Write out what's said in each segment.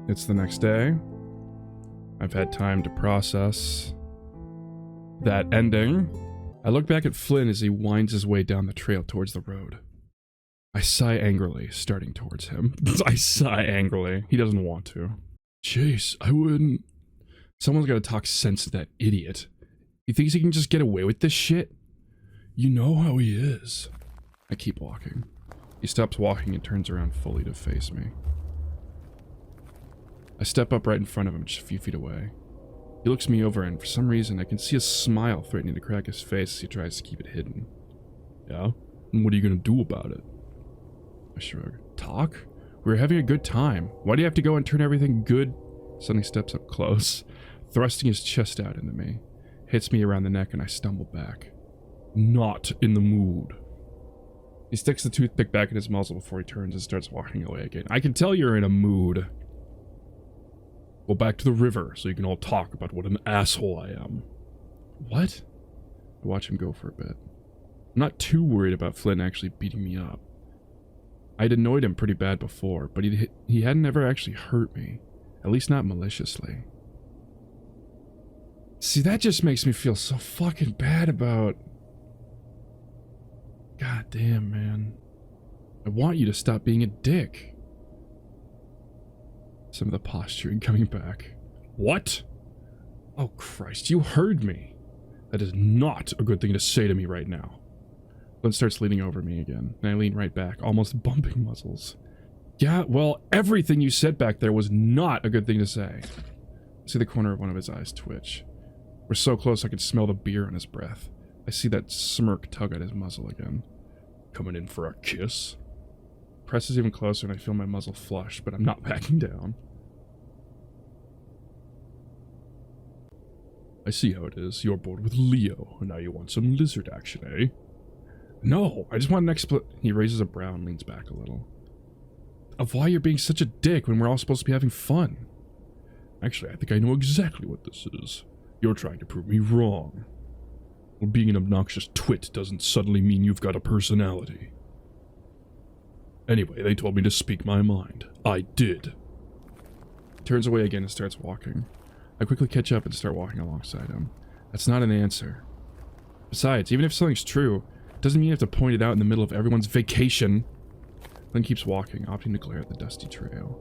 It's the next day. I've had time to process that ending. I look back at Flynn as he winds his way down the trail towards the road. I sigh angrily, starting towards him. I sigh angrily. He doesn't want to. Chase, I wouldn't... Someone's gotta talk sense to that idiot. He thinks he can just get away with this shit? You know how he is. I keep walking. He stops walking and turns around fully to face me. I step up right in front of him, just a few feet away. He looks me over, and for some reason, I can see a smile threatening to crack his face as he tries to keep it hidden. Yeah? And what are you gonna do about it? I shrug. Talk? We were having a good time. Why do you have to go and turn everything good? Suddenly steps up close, thrusting his chest out into me. Hits me around the neck, and I stumble back. Not in the mood. He sticks the toothpick back in his muzzle before he turns and starts walking away again. I can tell you're in a mood. Go back to the river so you can all talk about what an asshole I am. What? I watch him go for a bit. I'm not too worried about Flynn actually beating me up. I'd annoyed him pretty bad before, but he hadn't ever actually hurt me. At least not maliciously. See, that just makes me feel so fucking bad about... God damn, man. I want you to stop being a dick. Some of the posturing coming back. What? Oh, Christ, you heard me. That is not a good thing to say to me right now. Flynn starts leaning over me again, and I lean right back, almost bumping muzzles. Yeah, well, everything you said back there was not a good thing to say. I see the corner of one of his eyes twitch. We're so close I could smell the beer on his breath. I see that smirk tug at his muzzle again. Coming in for a kiss? Presses even closer and I feel my muzzle flush, but I'm not backing down. I see how it is. You're bored with Leo, and now you want some lizard action, eh? No, I just want an He raises a brow and leans back a little. Of why you're being such a dick when we're all supposed to be having fun. Actually, I think I know exactly what this is. You're trying to prove me wrong. Well, being an obnoxious twit doesn't suddenly mean you've got a personality. Anyway, they told me to speak my mind. I did. He turns away again and starts walking. I quickly catch up and start walking alongside him. That's not an answer. Besides, even if something's true, it doesn't mean you have to point it out in the middle of everyone's vacation. Flynn keeps walking, opting to glare at the dusty trail.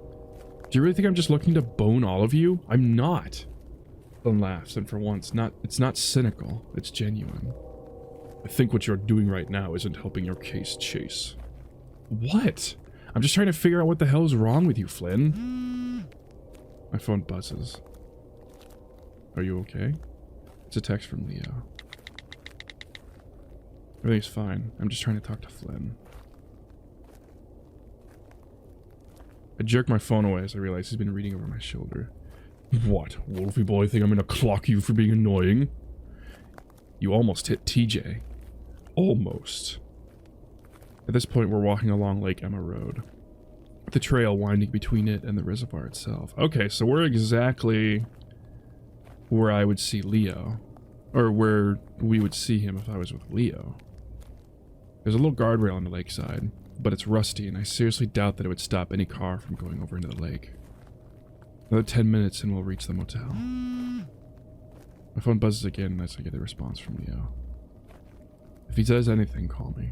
Do you really think I'm just looking to bone all of you? I'm not. Flynn laughs, and for once, it's not cynical, it's genuine. I think what you're doing right now isn't helping your case, Chase. What? I'm just trying to figure out what the hell is wrong with you, Flynn. My phone buzzes. Are you okay? It's a text from Leo. Everything's fine. I'm just trying to talk to Flynn. I jerk my phone away as I realize he's been reading over my shoulder. What? Wolfie boy think I'm gonna clock you for being annoying? You almost hit TJ. Almost. At this point, we're walking along Lake Emma Road, with the trail winding between it and the reservoir itself. Okay, so we're exactly where I would see Leo, or where we would see him if I was with Leo. There's a little guardrail on the lakeside, but it's rusty, and I seriously doubt that it would stop any car from going over into the lake. Another 10 minutes and we'll reach the motel. My phone buzzes again as I get a response from Leo. If he says anything, call me.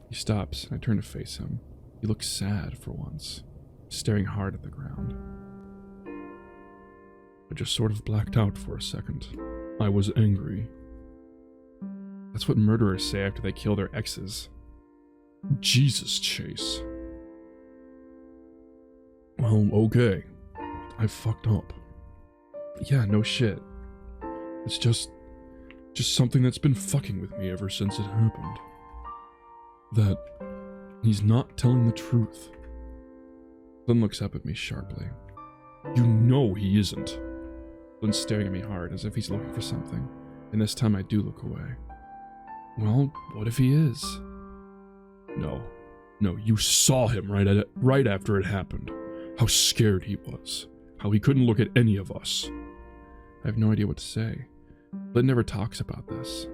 He stops, and I turn to face him. He looks sad for once, staring hard at the ground. I just sort of blacked out for a second. I was angry. That's what murderers say after they kill their exes. Jesus, Chase. Well, okay. I fucked up. Yeah, no shit. It's just something that's been fucking with me ever since it happened. That he's not telling the truth. Flynn looks up at me sharply. You know he isn't. Flynn's staring at me hard, as if he's looking for something, and this time I do look away. Well, what if he is? No, you saw him right after it happened. How scared he was. How he couldn't look at any of us. I have no idea what to say. Flynn never talks about this.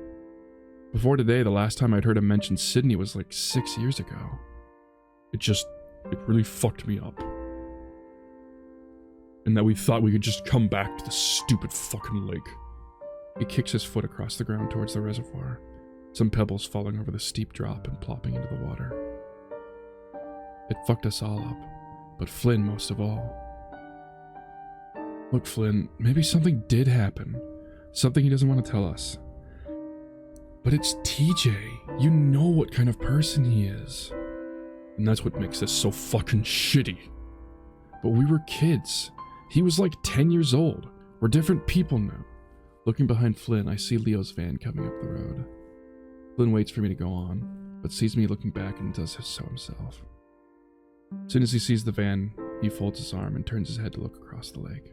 Before today, the last time I'd heard him mention Sydney was like 6 years ago. It just It really fucked me up. And that we thought we could just come back to the stupid fucking lake. He kicks his foot across the ground towards the reservoir, some pebbles falling over the steep drop and plopping into the water. It fucked us all up, but Flynn most of all. Look, Flynn, maybe something did happen. Something he doesn't want to tell us. But it's TJ. You know what kind of person he is. And that's what makes this so fucking shitty. But we were kids. He was like 10 years old. We're different people now. Looking behind Flynn, I see Leo's van coming up the road. Flynn waits for me to go on, but sees me looking back and does so himself. As soon as he sees the van, he folds his arm and turns his head to look across the lake.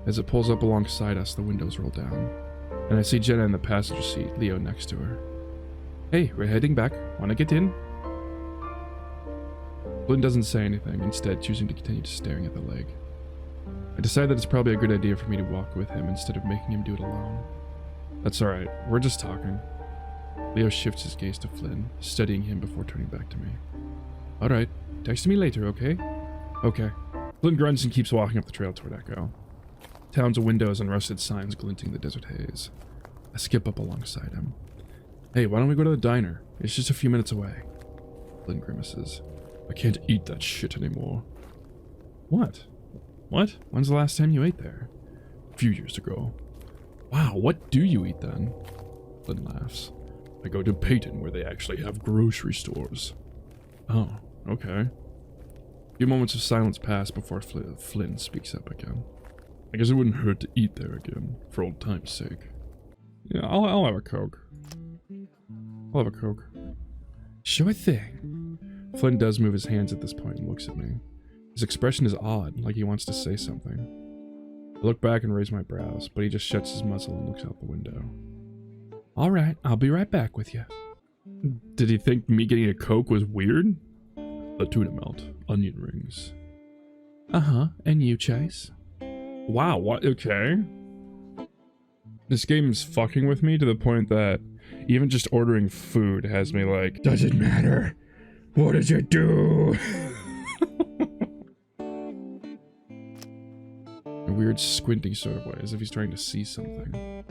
As it pulls up alongside us, the windows roll down, and I see Jenna in the passenger seat, Leo next to her. Hey, we're heading back. Wanna get in? Flynn doesn't say anything, instead choosing to continue staring at the lake. I decide that it's probably a good idea for me to walk with him instead of making him do it alone. That's alright, we're just talking. Leo shifts his gaze to Flynn, studying him before turning back to me. Alright, text me later, okay? Okay. Flynn grunts and keeps walking up the trail toward Echo. Towns of windows and rusted signs glinting in the desert haze. I skip up alongside him. Hey, why don't we go to the diner? It's just a few minutes away. Flynn grimaces. I can't eat that shit anymore. What? What? When's the last time you ate there? A few years ago. Wow, what do you eat then? Flynn laughs. I go to Peyton where they actually have grocery stores. Oh, okay. A few moments of silence pass before Flynn speaks up again. I guess it wouldn't hurt to eat there again, for old time's sake. Yeah, I'll have a Coke. I'll have a Coke. Sure thing. Flynn does move his hands at this point and looks at me. His expression is odd, like he wants to say something. I look back and raise my brows, but he just shuts his muzzle and looks out the window. Alright, I'll be right back with you. Did he think me getting a Coke was weird? A tuna melt, onion rings. Uh-huh, and you, Chase? Wow, what? Okay. This game's fucking with me to the point that even just ordering food has me like, does it matter? What does it do? A weird squinting sort of way, as if he's trying to see something.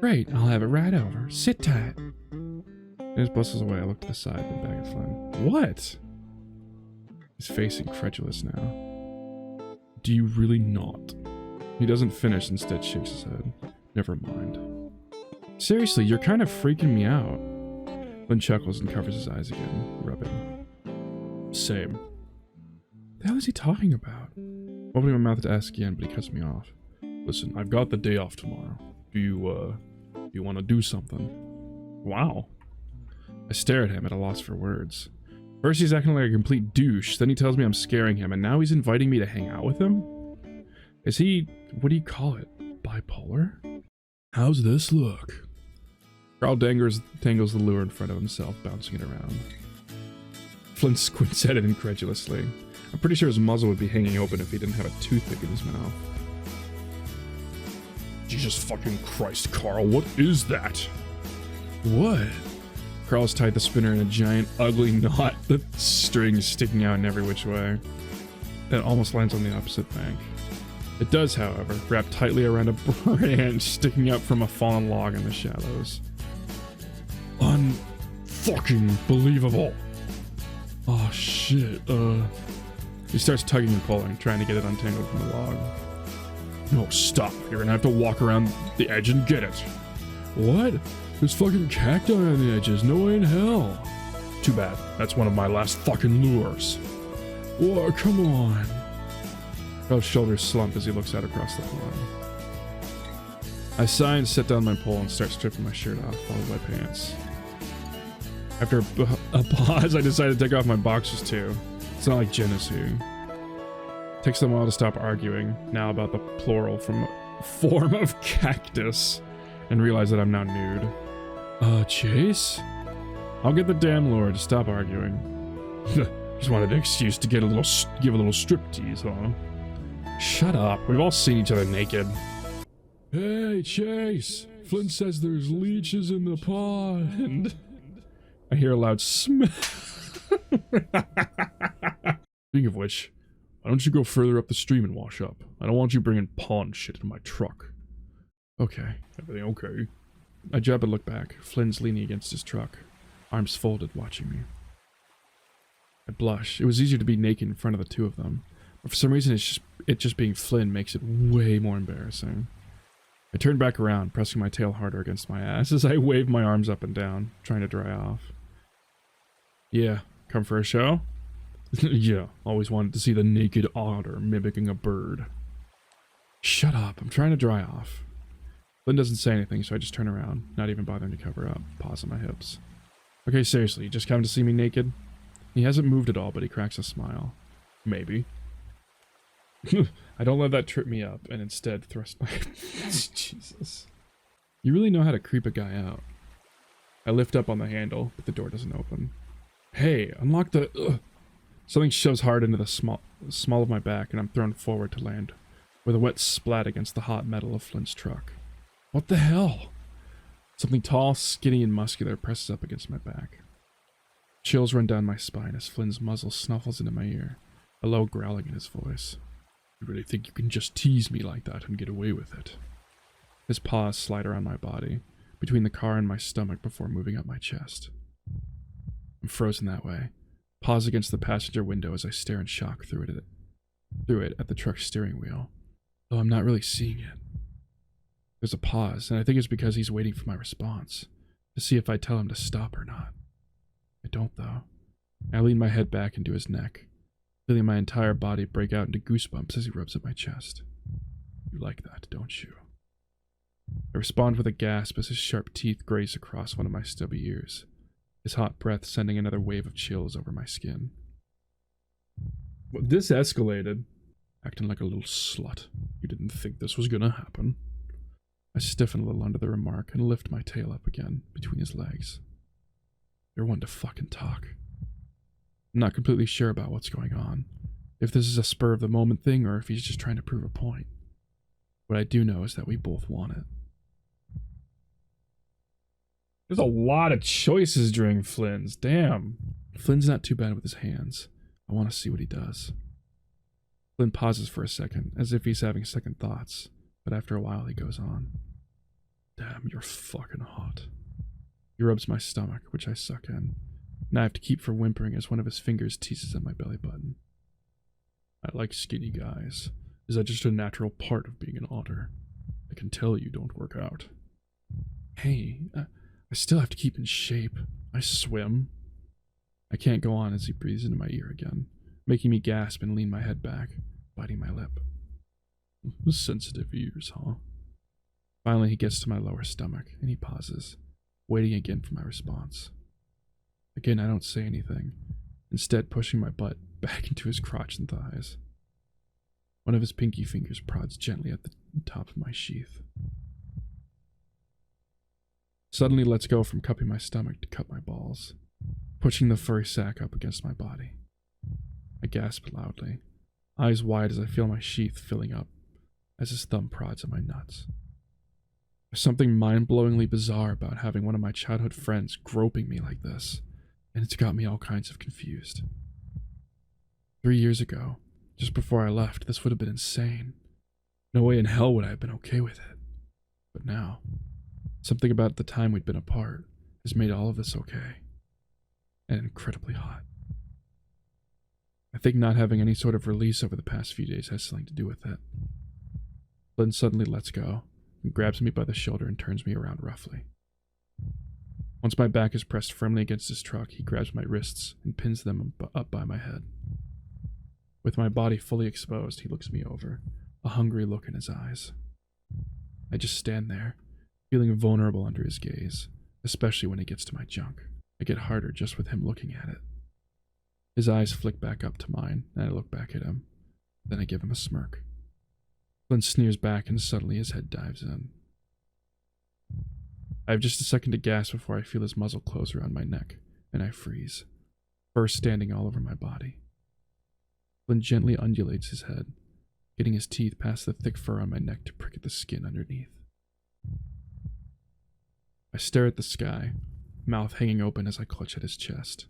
Great, I'll have it right over. Sit tight. As he bustles away, I look to the side, then back at Flynn. What? His face incredulous now. Do you really not? He doesn't finish, instead shakes his head. Never mind. Seriously, you're kind of freaking me out. Flynn chuckles and covers his eyes again, rubbing. Same. The hell is he talking about? Opening my mouth to ask again, but he cuts me off. Listen, I've got the day off tomorrow. Do you want to do something? Wow. I stare at him at a loss for words. First he's acting like a complete douche, then he tells me I'm scaring him, and now he's inviting me to hang out with him? Is he, what do you call it, bipolar? How's this look? Carl tangles the lure in front of himself, bouncing it around. Flynn squints at it incredulously. I'm pretty sure his muzzle would be hanging open if he didn't have a toothpick in his mouth. Jesus fucking Christ, Carl, what is that? What? Carl's tied the spinner in a giant, ugly knot, the string sticking out in every which way. It almost lands on the opposite bank. It does, however, wrap tightly around a branch sticking out from a fallen log in the shallows. Unfucking believable. Oh shit, He starts tugging and pulling, trying to get it untangled from the log. No, stop. You're gonna have to walk around the edge and get it. What? There's fucking cacti on the edges. No way in hell. Too bad. That's one of my last fucking lures. Whoa, come on. Carl's shoulders slump as he looks out across the pond. I sigh and set down my pole and start stripping my shirt off, followed by pants. After a pause, I decide to take off my boxers too. It's not like Jen is here. Takes them a while to stop arguing, now about the plural form of cactus, and realize that I'm now nude. Chase? I'll get the damn lure to stop arguing. Just wanted an excuse to give a little striptease, huh? Shut up, we've all seen each other naked. Hey, Chase! Flynn says there's leeches in the pond. I hear a loud smack. Speaking of which, why don't you go further up the stream and wash up? I don't want you bringing pawn shit in my truck. Okay, everything okay? I jab and look back. Flynn's leaning against his truck, arms folded, watching me. I blush. It was easier to be naked in front of the two of them, but for some reason it just being Flynn makes it way more embarrassing. I turn back around, pressing my tail harder against my ass as I wave my arms up and down, trying to dry off. Yeah, come for a show? Yeah, always wanted to see the naked otter mimicking a bird. Shut up, I'm trying to dry off. Flynn doesn't say anything, so I just turn around, not even bothering to cover up, paws on my hips. Okay, seriously, you just come to see me naked? He hasn't moved at all, but he cracks a smile. Maybe. I don't let that trip me up, and instead thrust my... Jesus. You really know how to creep a guy out. I lift up on the handle, but the door doesn't open. Hey, unlock the... Ugh. Something shoves hard into the small of my back, and I'm thrown forward to land, with a wet splat against the hot metal of Flynn's truck. What the hell? Something tall, skinny, and muscular presses up against my back. Chills run down my spine as Flynn's muzzle snuffles into my ear, a low growling in his voice. You really think you can just tease me like that and get away with it? His paws slide around my body, between the car and my stomach before moving up my chest. I'm frozen that way, paws against the passenger window as I stare in shock through it at the truck's steering wheel, though I'm not really seeing it. There's a pause, and I think it's because he's waiting for my response, to see if I tell him to stop or not. I don't, though. I lean my head back into his neck, feeling my entire body break out into goosebumps as he rubs at my chest. You like that, don't you? I respond with a gasp as his sharp teeth graze across one of my stubby ears, his hot breath sending another wave of chills over my skin. Well, this escalated. Acting like a little slut. You didn't think this was gonna happen. I stiffen a little under the remark and lift my tail up again between his legs. You're one to fucking talk. I'm not completely sure about what's going on, if this is a spur of the moment thing or if he's just trying to prove a point. What I do know is that we both want it. There's a lot of choices during Flynn's, damn. Flynn's not too bad with his hands. I want to see what he does. Flynn pauses for a second, as if he's having second thoughts, but after a while he goes on. Damn, you're fucking hot. He rubs my stomach, which I suck in, and I have to keep from whimpering as one of his fingers teases at my belly button. I like skinny guys. Is that just a natural part of being an otter? I can tell you don't work out. Hey, I still have to keep in shape. I swim. I can't go on as he breathes into my ear again, making me gasp and lean my head back, biting my lip. Sensitive ears, huh? Finally, he gets to my lower stomach, and he pauses, waiting again for my response. Again, I don't say anything, instead pushing my butt back into his crotch and thighs. One of his pinky fingers prods gently at the top of my sheath. Suddenly lets go from cupping my stomach to cup my balls, pushing the furry sack up against my body. I gasp loudly, eyes wide as I feel my sheath filling up as his thumb prods at my nuts. There's something mind-blowingly bizarre about having one of my childhood friends groping me like this, and it's got me all kinds of confused. 3 years ago, just before I left, this would have been insane. No way in hell would I have been okay with it. But now, something about the time we'd been apart has made all of this okay, and incredibly hot. I think not having any sort of release over the past few days has something to do with it. Flynn suddenly lets go, and grabs me by the shoulder and turns me around roughly. Once my back is pressed firmly against his truck, he grabs my wrists and pins them up by my head. With my body fully exposed, he looks me over, a hungry look in his eyes. I just stand there, feeling vulnerable under his gaze, especially when he gets to my junk. I get harder just with him looking at it. His eyes flick back up to mine, and I look back at him. Then I give him a smirk. Flynn sneers back, and suddenly his head dives in. I have just a second to gasp before I feel his muzzle close around my neck, and I freeze, fur standing all over my body. Flynn gently undulates his head, getting his teeth past the thick fur on my neck to prick at the skin underneath. I stare at the sky, mouth hanging open as I clutch at his chest,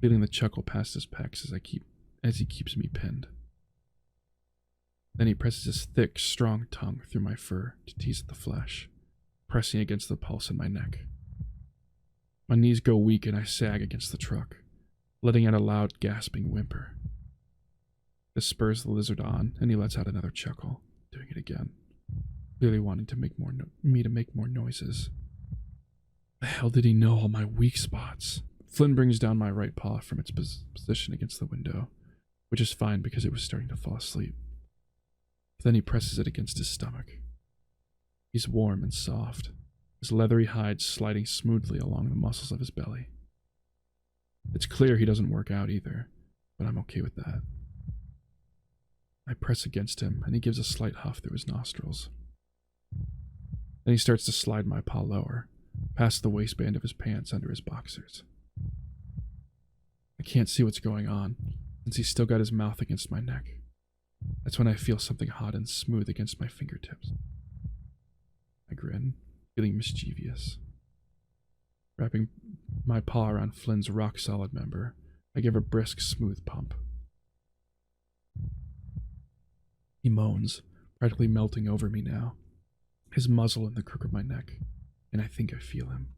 feeling the chuckle past his pecs as I keep as he keeps me pinned. Then he presses his thick, strong tongue through my fur to tease at the flesh, pressing against the pulse in my neck. My knees go weak and I sag against the truck, letting out a loud, gasping whimper. This spurs the lizard on, and he lets out another chuckle, doing it again, clearly wanting to make me to make more noises. The hell did he know all my weak spots? Flynn brings down my right paw from its position against the window, which is fine because it was starting to fall asleep. Then he presses it against his stomach. He's warm and soft, his leathery hide sliding smoothly along the muscles of his belly. It's clear he doesn't work out either, but I'm okay with that. I press against him, and he gives a slight huff through his nostrils. Then he starts to slide my paw lower, past the waistband of his pants under his boxers. I can't see what's going on, since he's still got his mouth against my neck. That's when I feel something hot and smooth against my fingertips. I grin, feeling mischievous. Wrapping my paw around Flynn's rock-solid member, I give a brisk, smooth pump. He moans, practically melting over me now, his muzzle in the crook of my neck, and I think I feel him.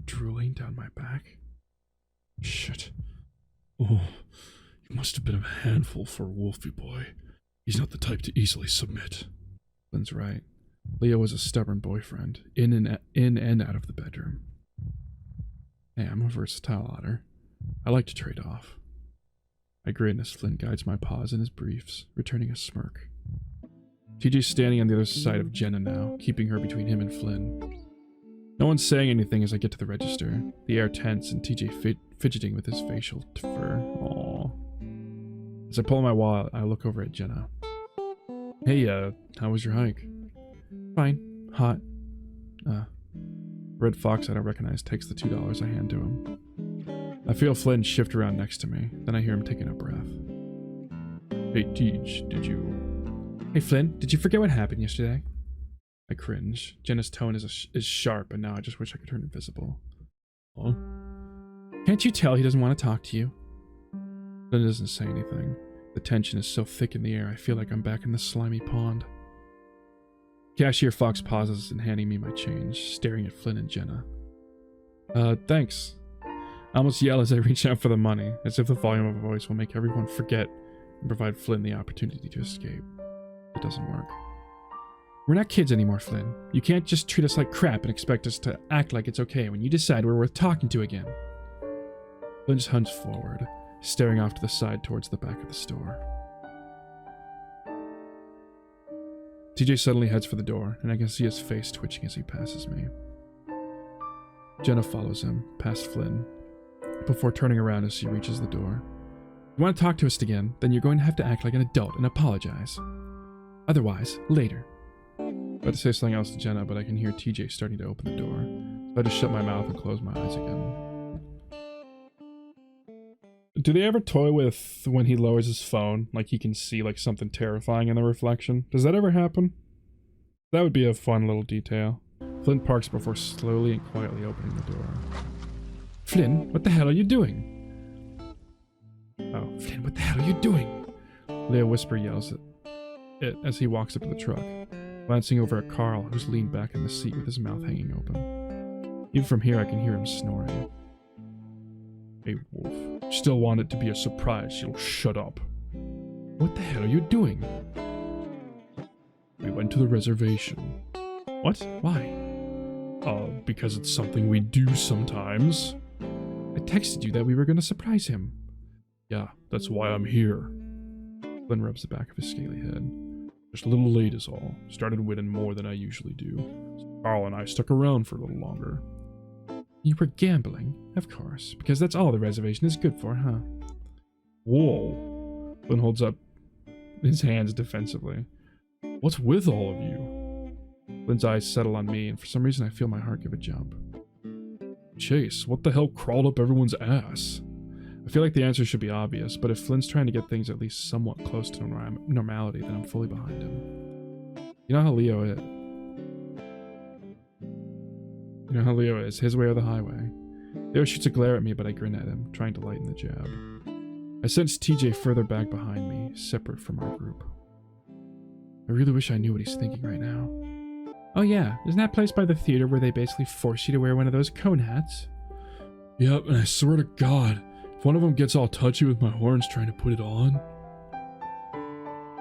Drooling down my back. Shit. Oh, you must have been a handful for a Wolfie boy. He's not the type to easily submit. Flynn's right. Leo was a stubborn boyfriend, in and out of the bedroom. Hey, I'm a versatile otter. I like to trade off. I grin as Flynn guides my paws in his briefs, returning a smirk. TJ's standing on the other side of Jenna now, keeping her between him and Flynn. No one's saying anything as I get to the register, the air tense and TJ fidgeting with his facial fur. Aww. As I pull my wallet, I look over at Jenna. Hey, how was your hike? Fine. Hot. Red Fox I don't recognize takes the $2 I hand to him. I feel Flynn shift around next to me, then I hear him taking a breath. Hey, Teej, did you... Hey, Flynn, did you forget what happened yesterday? I cringe. Jenna's tone is sharp, and now I just wish I could turn invisible. Huh? Can't you tell he doesn't want to talk to you? Flynn doesn't say anything. The tension is so thick in the air, I feel like I'm back in the slimy pond. Cashier Fox pauses in handing me my change, staring at Flynn and Jenna. Thanks. I almost yell as I reach out for the money, as if the volume of a voice will make everyone forget and provide Flynn the opportunity to escape. It doesn't work. We're not kids anymore, Flynn. You can't just treat us like crap and expect us to act like it's okay when you decide we're worth talking to again. Flynn just hunches forward, staring off to the side towards the back of the store. TJ suddenly heads for the door, and I can see his face twitching as he passes me. Jenna follows him, past Flynn, before turning around as she reaches the door. You want to talk to us again, then you're going to have to act like an adult and apologize. Otherwise, later. I'm about to say something else to Jenna, but I can hear TJ starting to open the door, so I just shut my mouth and close my eyes again. Do they ever toy with when he lowers his phone, like he can see like something terrifying in the reflection? Does that ever happen? That would be a fun little detail. Flynn parks before slowly and quietly opening the door. Flynn, what the hell are you doing? Oh, Flynn, what the hell are you doing? Leo Whisper yells at it as he walks up to the truck, glancing over at Carl, who's leaned back in the seat with his mouth hanging open. Even from here, I can hear him snoring. Hey, Wolf. Still want it to be a surprise, you'll shut up. What the hell are you doing? We went to the reservation. What? Why? Because it's something we do sometimes. I texted you that we were going to surprise him. Yeah, that's why I'm here. Flynn rubs the back of his scaly head. Just a little late is all. Started winning more than I usually do. So Carl and I stuck around for a little longer. You were gambling? Of course, because that's all the reservation is good for, huh? Whoa. Flynn holds up his hands defensively. What's with all of you? Flynn's eyes settle on me, and for some reason I feel my heart give a jump. Chase, what the hell crawled up everyone's ass? I feel like the answer should be obvious, but if Flynn's trying to get things at least somewhat close to normality, then I'm fully behind him. You know how Leo is. You know how Leo is, his way or the highway. Leo shoots a glare at me, but I grin at him, trying to lighten the jab. I sense TJ further back behind me, separate from our group. I really wish I knew what he's thinking right now. Oh yeah, isn't that place by the theater where they basically force you to wear one of those cone hats? Yep, and I swear to God, if one of them gets all touchy with my horns trying to put it on...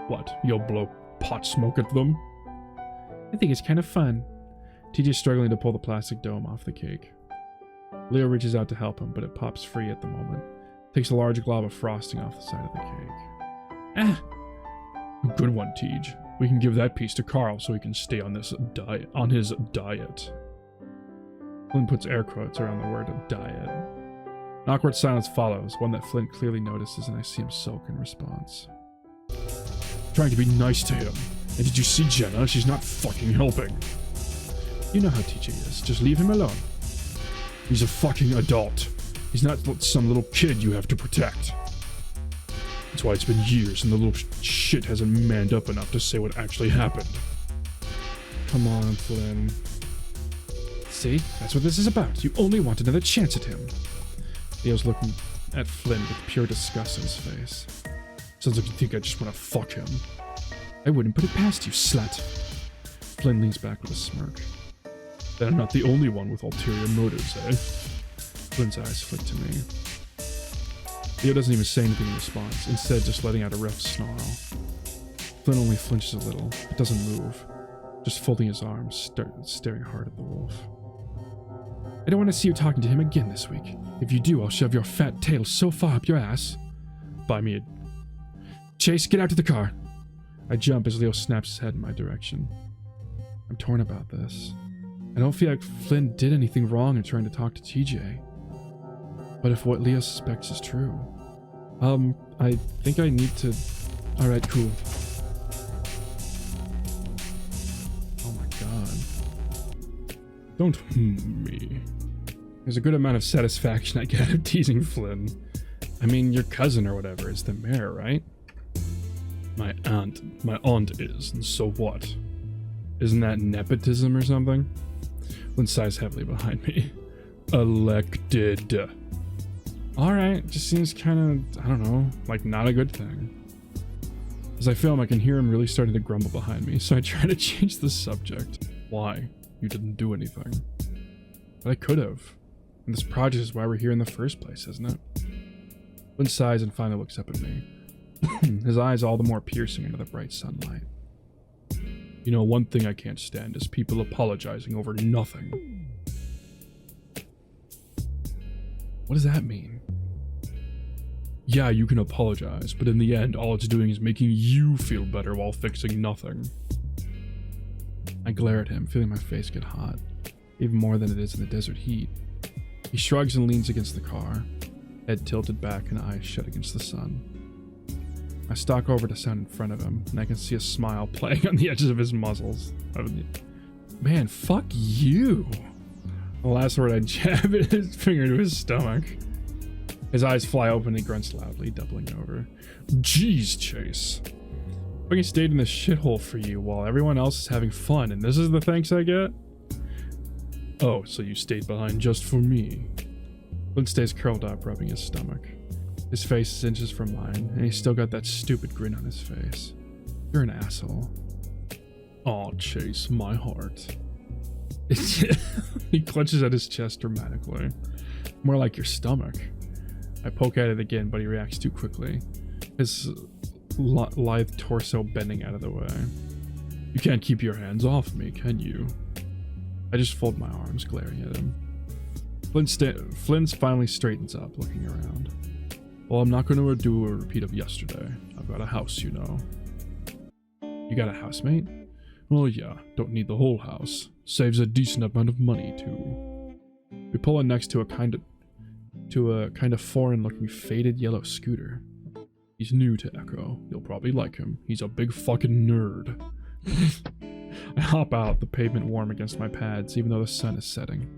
What, you'll blow pot smoke at them? I think it's kind of fun. TJ's struggling to pull the plastic dome off the cake. Leo reaches out to help him, but it pops free at the moment. Takes a large glob of frosting off the side of the cake. Ah! Good one, Tej. We can give that piece to Carl so he can stay on his diet. Flynn puts air quotes around the word diet. An awkward silence follows, one that Flynn clearly notices, and I see him sulk in response. Trying to be nice to him. And did you see Jenna? She's not fucking helping. You know how TJ is. Just leave him alone. He's a fucking adult. He's not some little kid you have to protect. That's why it's been years and the little shit hasn't manned up enough to say what actually happened. Come on, Flynn. See? That's what this is about. You only want another chance at him. Leo's looking at Flynn with pure disgust in his face. Sounds like you think I just want to fuck him. I wouldn't put it past you, slut. Flynn leans back with a smirk. Then I'm not the only one with ulterior motives, eh? Flynn's eyes flick to me. Leo doesn't even say anything in response, instead just letting out a rough snarl. Flynn only flinches a little, but doesn't move, just folding his arms, staring hard at the wolf. I don't want to see you talking to him again this week. If you do, I'll shove your fat tail so far up your ass. Buy me a... Chase, get out to the car. I jump as Leo snaps his head in my direction. I'm torn about this. I don't feel like Flynn did anything wrong in trying to talk to TJ. But if what Leo suspects is true... I think I need to... Alright, cool. Oh my god. Don't me. There's a good amount of satisfaction I get out of teasing Flynn. I mean, your cousin or whatever is the mayor, right? My aunt is, and so what? Isn't that nepotism or something? Flynn sighs heavily behind me. Elected. Alright, just seems kind of, I don't know, like not a good thing. As I film, I can hear him really starting to grumble behind me, so I try to change the subject. Why? You didn't do anything. But I could have. And this project is why we're here in the first place, isn't it? Flynn sighs and finally looks up at me. His eyes all the more piercing into the bright sunlight. You know, one thing I can't stand is people apologizing over nothing. What does that mean? Yeah, you can apologize, but in the end, all it's doing is making you feel better while fixing nothing. I glare at him, feeling my face get hot, even more than it is in the desert heat. He shrugs and leans against the car, head tilted back and eyes shut against the sun. I stalk over to stand in front of him, and I can see a smile playing on the edges of his muzzles. Man, fuck you! The last word I jab his finger to his stomach. His eyes fly open and he grunts loudly, doubling over. Jeez, Chase. I fucking stayed in this shithole for you while everyone else is having fun, and this is the thanks I get? Oh, so you stayed behind just for me. Flynn stays curled up, rubbing his stomach. His face is inches from mine, and he's still got that stupid grin on his face. You're an asshole. Aw, Chase, my heart. He clutches at his chest dramatically. More like your stomach. I poke at it again, but he reacts too quickly. His lithe torso bending out of the way. You can't keep your hands off me, can you? I just fold my arms, glaring at him. Flynn finally straightens up, looking around. Well, I'm not going to do a repeat of yesterday. I've got a house, you know. You got a housemate? Well, yeah, don't need the whole house. Saves a decent amount of money, too. We pull in next to a kind of foreign-looking faded yellow scooter. He's new to Echo. You'll probably like him. He's a big fucking nerd. I hop out, the pavement warm against my pads, even though the sun is setting.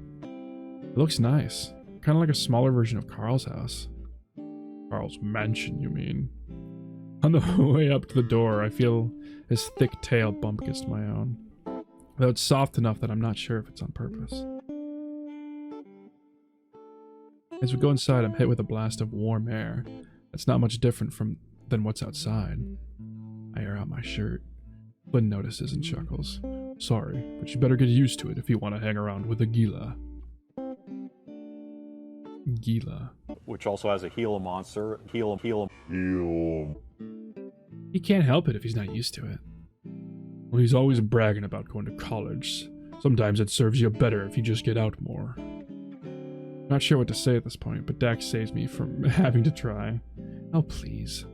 It looks nice. Kind of like a smaller version of Carl's house. Carl's mansion, you mean? On the way up to the door, I feel his thick tail bump against my own. Though it's soft enough that I'm not sure if it's on purpose. As we go inside, I'm hit with a blast of warm air It's not much different than what's outside. I air out my shirt. Flynn notices and chuckles. Sorry, but you better get used to it if you want to hang around with a Gila. Gila. Which also has a Gila monster. Gila. He can't help it if he's not used to it. Well, he's always bragging about going to college. Sometimes it serves you better if you just get out more. Not sure what to say at this point, but Dax saves me from having to try. Oh, please.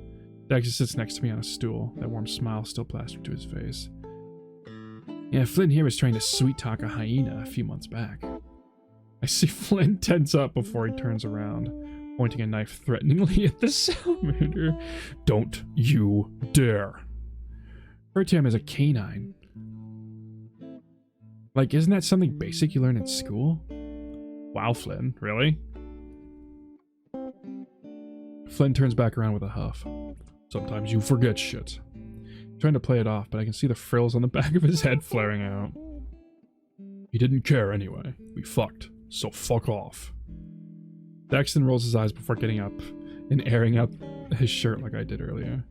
Dax just sits next to me on a stool, that warm smile still plastered to his face. Yeah, Flynn here was trying to sweet-talk a hyena a few months back. I see Flynn tense up before he turns around, pointing a knife threateningly at the salamander. Don't you dare. Refer to him as a canine. Like, isn't that something basic you learn in school? Wow, Flynn, really? Flynn turns back around with a huff. Sometimes you forget shit. I'm trying to play it off, but I can see the frills on the back of his head flaring out. He didn't care anyway. We fucked, so fuck off. Daxton rolls his eyes before getting up and airing out his shirt like I did earlier.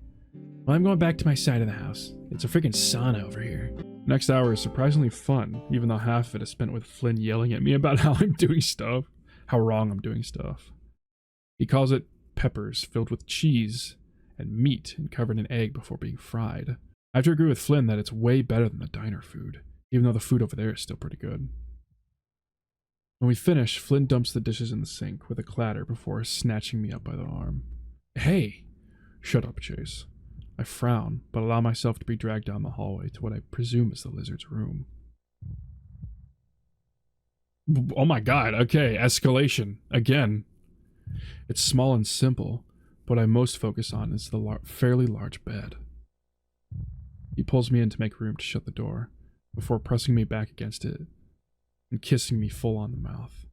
Well, I'm going back to my side of the house. It's a freaking sauna over here. Next hour is surprisingly fun, even though half of it is spent with Flynn yelling at me about how I'm doing stuff. How wrong I'm doing stuff. He calls it peppers filled with cheese and meat and covered in egg before being fried. I have to agree with Flynn that it's way better than the diner food, even though the food over there is still pretty good. When we finish, Flynn dumps the dishes in the sink with a clatter before snatching me up by the arm. Hey! Shut up, Chase. I frown, but allow myself to be dragged down the hallway to what I presume is the lizard's room. Oh my god, okay, escalation. Again. It's small and simple, but what I most focus on is the fairly large bed. He pulls me in to make room to shut the door, before pressing me back against it and kissing me full on the mouth.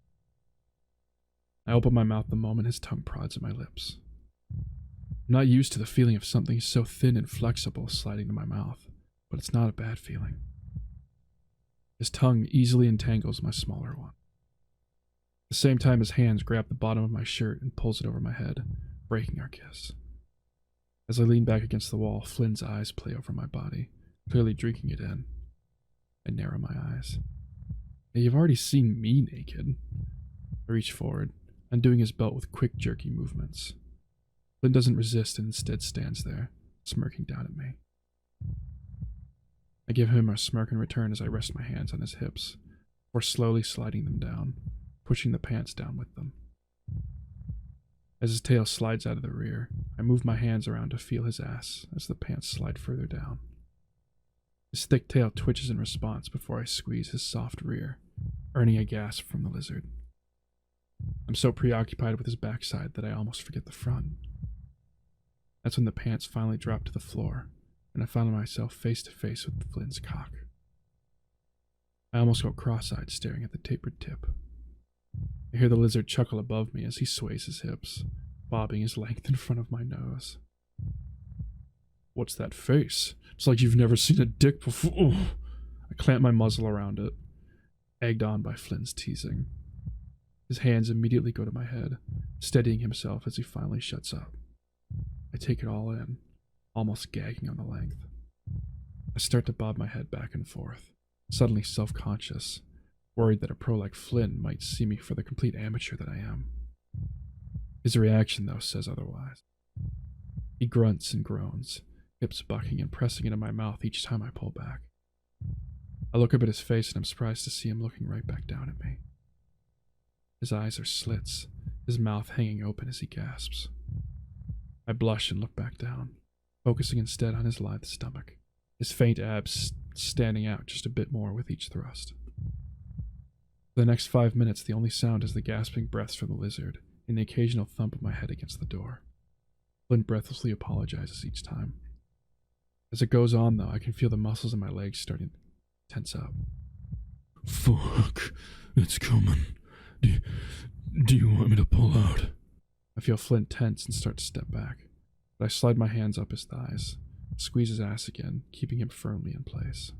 I open my mouth the moment his tongue prods at my lips. I'm not used to the feeling of something so thin and flexible sliding to my mouth, but it's not a bad feeling. His tongue easily entangles my smaller one. At the same time, his hands grab the bottom of my shirt and pulls it over my head, breaking our kiss. As I lean back against the wall, Flynn's eyes play over my body, clearly drinking it in. I narrow my eyes. Hey, you've already seen me naked. I reach forward, undoing his belt with quick, jerky movements. Flynn doesn't resist and instead stands there, smirking down at me. I give him a smirk in return as I rest my hands on his hips, before slowly sliding them down, pushing the pants down with them. As his tail slides out of the rear, I move my hands around to feel his ass as the pants slide further down. His thick tail twitches in response before I squeeze his soft rear, earning a gasp from the lizard. I'm so preoccupied with his backside that I almost forget the front. That's when the pants finally drop to the floor, and I found myself face to face with Flynn's cock. I almost go cross-eyed staring at the tapered tip. I hear the lizard chuckle above me as he sways his hips, bobbing his length in front of my nose. What's that face? It's like you've never seen a dick before. Ugh. I clamp my muzzle around it, egged on by Flynn's teasing. His hands immediately go to my head, steadying himself as he finally shuts up. I take it all in, almost gagging on the length. I start to bob my head back and forth, suddenly self-conscious, worried that a pro like Flynn might see me for the complete amateur that I am. His reaction, though, says otherwise. He grunts and groans, hips bucking and pressing into my mouth each time I pull back. I look up at his face and I'm surprised to see him looking right back down at me. His eyes are slits, his mouth hanging open as he gasps. I blush and look back down, focusing instead on his lithe stomach, his faint abs standing out just a bit more with each thrust. For the next 5 minutes, the only sound is the gasping breaths from the lizard and the occasional thump of my head against the door. Flynn breathlessly apologizes each time. As it goes on, though, I can feel the muscles in my legs starting to tense up. Fuck, it's coming. Do you want me to pull out? I feel Flynn tense and start to step back, but I slide my hands up his thighs, squeeze his ass again, keeping him firmly in place.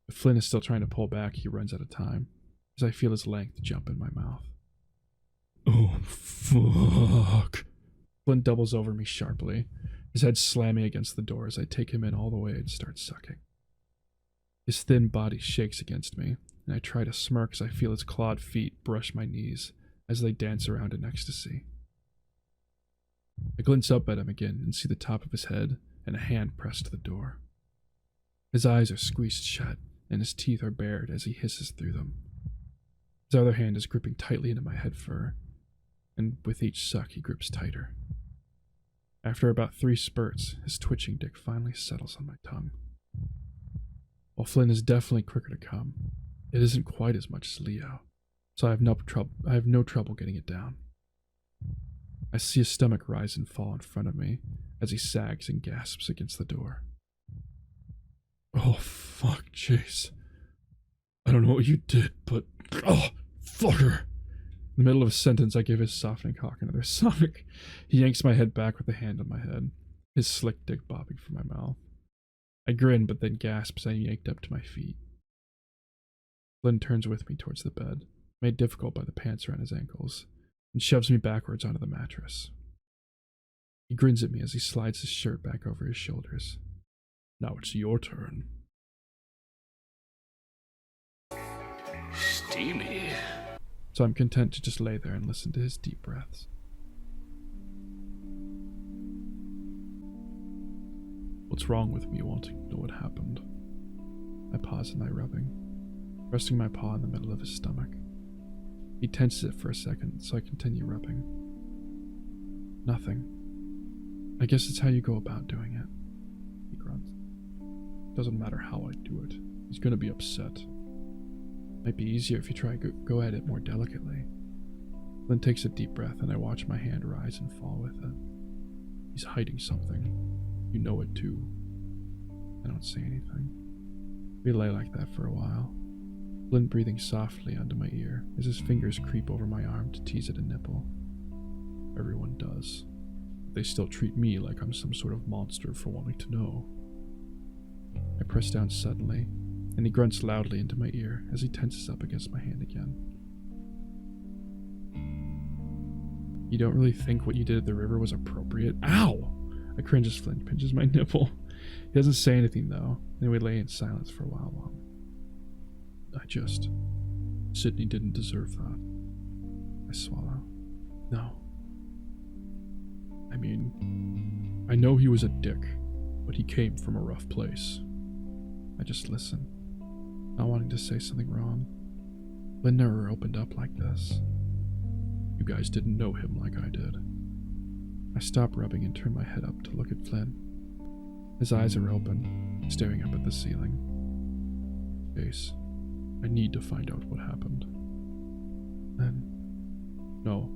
If Flynn is still trying to pull back, he runs out of time, as I feel his length jump in my mouth. Oh, fuck. Flynn doubles over me sharply, his head slamming against the door as I take him in all the way and start sucking. His thin body shakes against me, and I try to smirk as I feel his clawed feet brush my knees as they dance around in ecstasy. I glance up at him again and see the top of his head and a hand pressed to the door. His eyes are squeezed shut, and his teeth are bared as he hisses through them. His other hand is gripping tightly into my head fur, and with each suck he grips tighter. After about 3 spurts, his twitching dick finally settles on my tongue. While Flynn is definitely quicker to come, it isn't quite as much as Leo, so I have no trouble getting it down. I see his stomach rise and fall in front of me as he sags and gasps against the door. Oh, fuck, Chase. I don't know what you did, but... Oh, fucker! In the middle of a sentence, I give his softening cock another sonic. He yanks my head back with a hand on my head, his slick dick bobbing from my mouth. I grin, but then gasp as I yanked up to my feet. Flynn turns with me towards the bed, made difficult by the pants around his ankles, and shoves me backwards onto the mattress. He grins at me as he slides his shirt back over his shoulders. Now it's your turn. Steamy. So I'm content to just lay there and listen to his deep breaths. What's wrong with me wanting to know what happened? I pause in my rubbing, resting my paw in the middle of his stomach. He tenses it for a second, so I continue rubbing. Nothing. I guess it's how you go about doing it, he grunts. Doesn't matter how I do it. He's gonna be upset. Might be easier if you try go at it more delicately. Then takes a deep breath and I watch my hand rise and fall with it. He's hiding something. You know it too. I don't say anything. We lay like that for a while. Flynn breathing softly onto my ear as his fingers creep over my arm to tease at a nipple. Everyone does. They still treat me like I'm some sort of monster for wanting to know. I press down suddenly, and he grunts loudly into my ear as he tenses up against my hand again. You don't really think what you did at the river was appropriate? Ow! I cringe as Flynn pinches my nipple. He doesn't say anything though, and we lay in silence for a while longer. Sydney didn't deserve that. I swallow. No. I mean, I know he was a dick, but he came from a rough place. I just listen, not wanting to say something wrong. Flynn never opened up like this. You guys didn't know him like I did. I stop rubbing and turn my head up to look at Flynn. His eyes are open, staring up at the ceiling. Ace, I need to find out what happened. Then, no.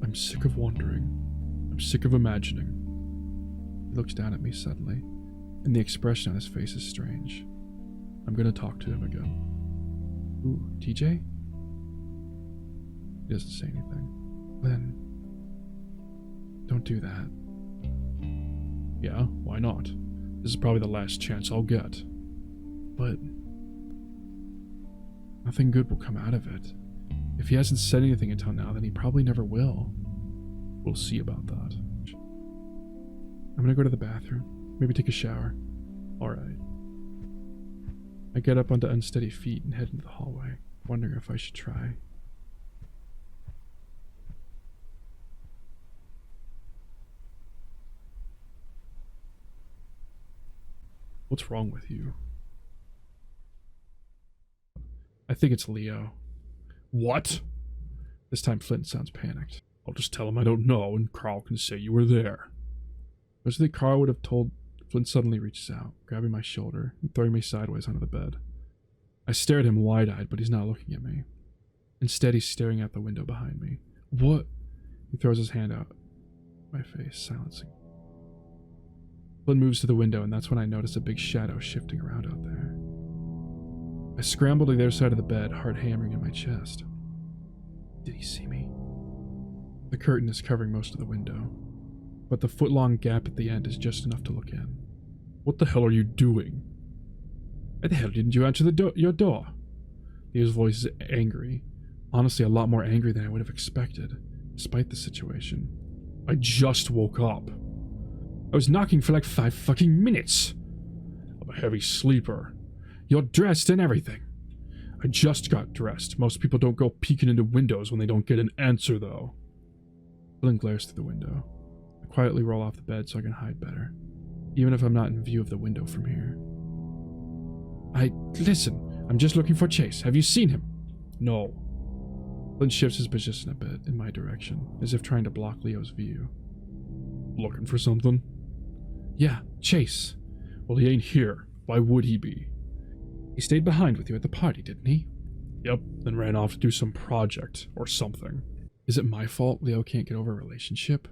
I'm sick of wondering. I'm sick of imagining. He looks down at me suddenly, and the expression on his face is strange. I'm gonna talk to him again. Ooh, TJ? He doesn't say anything. Then, don't do that. Yeah, why not? This is probably the last chance I'll get. But nothing good will come out of it. If he hasn't said anything until now, then he probably never will. We'll see about that. I'm gonna go to the bathroom. Maybe take a shower. Alright. I get up onto unsteady feet and head into the hallway, wondering if I should try. What's wrong with you? I think it's Leo. What? This time Flynn sounds panicked. I'll just tell him I don't know and Carl can say you were there. Don't you think Carl would have told... Flynn suddenly reaches out, grabbing my shoulder and throwing me sideways onto the bed. I stare at him wide-eyed, but he's not looking at me. Instead, he's staring out the window behind me. What? He throws his hand out my face, silencing. Flynn moves to the window, and that's when I notice a big shadow shifting around out there. I scramble to the other side of the bed, heart hammering in my chest. Did he see me? The curtain is covering most of the window, but the foot-long gap at the end is just enough to look in. What the hell are you doing? Why the hell didn't you answer your door? Leo's voice is angry. Honestly, a lot more angry than I would have expected, despite the situation. I just woke up. I was knocking for like 5 fucking minutes. I'm a heavy sleeper. You're dressed and everything. I just got dressed. Most people don't go peeking into windows when they don't get an answer, though. Flynn glares through the window. I quietly roll off the bed so I can hide better, even if I'm not in view of the window from here. Listen, I'm just looking for Chase. Have you seen him? No. Flynn shifts his position a bit in my direction, as if trying to block Leo's view. Looking for something? Yeah, Chase. Well, he ain't here. Why would he be? He stayed behind with you at the party, didn't he? Yep, then ran off to do some project or something. Is it my fault Leo can't get over a relationship?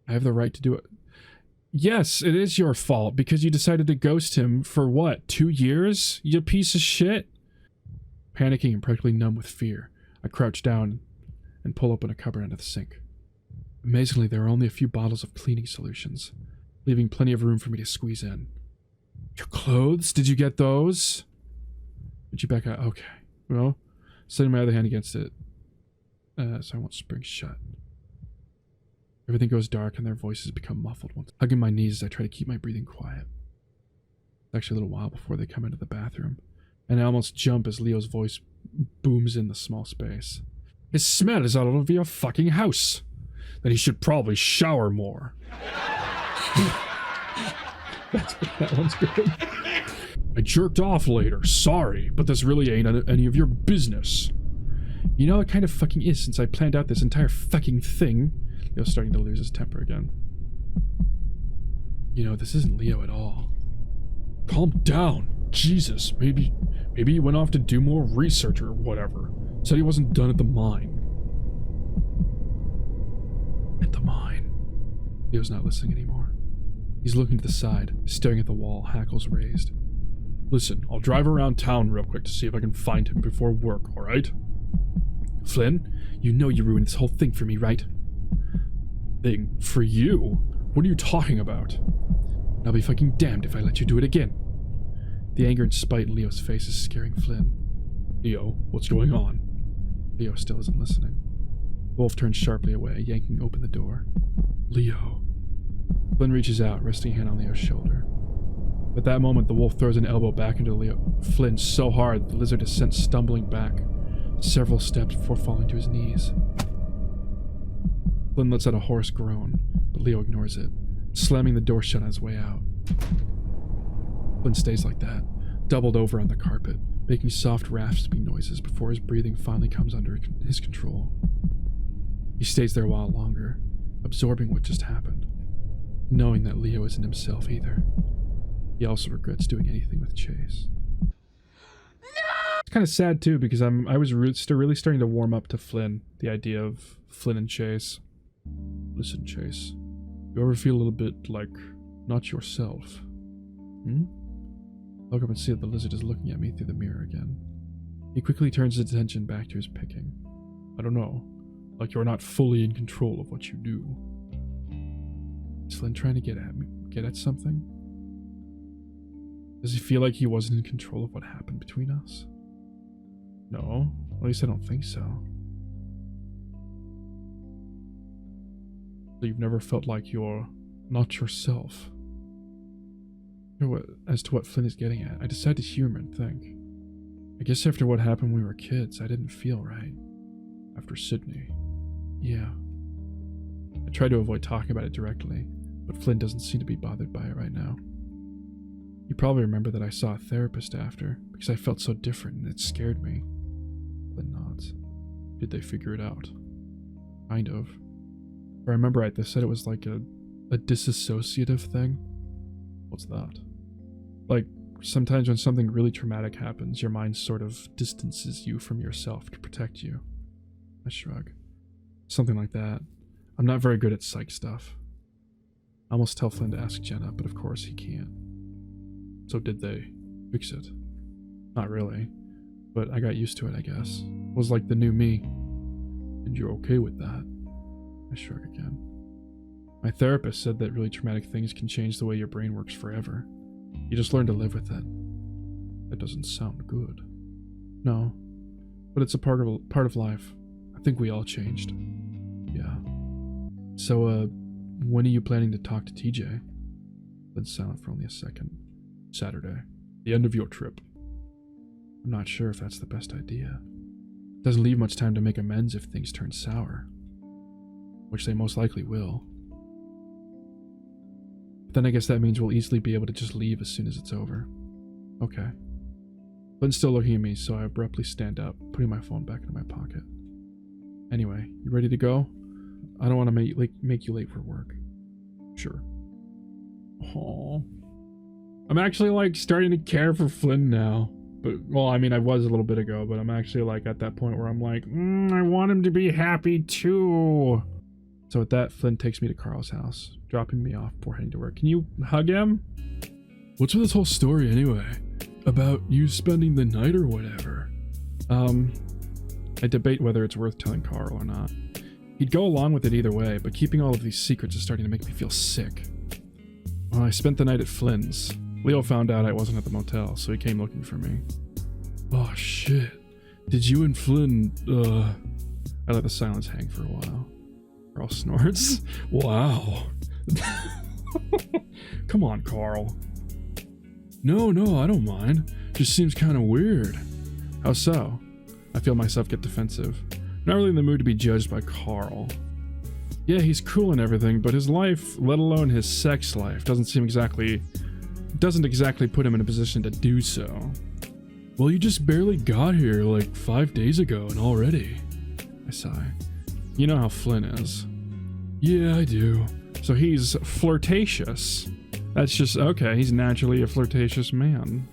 I have the right to do it. Yes, it is your fault because you decided to ghost him for what, 2 years? You piece of shit? Panicking and practically numb with fear, I crouch down and pull open a cupboard under the sink. Amazingly, there are only a few bottles of cleaning solutions, leaving plenty of room for me to squeeze in. Your clothes? Did you get those? Did you back out? Okay. Well, setting my other hand against it, so I won't spring shut. Everything goes dark and their voices become muffled once. Hugging my knees as I try to keep my breathing quiet. It's actually a little while before they come into the bathroom, and I almost jump as Leo's voice booms in the small space. His smell is all over your fucking house. Then he should probably shower more. That one's good. I jerked off later. Sorry, but this really ain't any of your business. You know, it kind of fucking is since I planned out this entire fucking thing. Leo's starting to lose his temper again. You know, this isn't Leo at all. Calm down. Jesus, maybe he went off to do more research or whatever. Said he wasn't done at the mine. At the mine. Leo's not listening anymore. He's looking to the side, staring at the wall, hackles raised. Listen, I'll drive around town real quick to see if I can find him before work, alright? Flynn, you know you ruined this whole thing for me, right? Thing? For you? What are you talking about? I'll be fucking damned if I let you do it again. The anger and spite in Leo's face is scaring Flynn. Leo, what's going on? Leo still isn't listening. Wolf turns sharply away, yanking open the door. Leo. Flynn reaches out, resting a hand on Leo's shoulder. At that moment, the wolf throws an elbow back into Flynn so hard that the lizard is sent stumbling back several steps before falling to his knees. Flynn lets out a hoarse groan, but Leo ignores it, slamming the door shut on his way out. Flynn stays like that, doubled over on the carpet, making soft rasping noises before his breathing finally comes under his control. He stays there a while longer, absorbing what just happened, knowing that Leo isn't himself either. He also regrets doing anything with Chase. It's kind of sad too, because I was really starting to warm up to Flynn, the idea of Flynn and Chase. Listen, Chase, you ever feel a little bit like not yourself? Look up and see that the lizard is looking at me through the mirror again. He quickly turns his attention back to his picking. I don't know, like you're not fully in control of what you do. Is Flynn trying to get at something? Does he feel like he wasn't in control of what happened between us? No, at least I don't think so. So you've never felt like you're not yourself. As to what Flynn is getting at, I decided to humor and think. I guess after what happened when we were kids, I didn't feel right. After Sydney. Yeah. I tried to avoid talking about it directly, but Flynn doesn't seem to be bothered by it right now. You probably remember that I saw a therapist after, because I felt so different and it scared me. Flynn nods. Did they figure it out? Kind of. If I remember right, they said it was like a disassociative thing. What's that? Like, sometimes when something really traumatic happens, your mind sort of distances you from yourself to protect you. I shrug. Something like that. I'm not very good at psych stuff. I almost tell Flynn to ask Jenna, but of course he can't. So did they fix it? Not really, but I got used to it, I guess. It was like the new me. And you're okay with that? I shrug again. My therapist said that really traumatic things can change the way your brain works forever. You just learn to live with it. That doesn't sound good. No, but it's a part of life. I think we all changed. Yeah. So, when are you planning to talk to TJ? Been silent for only a second. Saturday. The end of your trip. I'm not sure if that's the best idea. Doesn't leave much time to make amends if things turn sour. Which they most likely will. But then I guess that means we'll easily be able to just leave as soon as it's over. Okay. Flynn's still looking at me, so I abruptly stand up, putting my phone back into my pocket. Anyway, you ready to go? I don't want to make you late for work. Sure. Aww. I'm actually, like, starting to care for Flynn now. But, well, I mean, I was a little bit ago, but I'm actually, like, at that point where I'm like, I want him to be happy, too. So with that, Flynn takes me to Carl's house, dropping me off before heading to work. Can you hug him? What's with this whole story, anyway? About you spending the night or whatever? I debate whether it's worth telling Carl or not. He'd go along with it either way, but keeping all of these secrets is starting to make me feel sick. Well, I spent the night at Flynn's. Leo found out I wasn't at the motel, so he came looking for me. Oh, shit. Did you and Flynn, I let the silence hang for a while. Carl snorts. Wow. Come on, Carl. No, I don't mind. Just seems kind of weird. How so? I feel myself get defensive. Not really in the mood to be judged by Carl. Yeah, he's cool and everything, but his life, let alone his sex life, doesn't exactly put him in a position to do so. Well, you just barely got here like 5 days ago and already. I sigh. You know how Flynn is. Yeah, I do. So he's flirtatious. That's just, okay, he's naturally a flirtatious man.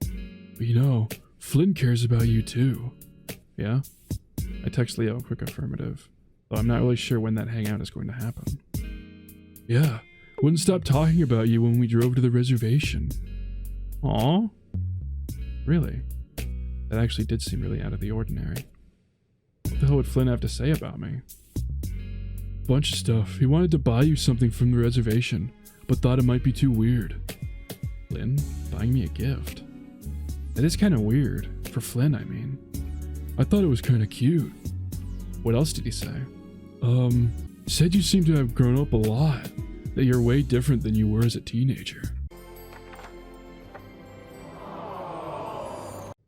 But you know, Flynn cares about you too. Yeah? I text Leo a quick affirmative, though I'm not really sure when that hangout is going to happen. Yeah, wouldn't stop talking about you when we drove to the reservation. Aw? Really? That actually did seem really out of the ordinary. What the hell would Flynn have to say about me? Bunch of stuff. He wanted to buy you something from the reservation, but thought it might be too weird. Flynn? Buying me a gift? That is kind of weird. For Flynn, I mean. I thought it was kind of cute. What else did he say? Said you seem to have grown up a lot. That you're way different than you were as a teenager.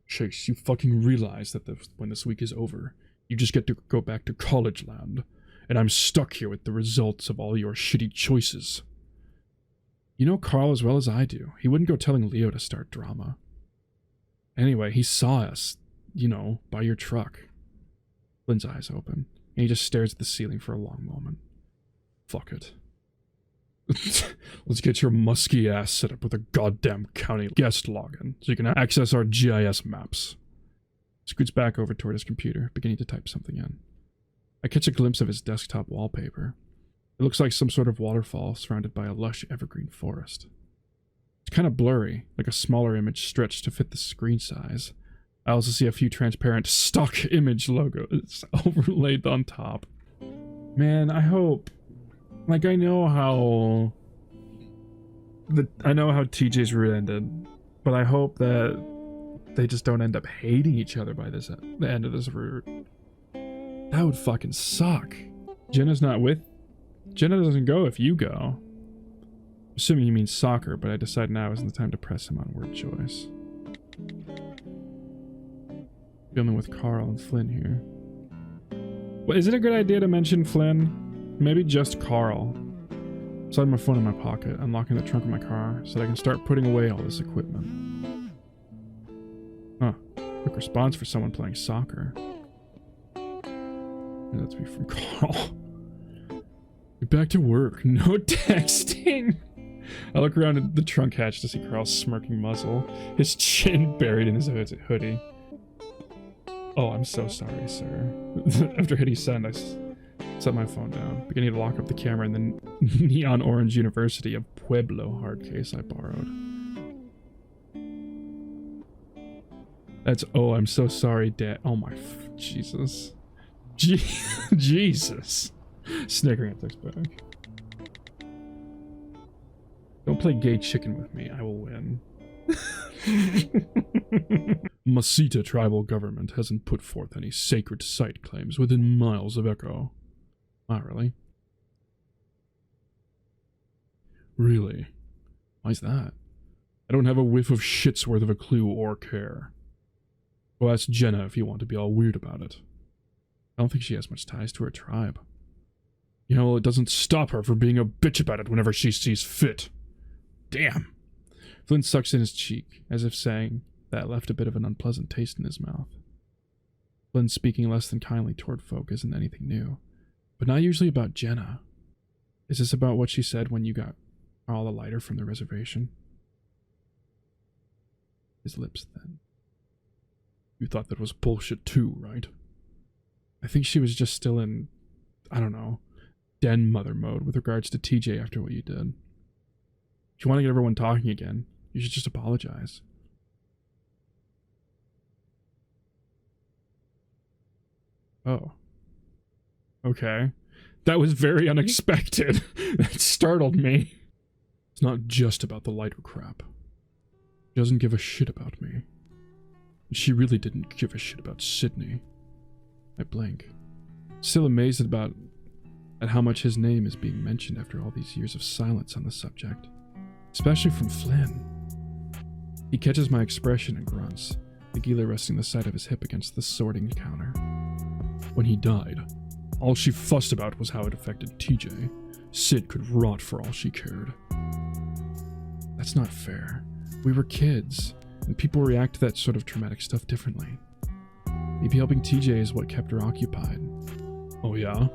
Chase, you fucking realize that when this week is over, you just get to go back to college land. And I'm stuck here with the results of all your shitty choices. You know Carl as well as I do. He wouldn't go telling Leo to start drama. Anyway, he saw us, you know, by your truck. Flynn's eyes open, and he just stares at the ceiling for a long moment. Fuck it. Let's get your musky ass set up with a goddamn county guest login, so you can access our GIS maps. Scoots back over toward his computer, beginning to type something in. I catch a glimpse of his desktop wallpaper. It looks like some sort of waterfall surrounded by a lush evergreen forest. It's kind of blurry, like a smaller image stretched to fit the screen size. I also see a few transparent stock image logos overlaid on top. Man, I hope... Like, I know how TJ's route ended, but I hope that they just don't end up hating each other by the end of this route. That would fucking suck. Jenna doesn't go if you go. Assuming you mean soccer, but I decide now isn't the time to press him on word choice. Filming with Carl and Flynn here. Well, is it a good idea to mention Flynn? Maybe just Carl. Slide my phone in my pocket, unlocking the trunk of my car so that I can start putting away all this equipment. Huh. Quick response for someone playing soccer. And that's me from Carl. Get back to work. No texting. I look around at the trunk hatch to see Carl's smirking muzzle, his chin buried in his hoodie. Oh, I'm so sorry, sir. After hitting send, I set my phone down, beginning to lock up the camera in the neon orange University of Pueblo hard case I borrowed. That's, oh, I'm so sorry, Dad. Oh my, Jesus. Jesus. Snickering at this back. Don't play gay chicken with me. I will win. Masita tribal government hasn't put forth any sacred site claims within miles of Echo. Not really. Really? Why's that? I don't have a whiff of shit's worth of a clue or care. Go ask Jenna if you want to be all weird about it. I don't think she has much ties to her tribe. You know, it doesn't stop her from being a bitch about it whenever she sees fit. Damn. Flynn sucks in his cheek, as if saying that left a bit of an unpleasant taste in his mouth. Flynn speaking less than kindly toward folk isn't anything new, but not usually about Jenna. Is this about what she said when you got all the lighter from the reservation? His lips then. You thought that was bullshit too, right? I think she was just still in, I don't know, den mother mode with regards to TJ after what you did. If you want to get everyone talking again, you should just apologize. Oh. Okay. That was very unexpected. That startled me. It's not just about the lighter crap. She doesn't give a shit about me. And she really didn't give a shit about Sydney. I blink. Still amazed at how much his name is being mentioned after all these years of silence on the subject. Especially from Flynn. He catches my expression and grunts, the Gila resting the side of his hip against the sorting counter. When he died, all she fussed about was how it affected TJ. Sid could rot for all she cared. That's not fair. We were kids, and people react to that sort of traumatic stuff differently. Maybe helping TJ is what kept her occupied. Oh yeah?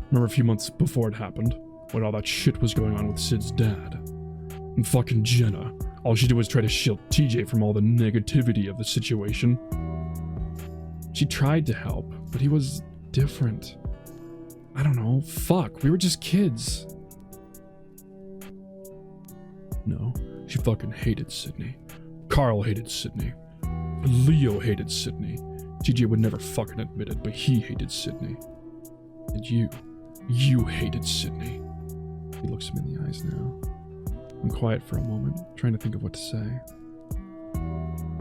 Remember a few months before it happened, when all that shit was going on with Sid's dad? And fucking Jenna, all she did was try to shield TJ from all the negativity of the situation. She tried to help, but he was different. I don't know, fuck, we were just kids. No, she fucking hated Sydney. Carl hated Sydney. Leo hated Sydney. TJ would never fucking admit it, but he hated Sydney. And you hated Sydney. He looks him in the eyes now. I'm quiet for a moment, trying to think of what to say.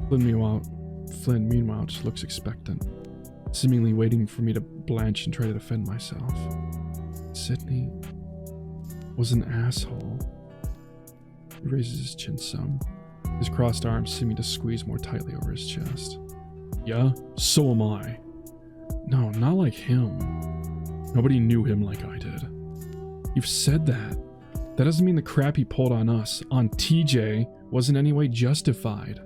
Flynn, meanwhile, just looks expectant, seemingly waiting for me to blanch and try to defend myself. Sydney was an asshole. He raises his chin some, his crossed arms seeming to squeeze more tightly over his chest. Yeah, so am I. No, not like him. Nobody knew him like I did. You've said that. That doesn't mean the crap he pulled on us, on TJ, was in any way justified.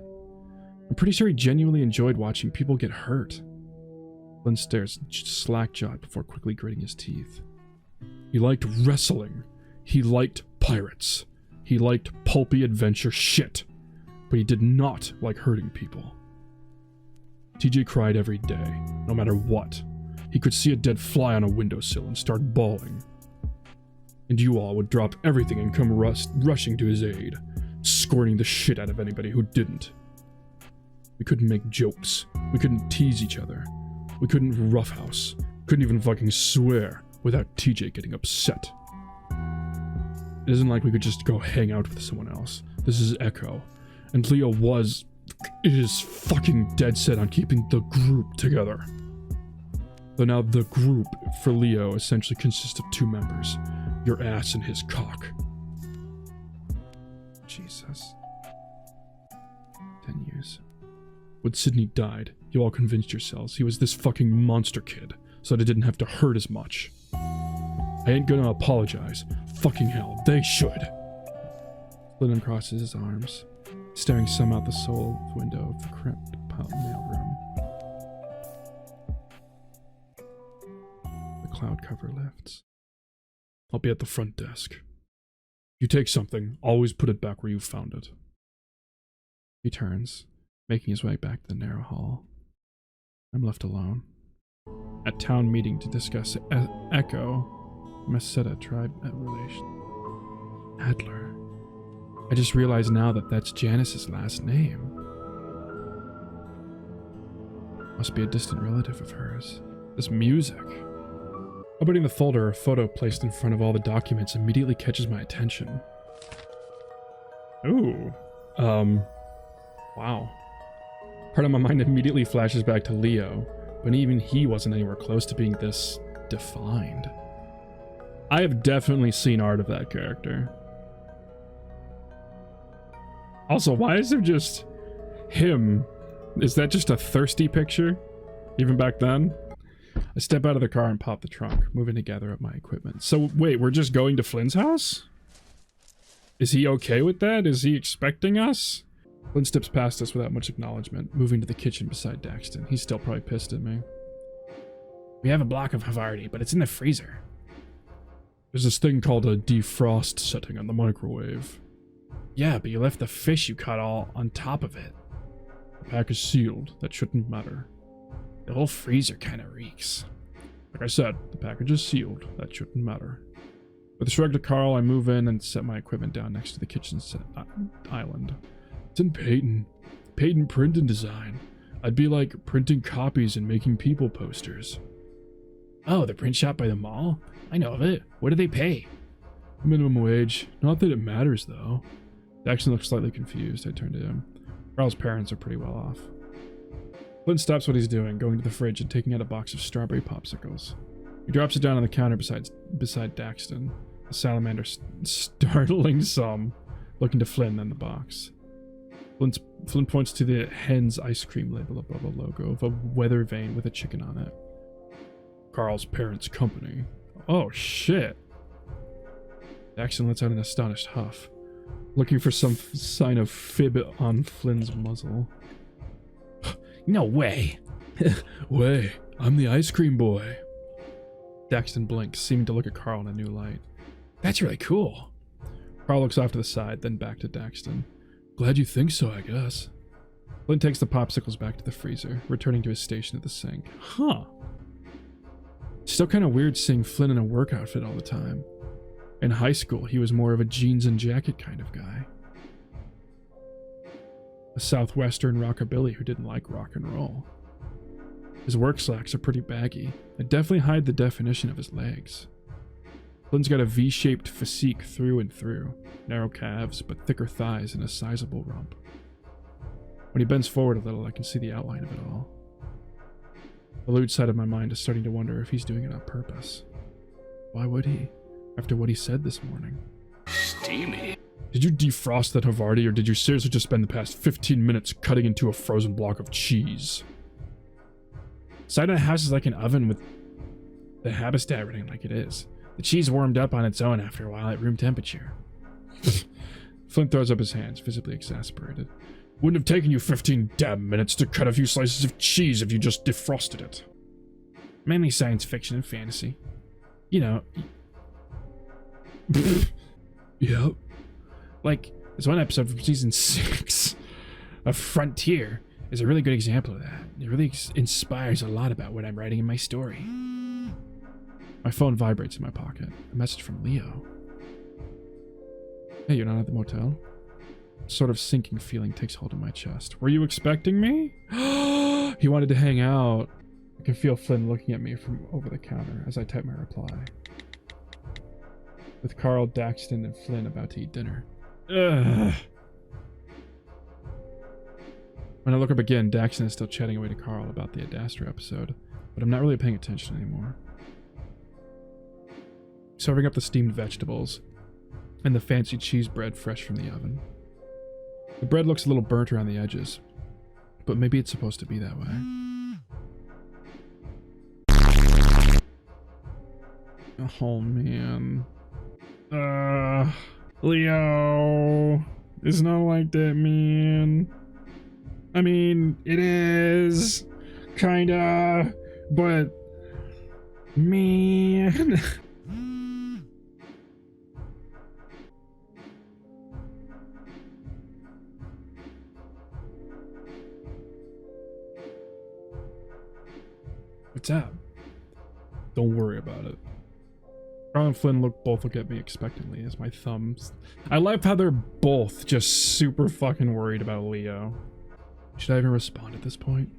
I'm pretty sure he genuinely enjoyed watching people get hurt. Flynn stares slack-jawed before quickly gritting his teeth. He liked wrestling. He liked pirates. He liked pulpy adventure shit. But he did not like hurting people. TJ cried every day, no matter what. He could see a dead fly on a windowsill and start bawling. And you all would drop everything and come rushing to his aid, scorning the shit out of anybody who didn't. We couldn't make jokes. We couldn't tease each other. We couldn't roughhouse. Couldn't even fucking swear without TJ getting upset. It isn't like we could just go hang out with someone else. This is Echo. And Leo is fucking dead set on keeping the group together. Though now the group for Leo essentially consists of two members. Your ass and his cock. Jesus. 10 years. When Sydney died, you all convinced yourselves he was this fucking monster kid, so that it didn't have to hurt as much. I ain't gonna apologize. Fucking hell, they should. Flynn crosses his arms, staring some out the sole window of the cramped mailroom. The cloud cover lifts. I'll be at the front desk. You take something, always put it back where you found it. He turns, making his way back to the narrow hall. I'm left alone. At town meeting to discuss Echo, Meseta tribe relation. Adler. I just realized now that that's Janice's last name. Must be a distant relative of hers. This music. Opening the folder, a photo placed in front of all the documents immediately catches my attention. Ooh. Wow. Part of my mind immediately flashes back to Leo, but even he wasn't anywhere close to being this defined. I have definitely seen art of that character. Also, why is there just him? Is that just a thirsty picture? Even back then? I step out of the car and pop the trunk, moving to gather up my equipment. So, wait, we're just going to Flynn's house? Is he okay with that? Is he expecting us? Flynn steps past us without much acknowledgement, moving to the kitchen beside Daxton. He's still probably pissed at me. We have a block of Havarti, but it's in the freezer. There's this thing called a defrost setting on the microwave. Yeah, but you left the fish you caught all on top of it. The pack is sealed. That shouldn't matter. The whole freezer kind of reeks. Like I said, the package is sealed. That shouldn't matter. With a shrug to Carl, I move in and set my equipment down next to the kitchen island. It's in Peyton. Peyton Print and Design. I'd be like printing copies and making people posters. Oh, the print shop by the mall? I know of it. What do they pay? Minimum wage. Not that it matters, though. Daxton looks slightly confused. I turn to him. Carl's parents are pretty well off. Flynn stops what he's doing, going to the fridge and taking out a box of strawberry popsicles. He drops it down on the counter beside Daxton, a salamander startling some, looking to Flynn, then the box. Flynn points to the Hen's ice cream label above a logo of a weather vane with a chicken on it. Carl's parents' company. Oh, shit. Daxton lets out an astonished huff, looking for some sign of fib on Flynn's muzzle. No way. Way, I'm the ice cream boy. Daxton blinks, seeming to look at Carl in a new light. That's really cool. Carl looks off to the side, then back to Daxton. Glad you think so, I guess. Flynn takes the popsicles back to the freezer, returning to his station at the sink. Huh. Still kind of weird seeing Flynn in a work outfit all the time. In high school, he was more of a jeans and jacket kind of guy. A southwestern rockabilly who didn't like rock and roll. His work slacks are pretty baggy and definitely hide the definition of his legs. Flynn's got a V-shaped physique through and through, narrow calves but thicker thighs and a sizable rump. When he bends forward a little, I can see the outline of it all. The lewd side of my mind is starting to wonder if he's doing it on purpose. Why would he, after what he said this morning? Steamy. Did you defrost that Havarti, or did you seriously just spend the past 15 minutes cutting into a frozen block of cheese? Side of the house is like an oven with the Habestat running like it is. The cheese warmed up on its own after a while at room temperature. Flynn throws up his hands, visibly exasperated. Wouldn't have taken you 15 damn minutes to cut a few slices of cheese if you just defrosted it. Mainly science fiction and fantasy. You know. Yep. Like, there's one episode from season 6 of Frontier is a really good example of that. It really inspires a lot about what I'm writing in my story. My phone vibrates in my pocket. A message from Leo. Hey, you're not at the motel? A sort of sinking feeling takes hold of my chest. Were you expecting me? He wanted to hang out. I can feel Flynn looking at me from over the counter as I type my reply. With Carl, Daxton, and Flynn about to eat dinner. Ugh. When I look up again, Daxton is still chatting away to Carl about the Adastra episode, but I'm not really paying attention anymore. Serving up the steamed vegetables and the fancy cheese bread fresh from the oven. The bread looks a little burnt around the edges, but maybe it's supposed to be that way. Oh man. Leo. It's not like that, man. I mean, it is. Kinda. But. Man. What's up? Don't worry about it. Carl and Flynn both look at me expectantly as my thumbs. I like how they're both just super fucking worried about Leo. Should I even respond at this point?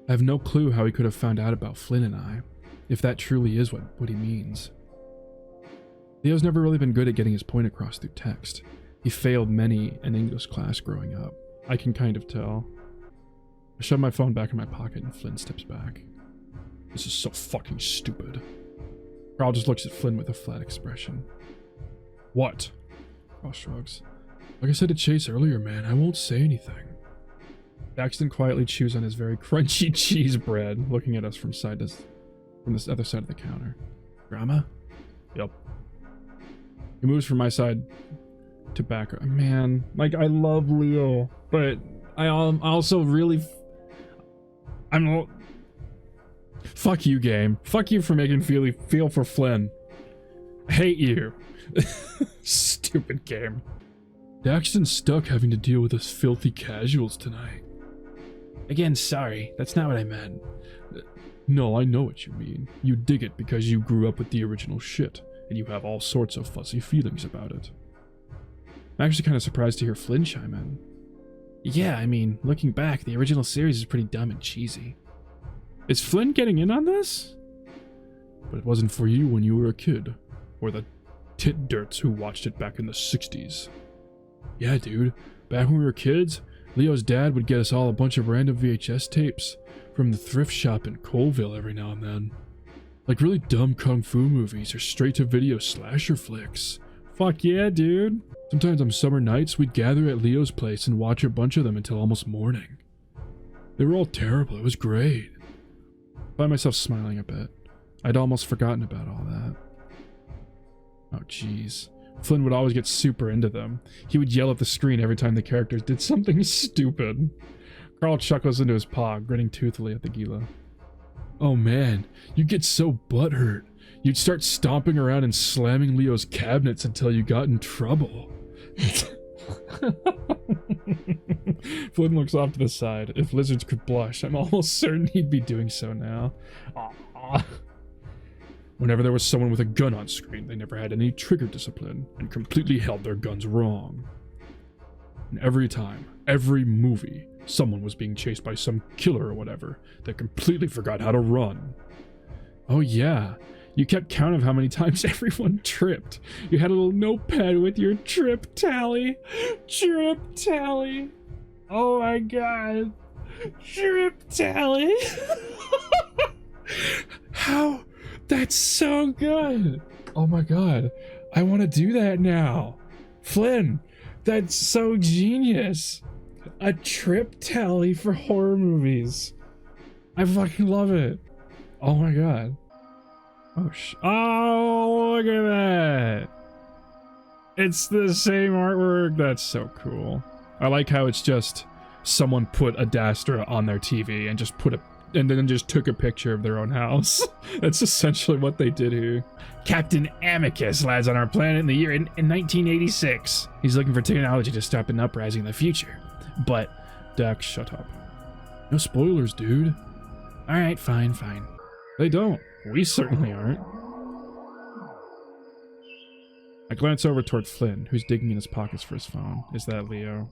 I have no clue how he could have found out about Flynn and I, if that truly is what he means. Leo's never really been good at getting his point across through text. He failed many an English class growing up. I can kind of tell. I shove my phone back in my pocket and Flynn steps back. This is so fucking stupid. Carl just looks at Flynn with a flat expression. What? Carl shrugs. Like I said to Chase earlier, man, I won't say anything. Daxton quietly chews on his very crunchy cheese bread, looking at us from this other side of the counter. Drama? Yep. He moves from my side to back. Man, like, I love Leo, but I also really... Fuck you, game. Fuck you for making feel for Flynn. I hate you. Stupid game. Daxton's stuck having to deal with us filthy casuals tonight. Again, sorry. That's not what I meant. No, I know what you mean. You dig it because you grew up with the original shit, and you have all sorts of fuzzy feelings about it. I'm actually kind of surprised to hear Flynn chime in. Yeah, I mean, looking back, the original series is pretty dumb and cheesy. Is Flynn getting in on this? But it wasn't for you when you were a kid, or the tit dirts who watched it back in the 60s. Yeah, dude, back when we were kids, Leo's dad would get us all a bunch of random VHS tapes from the thrift shop in Colville every now and then. Like really dumb kung fu movies or straight-to-video slasher flicks. Fuck yeah, dude. Sometimes on summer nights, we'd gather at Leo's place and watch a bunch of them until almost morning. They were all terrible. It was great. I find myself smiling a bit. I'd almost forgotten about all that. Oh, jeez. Flynn would always get super into them. He would yell at the screen every time the characters did something stupid. Carl chuckles into his paw, grinning toothily at the Gila. Oh man, you'd get so butthurt. You'd start stomping around and slamming Leo's cabinets until you got in trouble. Flynn looks off to the side. If lizards could blush, I'm almost certain he'd be doing so now. Aww. Whenever there was someone with a gun on screen, they never had any trigger discipline and completely held their guns wrong. And every time, every movie, someone was being chased by some killer or whatever that completely forgot how to run. Oh yeah, you kept count of how many times everyone tripped. You had a little notepad with your trip tally. Trip tally. Oh my god. Trip tally. How? That's so good. Oh my god. I want to do that now. Flynn, that's so genius. A trip tally for horror movies. I fucking love it. Oh my god. Oh, look at that. It's the same artwork. That's so cool. I like how it's just someone put a Dastra on their TV and just and then just took a picture of their own house. That's essentially what they did here. Captain Amicus lands on our planet in the year in 1986. He's looking for technology to stop an uprising in the future. But, Dax, shut up. No spoilers, dude. Alright, fine. They don't. We certainly aren't. I glance over toward Flynn, who's digging in his pockets for his phone. Is that Leo?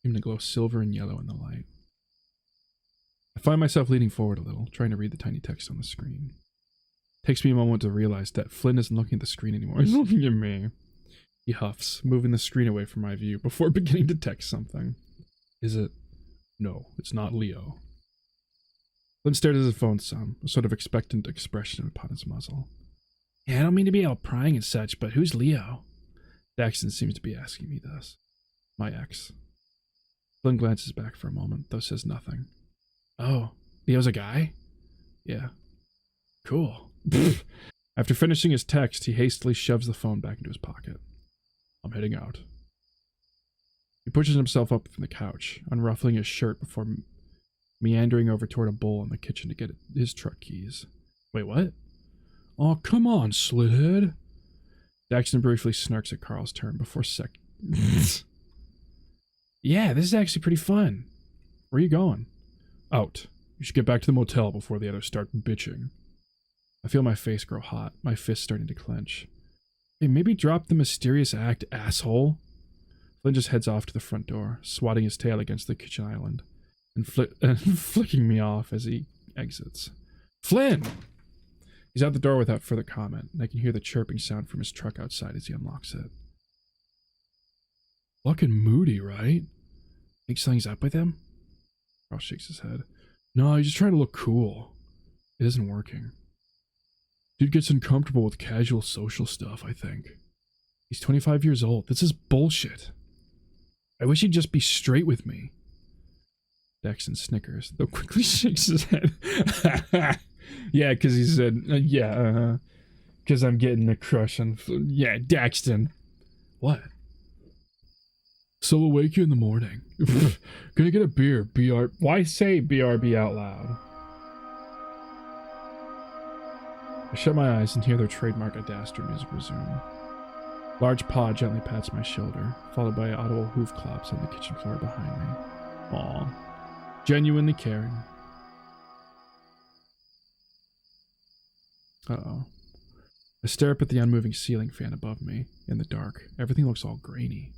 Seem to glow silver and yellow in the light. I find myself leaning forward a little, trying to read the tiny text on the screen. It takes me a moment to realize that Flynn isn't looking at the screen anymore. He's looking at me. He huffs, moving the screen away from my view before beginning to text something. Is it? No, it's not Leo. Flynn stared at his phone some, a sort of expectant expression upon his muzzle. Yeah, I don't mean to be all prying and such, but who's Leo? Daxton seems to be asking me this. My ex. Flynn glances back for a moment, though says nothing. Oh, Leo's a guy? Yeah. Cool. After finishing his text, he hastily shoves the phone back into his pocket. I'm heading out. He pushes himself up from the couch, unruffling his shirt before meandering over toward a bowl in the kitchen to get his truck keys. Wait, what? Oh, come on, slithead. Daxton briefly snarks at Carl's turn before Yeah, this is actually pretty fun. Where are you going? Out. You should get back to the motel before the others start bitching. I feel my face grow hot, my fists starting to clench. Hey, maybe drop the mysterious act, asshole. Flynn just heads off to the front door, swatting his tail against the kitchen island, and flicking me off as he exits. Flynn! He's out the door without further comment, and I can hear the chirping sound from his truck outside as he unlocks it. Fucking moody, right? Think something's up with him? Carl shakes his head. No, he's just trying to look cool. It isn't working. Dude gets uncomfortable with casual social stuff, I think. He's 25 years old. This is bullshit. I wish he'd just be straight with me. Daxton snickers, though quickly shakes his head. Yeah, because he said, because I'm getting a crush on... Yeah, Daxton. What? So I'll wake you in the morning. Gonna get a beer, BR... Why say BRB out loud? I shut my eyes and hear their trademark Adastra music resume. Large paw gently pats my shoulder, followed by audible hoof claps on the kitchen floor behind me. Aw. Genuinely caring. Uh-oh. I stare up at the unmoving ceiling fan above me. In the dark, everything looks all grainy.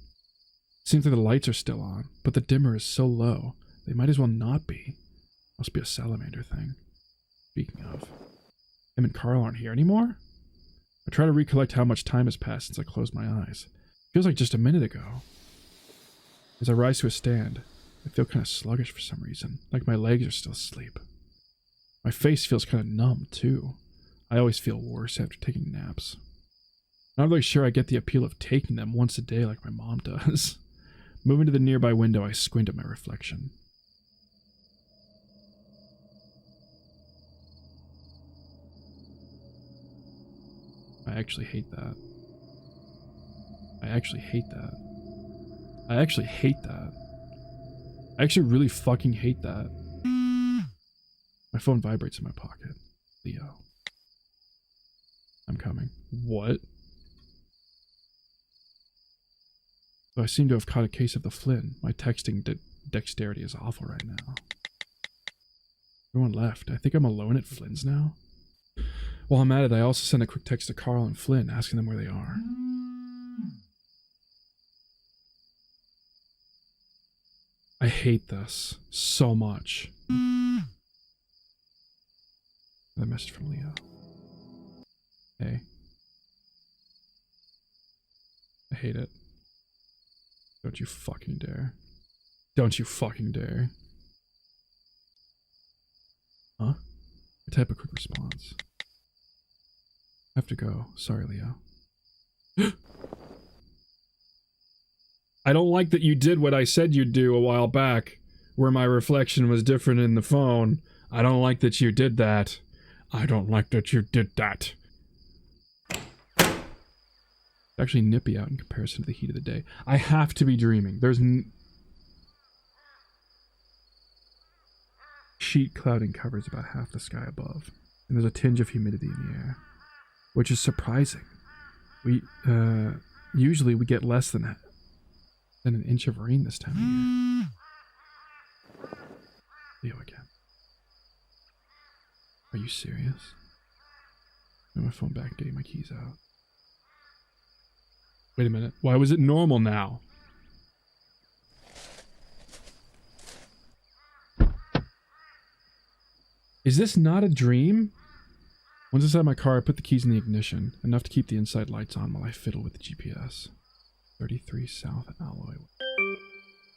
Seems like the lights are still on, but the dimmer is so low, they might as well not be. Must be a salamander thing. Speaking of, him and Carl aren't here anymore? I try to recollect how much time has passed since I closed my eyes. Feels like just a minute ago. As I rise to a stand, I feel kind of sluggish for some reason, like my legs are still asleep. My face feels kind of numb, too. I always feel worse after taking naps. Not really sure I get the appeal of taking them once a day like my mom does. Moving to the nearby window, I squint at my reflection. I actually hate that. I actually hate that. I actually hate that. I actually really fucking hate that. My phone vibrates in my pocket. Leo. I'm coming. What? So I seem to have caught a case of the Flynn. My texting dexterity is awful right now. Everyone left. I think I'm alone at Flynn's now. While I'm at it, I also send a quick text to Carl and Flynn, asking them where they are. I hate this so much. The message from Leo. Hey. I hate it. Don't you fucking dare. Don't you fucking dare. Huh? I type a quick response. I have to go. Sorry, Leo. I don't like that you did what I said you'd do a while back, where my reflection was different in the phone. I don't like that you did that. I don't like that you did that. It's actually nippy out in comparison to the heat of the day. I have to be dreaming. There's sheet clouding covers about half the sky above, and there's a tinge of humidity in the air, which is surprising. Usually we get less than an inch of rain this time of year. Leo again. Are you serious? Put my phone back, getting my keys out. Wait a minute. Why was it normal now? Is this not a dream? Once inside my car, I put the keys in the ignition, enough to keep the inside lights on while I fiddle with the GPS. 33 South Alloy.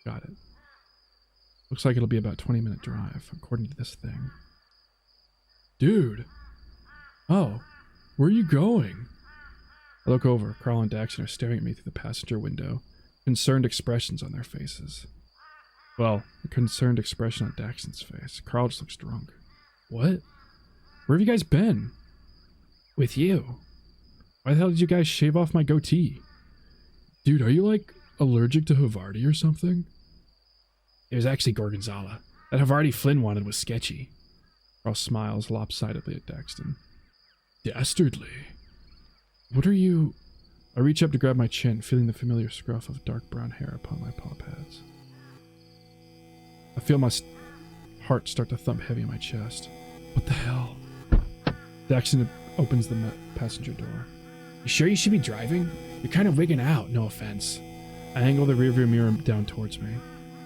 Got it. Looks like it'll be about a 20-minute drive, according to this thing. Dude! Oh, where are you going? I look over. Carl and Daxton are staring at me through the passenger window, concerned expressions on their faces. Well, a concerned expression on Daxton's face. Carl just looks drunk. What? Where have you guys been? With you. Why the hell did you guys shave off my goatee? Dude, are you, like, allergic to Havarti or something? It was actually Gorgonzola. That Havarti Flynn wanted was sketchy. Carl smiles lopsidedly at Daxton. Dastardly. What are you... I reach up to grab my chin, feeling the familiar scruff of dark brown hair upon my paw pads. I feel my heart start to thump heavy in my chest. What the hell? Daxton opens the passenger door. You sure you should be driving? You're kind of wigging out, no offense. I angle the rearview mirror down towards me.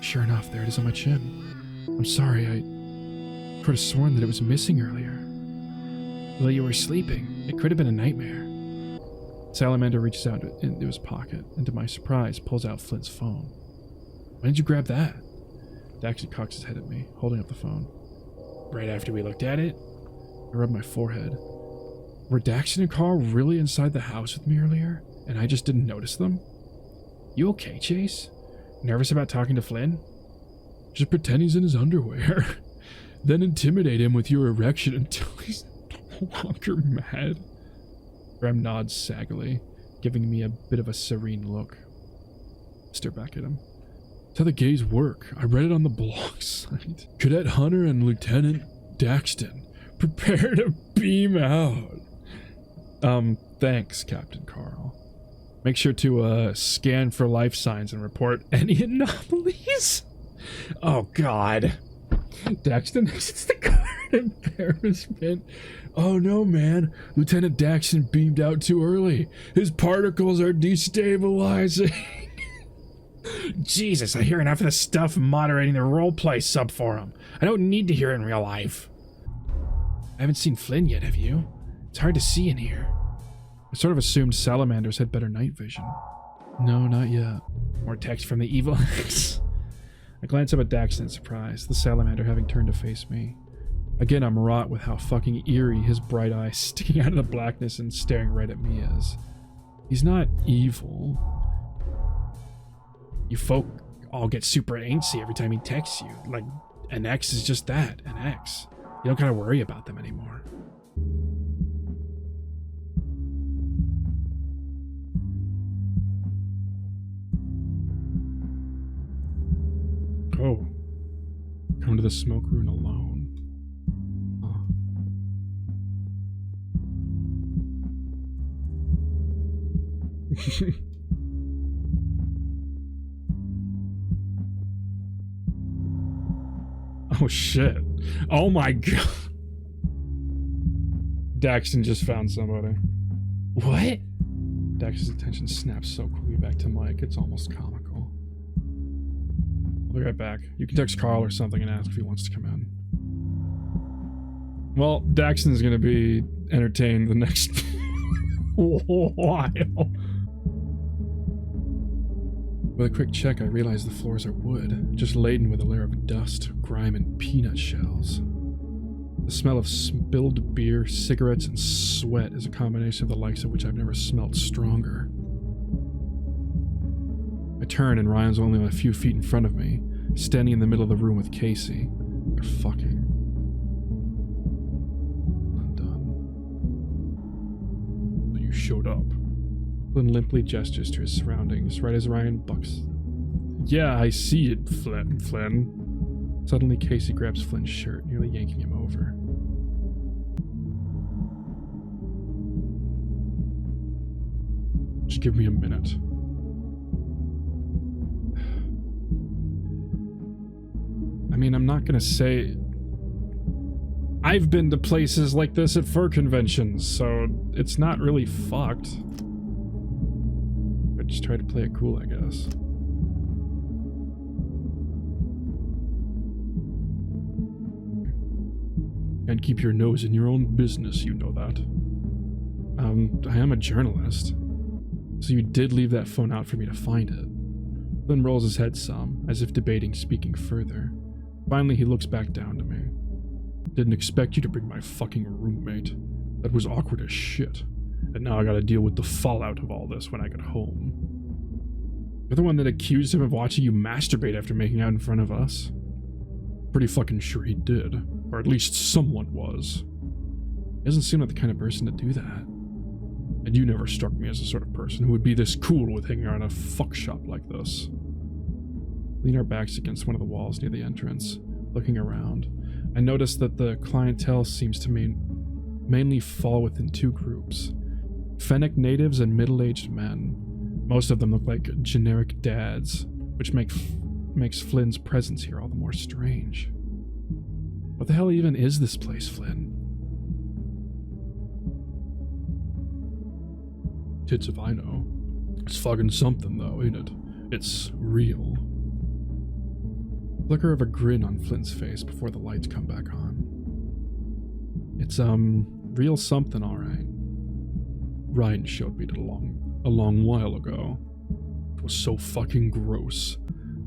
Sure enough, there it is on my chin. I'm sorry, I could have sworn that it was missing earlier. Well, you were sleeping. It could have been a nightmare. Salamander reaches out into his pocket, and to my surprise, pulls out Flynn's phone. When did you grab that? Daxton cocks his head at me, holding up the phone. Right after we looked at it? I rub my forehead. Were Daxton and Carl really inside the house with me earlier, and I just didn't notice them? You okay, Chase? Nervous about talking to Flynn? Just pretend he's in his underwear. Then intimidate him with your erection until he's no longer mad. Graham nods saggily, giving me a bit of a serene look. Stare back at him. That's how the gays work. I read it on the blog site. Cadet Hunter and Lieutenant Daxton, prepare to beam out. Thanks, Captain Carl. Make sure to, scan for life signs and report any anomalies. Oh, God. Daxton exits the car in embarrassment. Oh, no, man. Lieutenant Daxton beamed out too early. His particles are destabilizing. Jesus, I hear enough of this stuff moderating the roleplay sub forum. I don't need to hear it in real life. I haven't seen Flynn yet, have you? It's hard to see in here. I sort of assumed salamanders had better night vision. No, not yet. More text from the evil X. I glance up at Daxton in surprise, the salamander having turned to face me. Again, I'm wrought with how fucking eerie his bright eyes sticking out of the blackness and staring right at me is. He's not evil. You folk all get super antsy every time he texts you. Like, an X is just that, an X. You don't gotta worry about them anymore. Oh. Come to the smoke room alone. Huh. Oh shit. Oh my god. Daxton just found somebody. What? Daxton's attention snaps so quickly back to Mike, it's almost comical. I'll be right back. You can text Carl or something and ask if he wants to come in. Well, Daxton's gonna be entertained the next while. With a quick check, I realize the floors are wood, just laden with a layer of dust, grime, and peanut shells. The smell of spilled beer, cigarettes, and sweat is a combination of the likes of which I've never smelt stronger. I turn and Ryan's only a few feet in front of me, standing in the middle of the room with Casey. They're fucking. Undone. So you showed up. Flynn limply gestures to his surroundings, right as Ryan bucks. Yeah, I see it, Flynn. Suddenly, Casey grabs Flynn's shirt, nearly yanking him over. Just give me a minute. I mean, I'm not gonna say... I've been to places like this at fur conventions, so it's not really fucked. I just try to play it cool, I guess. And keep your nose in your own business, you know that. I am a journalist. So you did leave that phone out for me to find it. Flynn rolls his head some, as if debating speaking further. Finally, he looks back down to me. Didn't expect you to bring my fucking roommate. That was awkward as shit. And now I gotta deal with the fallout of all this when I get home. You're the one that accused him of watching you masturbate after making out in front of us. Pretty fucking sure he did. Or at least someone was. He doesn't seem like the kind of person to do that. And you never struck me as the sort of person who would be this cool with hanging around a fuck shop like this. Lean our backs against one of the walls near the entrance, looking around. I notice that the clientele seems to mainly fall within two groups. Fennec natives and middle-aged men. Most of them look like generic dads, which makes Flynn's presence here all the more strange. What the hell even is this place, Flynn? Tits if I know. It's fucking something though, ain't it? It's real. Flicker of a grin on Flynn's face before the lights come back on. It's, real something, alright. Ryan showed me it a long while ago. It was so fucking gross.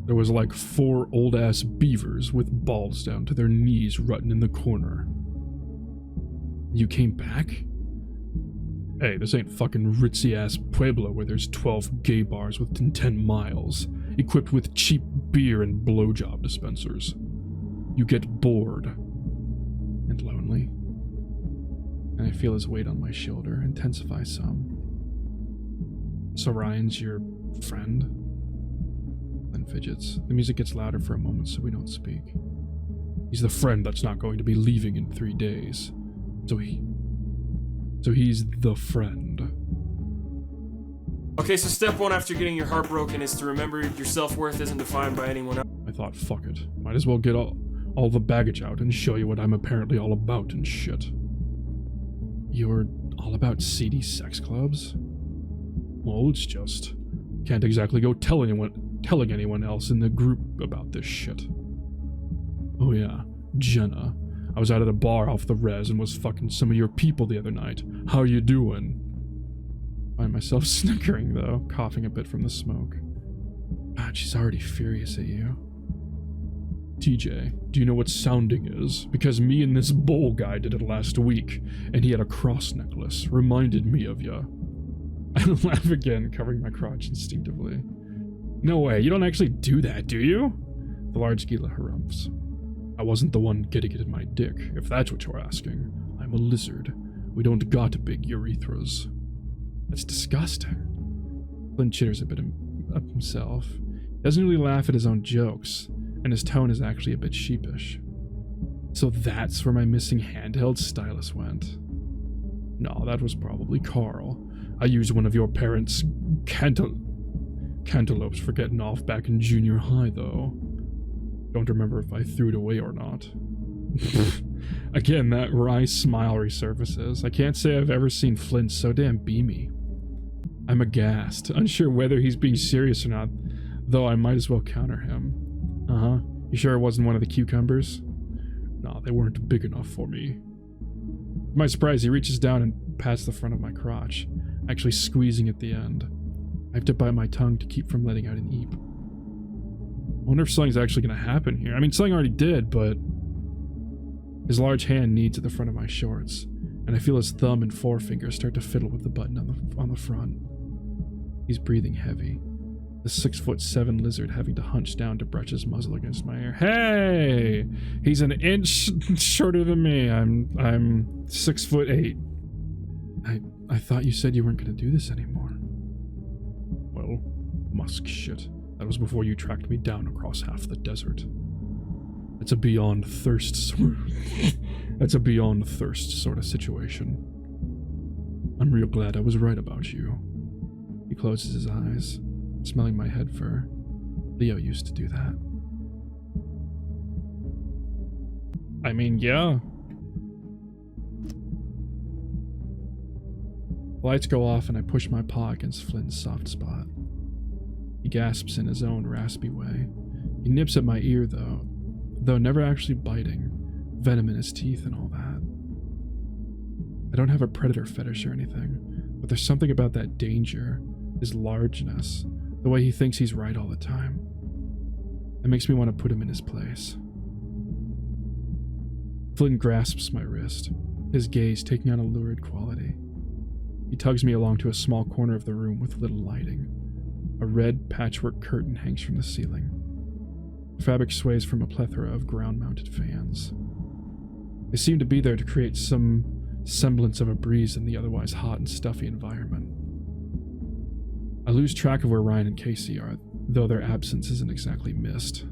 There was like 4 old-ass beavers with balls down to their knees rutting in the corner. You came back? Hey, this ain't fucking ritzy-ass Pueblo where there's 12 gay bars within 10 miles, equipped with cheap beer and blowjob dispensers. You get bored. And lonely. And I feel his weight on my shoulder intensify some. So Ryan's your friend? Then fidgets. The music gets louder for a moment so we don't speak. He's the friend that's not going to be leaving in 3 days. So he's the friend. Okay, so step one after getting your heart broken is to remember your self-worth isn't defined by anyone else. I thought, fuck it. Might as well get all the baggage out and show you what I'm apparently all about and shit. You're all about seedy sex clubs? Well, it's just... Can't exactly go telling anyone else in the group about this shit. Oh yeah, Jenna. I was out at a bar off the res and was fucking some of your people the other night. How you doing? Find myself snickering though, coughing a bit from the smoke. God, she's already furious at you. TJ, do you know what sounding is? Because me and this bowl guy did it last week, and he had a cross necklace. Reminded me of ya. I laugh again, covering my crotch instinctively. No way, you don't actually do that, do you? The large Gila harumphs. I wasn't the one getting it in my dick, if that's what you're asking. I'm a lizard. We don't got big urethras. That's disgusting. Flynn chitters a bit up himself. He doesn't really laugh at his own jokes, and his tone is actually a bit sheepish. So that's where my missing handheld stylus went. No, that was probably Carl. I used one of your parents' cantaloupes for getting off back in junior high, though. Don't remember if I threw it away or not. Again, that wry smile resurfaces. I can't say I've ever seen Flynn so damn beamy. I'm aghast, unsure whether he's being serious or not, though I might as well counter him. Uh-huh. You sure it wasn't one of the cucumbers? No, they weren't big enough for me. To my surprise, he reaches down and pats the front of my crotch, actually squeezing at the end. I have to bite my tongue to keep from letting out an eep. I wonder if something's actually going to happen here. I mean, something already did, but... His large hand kneads at the front of my shorts, and I feel his thumb and forefinger start to fiddle with the button on the front. He's breathing heavy, the 6'7" lizard having to hunch down to brush his muzzle against my ear. Hey! He's an inch shorter than me. I'm 6'8". I thought you said you weren't going to do this anymore. Well, musk shit. That was before you tracked me down across half the desert. It's a beyond thirst sort of situation. I'm real glad I was right about you. He closes his eyes, smelling my head fur. Leo used to do that. I mean, yeah. The lights go off and I push my paw against Flynn's soft spot. He gasps in his own raspy way. He nips at my ear though never actually biting, venom in his teeth and all that. I don't have a predator fetish or anything, but there's something about that danger, his largeness, the way he thinks he's right all the time. It makes me want to put him in his place. Flynn grasps my wrist, his gaze taking on a lurid quality. He tugs me along to a small corner of the room with little lighting. A red patchwork curtain hangs from the ceiling. The fabric sways from a plethora of ground-mounted fans. They seem to be there to create some semblance of a breeze in the otherwise hot and stuffy environment. I lose track of where Ryan and Casey are, though their absence isn't exactly missed.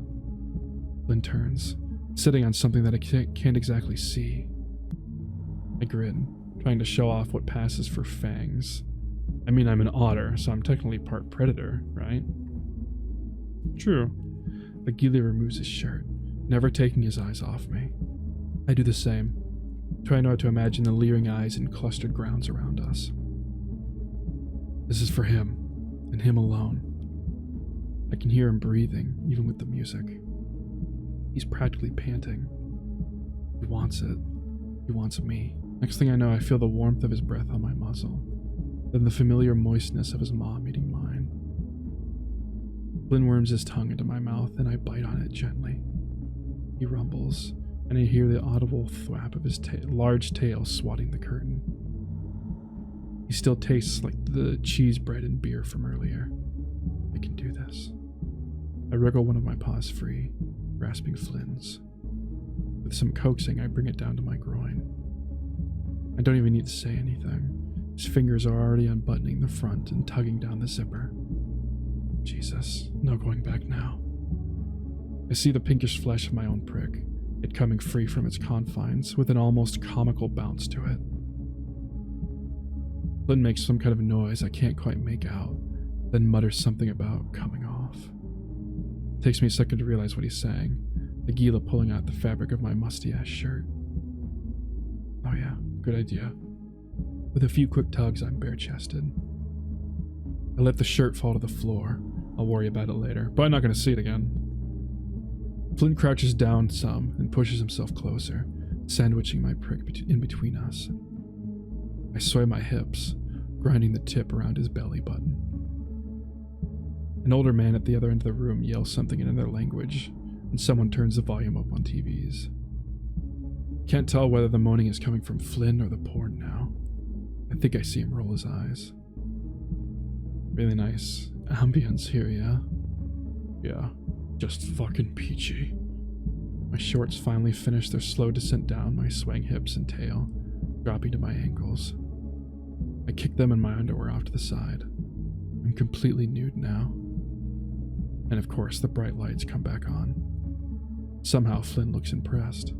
Flynn turns, sitting on something that I can't exactly see. I grin, trying to show off what passes for fangs. I mean, I'm an otter, so I'm technically part predator, right? True. But Gila removes his shirt, never taking his eyes off me. I do the same, trying not to imagine the leering eyes and clustered grounds around us. This is for him, and him alone. I can hear him breathing, even with the music. He's practically panting. He wants it. He wants me. Next thing I know, I feel the warmth of his breath on my muzzle, then the familiar moistness of his maw meeting mine. Flynn worms his tongue into my mouth, and I bite on it gently. He rumbles, and I hear the audible thwap of his large tail swatting the curtain. He still tastes like the cheese bread and beer from earlier. I can do this. I wriggle one of my paws free, grasping Flynn's. With some coaxing, I bring it down to my groin. I don't even need to say anything. His fingers are already unbuttoning the front and tugging down the zipper. Jesus, no going back now. I see the pinkish flesh of my own prick, it coming free from its confines with an almost comical bounce to it. Flynn makes some kind of noise I can't quite make out, then mutters something about coming off. It takes me a second to realize what he's saying, the gila pulling out the fabric of my musty-ass shirt. Oh yeah, good idea. With a few quick tugs, I'm bare-chested. I let the shirt fall to the floor. I'll worry about it later, but I'm not going to see it again. Flynn crouches down some and pushes himself closer, sandwiching my prick in between us. I sway my hips, grinding the tip around his belly button. An older man at the other end of the room yells something in another language, and someone turns the volume up on TVs. Can't tell whether the moaning is coming from Flynn or the porn now. I think I see him roll his eyes. Really nice ambience here, yeah? Yeah, just fucking peachy. My shorts finally finish their slow descent down my swaying hips and tail, dropping to my ankles. I kick them and my underwear off to the side. I'm completely nude now. And of course, the bright lights come back on. Somehow Flynn looks impressed.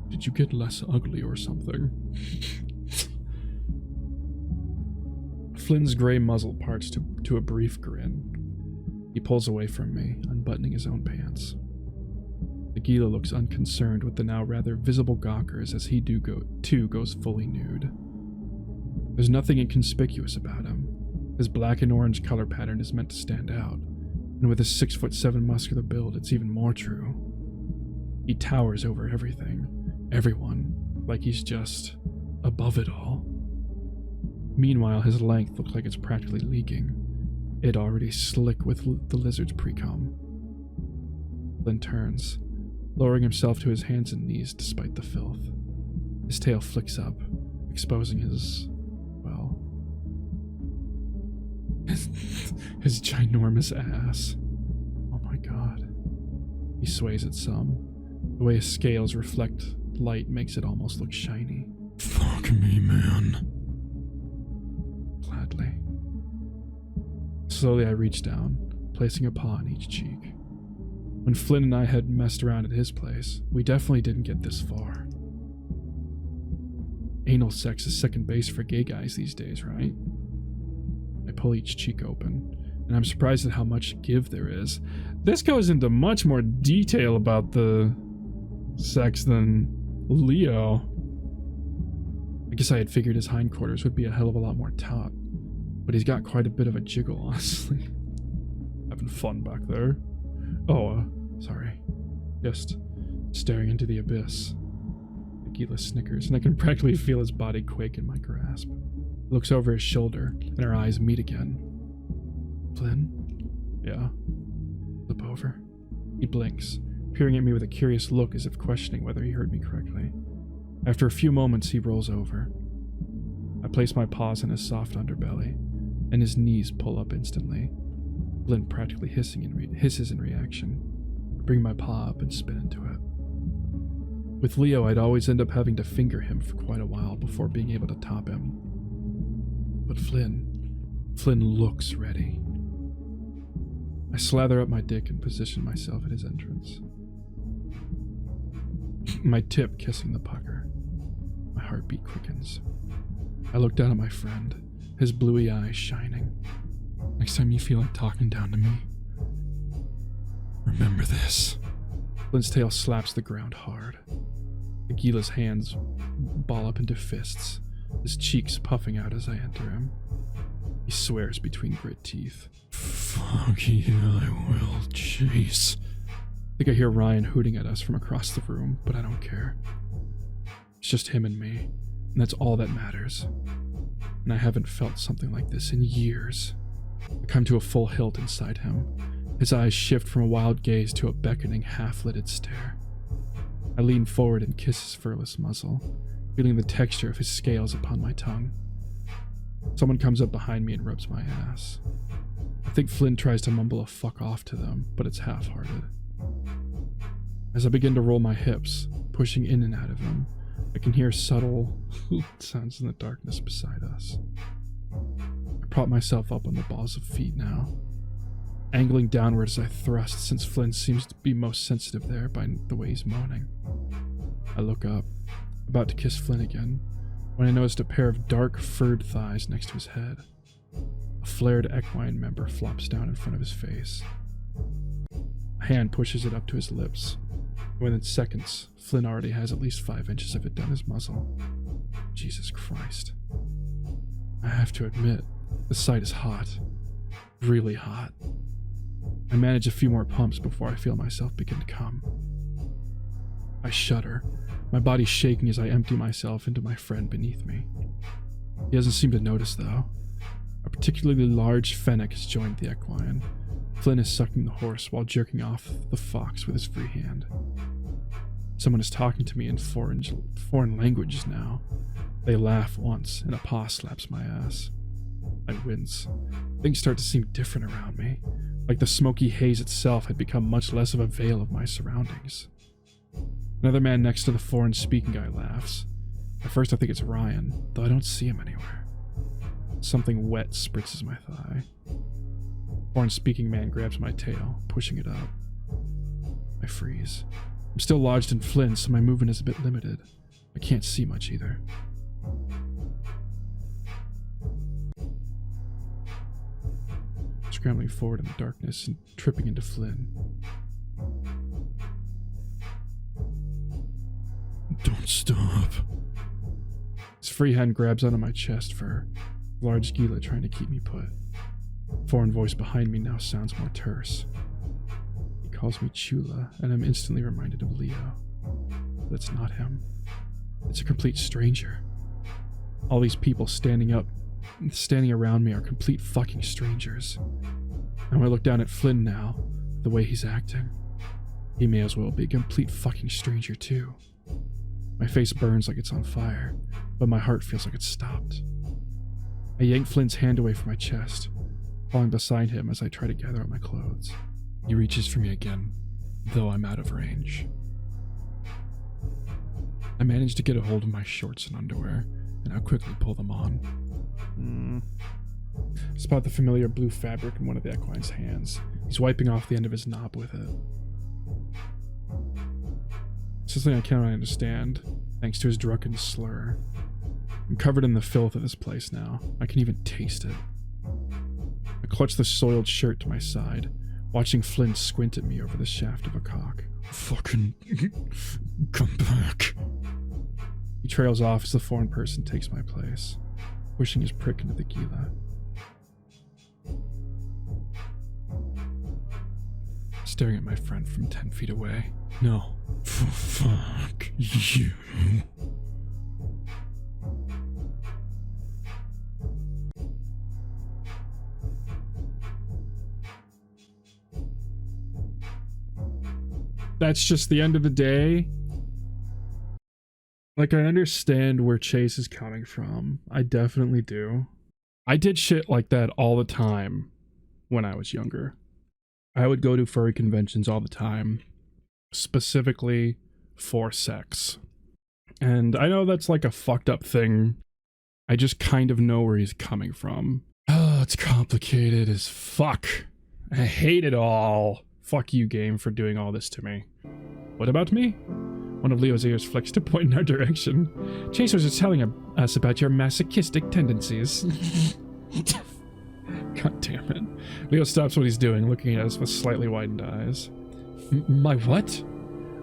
Did you get less ugly or something? Flynn's gray muzzle parts to a brief grin. He pulls away from me, unbuttoning his own pants. The gila looks unconcerned with the now rather visible gawkers as he too goes fully nude. There's nothing inconspicuous about him. His black and orange color pattern is meant to stand out, and with his 6'7" muscular build, it's even more true. He towers over everything, everyone, like he's just above it all. Meanwhile, his length looks like it's practically leaking, it already slick with the lizard's pre-cum. Flynn turns, lowering himself to his hands and knees despite the filth. His tail flicks up, exposing his, well, his ginormous ass. Oh my god. He sways it some. The way his scales reflect light makes it almost look shiny. Fuck me, man. Gladly. Slowly I reach down, placing a paw on each cheek. When Flynn and I had messed around at his place, we definitely didn't get this far. Anal sex is second base for gay guys these days, right? I pull each cheek open, and I'm surprised at how much give there is. This goes into much more detail about the sex than Leo. I guess I had figured his hindquarters would be a hell of a lot more taut, but he's got quite a bit of a jiggle, honestly. Having fun back there. Oh, sorry. Just staring into the abyss. The gila snickers, and I can practically feel his body quake in my grasp. He looks over his shoulder, and our eyes meet again. Flynn? Yeah. Flip over. He blinks, peering at me with a curious look as if questioning whether he heard me correctly. After a few moments, he rolls over. I place my paws on his soft underbelly, and his knees pull up instantly. Flynn practically hisses in reaction. I bring my paw up and spin into it. With Leo, I'd always end up having to finger him for quite a while before being able to top him. But Flynn looks ready. I slather up my dick and position myself at his entrance. My tip kissing the pucker. My heartbeat quickens. I look down at my friend, his bluey eyes shining. Next time you feel like talking down to me, remember this. Flynn's tail slaps the ground hard. The gila's hands ball up into fists, his cheeks puffing out as I enter him. He swears between grit teeth. Fuck yeah, I will, jeez. I think I hear Ryan hooting at us from across the room, but I don't care. It's just him and me, and that's all that matters. And I haven't felt something like this in years. I come to a full hilt inside him. His eyes shift from a wild gaze to a beckoning, half-lidded stare. I lean forward and kiss his furless muzzle, feeling the texture of his scales upon my tongue. Someone comes up behind me and rubs my ass. I think Flynn tries to mumble a fuck off to them, but it's half-hearted. As I begin to roll my hips, pushing in and out of them, I can hear subtle sounds in the darkness beside us. I prop myself up on the balls of feet now, angling downward as I thrust, since Flynn seems to be most sensitive there by the way he's moaning. I look up, about to kiss Flynn again, when I noticed a pair of dark, furred thighs next to his head. A flared equine member flops down in front of his face. A hand pushes it up to his lips. Within seconds, Flynn already has at least 5 inches of it down his muzzle. Jesus Christ. I have to admit, the sight is hot. Really hot. I manage a few more pumps before I feel myself begin to come. I shudder, my body shaking as I empty myself into my friend beneath me. He doesn't seem to notice, though. A particularly large fennec has joined the equine. Flynn is sucking the horse while jerking off the fox with his free hand. Someone is talking to me in foreign languages now. They laugh once, and a paw slaps my ass. I wince. Things start to seem different around me, like the smoky haze itself had become much less of a veil of my surroundings. Another man next to the foreign-speaking guy laughs. At first I think it's Ryan, though I don't see him anywhere. Something wet spritzes my thigh. Foreign-speaking man grabs my tail, pushing it up. I freeze. I'm still lodged in Flynn, so my movement is a bit limited. I can't see much either. Scrambling forward in the darkness and tripping into Flynn. Don't stop. His free hand grabs onto my chest fur, large Gila trying to keep me put. Foreign voice behind me now sounds more terse. He calls me Chula, and I'm instantly reminded of Leo. But it's not him. It's a complete stranger. All these people standing around me are complete fucking strangers. And when I look down at Flynn now, the way he's acting, he may as well be a complete fucking stranger too. My face burns like it's on fire, but my heart feels like it's stopped. I yank Flynn's hand away from my chest, falling beside him as I try to gather up my clothes. He reaches for me again, though I'm out of range. I manage to get a hold of my shorts and underwear, and I quickly pull them on. Spot the familiar blue fabric in one of the equine's hands. He's wiping off the end of his knob with it. It's something I can't really understand, thanks to his drunken slur. I'm covered in the filth of this place now. I can even taste it. I clutch the soiled shirt to my side, watching Flynn squint at me over the shaft of a cock. Fucking come back. He trails off as the foreign person takes my place, pushing his prick into the Gila. Staring at my friend from 10 feet away. No. Fuck you. That's just the end of the day. Like, I understand where Chase is coming from. I definitely do. I did shit like that all the time when I was younger. I would go to furry conventions all the time, specifically for sex. And I know that's like a fucked up thing. I just kind of know where he's coming from. Oh, it's complicated as fuck. I hate it all. Fuck you, game, for doing all this to me. What about me? One of Leo's ears flicks to point in our direction. Chase was just telling us about your masochistic tendencies. God damn it. Leo stops what he's doing, looking at us with slightly widened eyes. My what?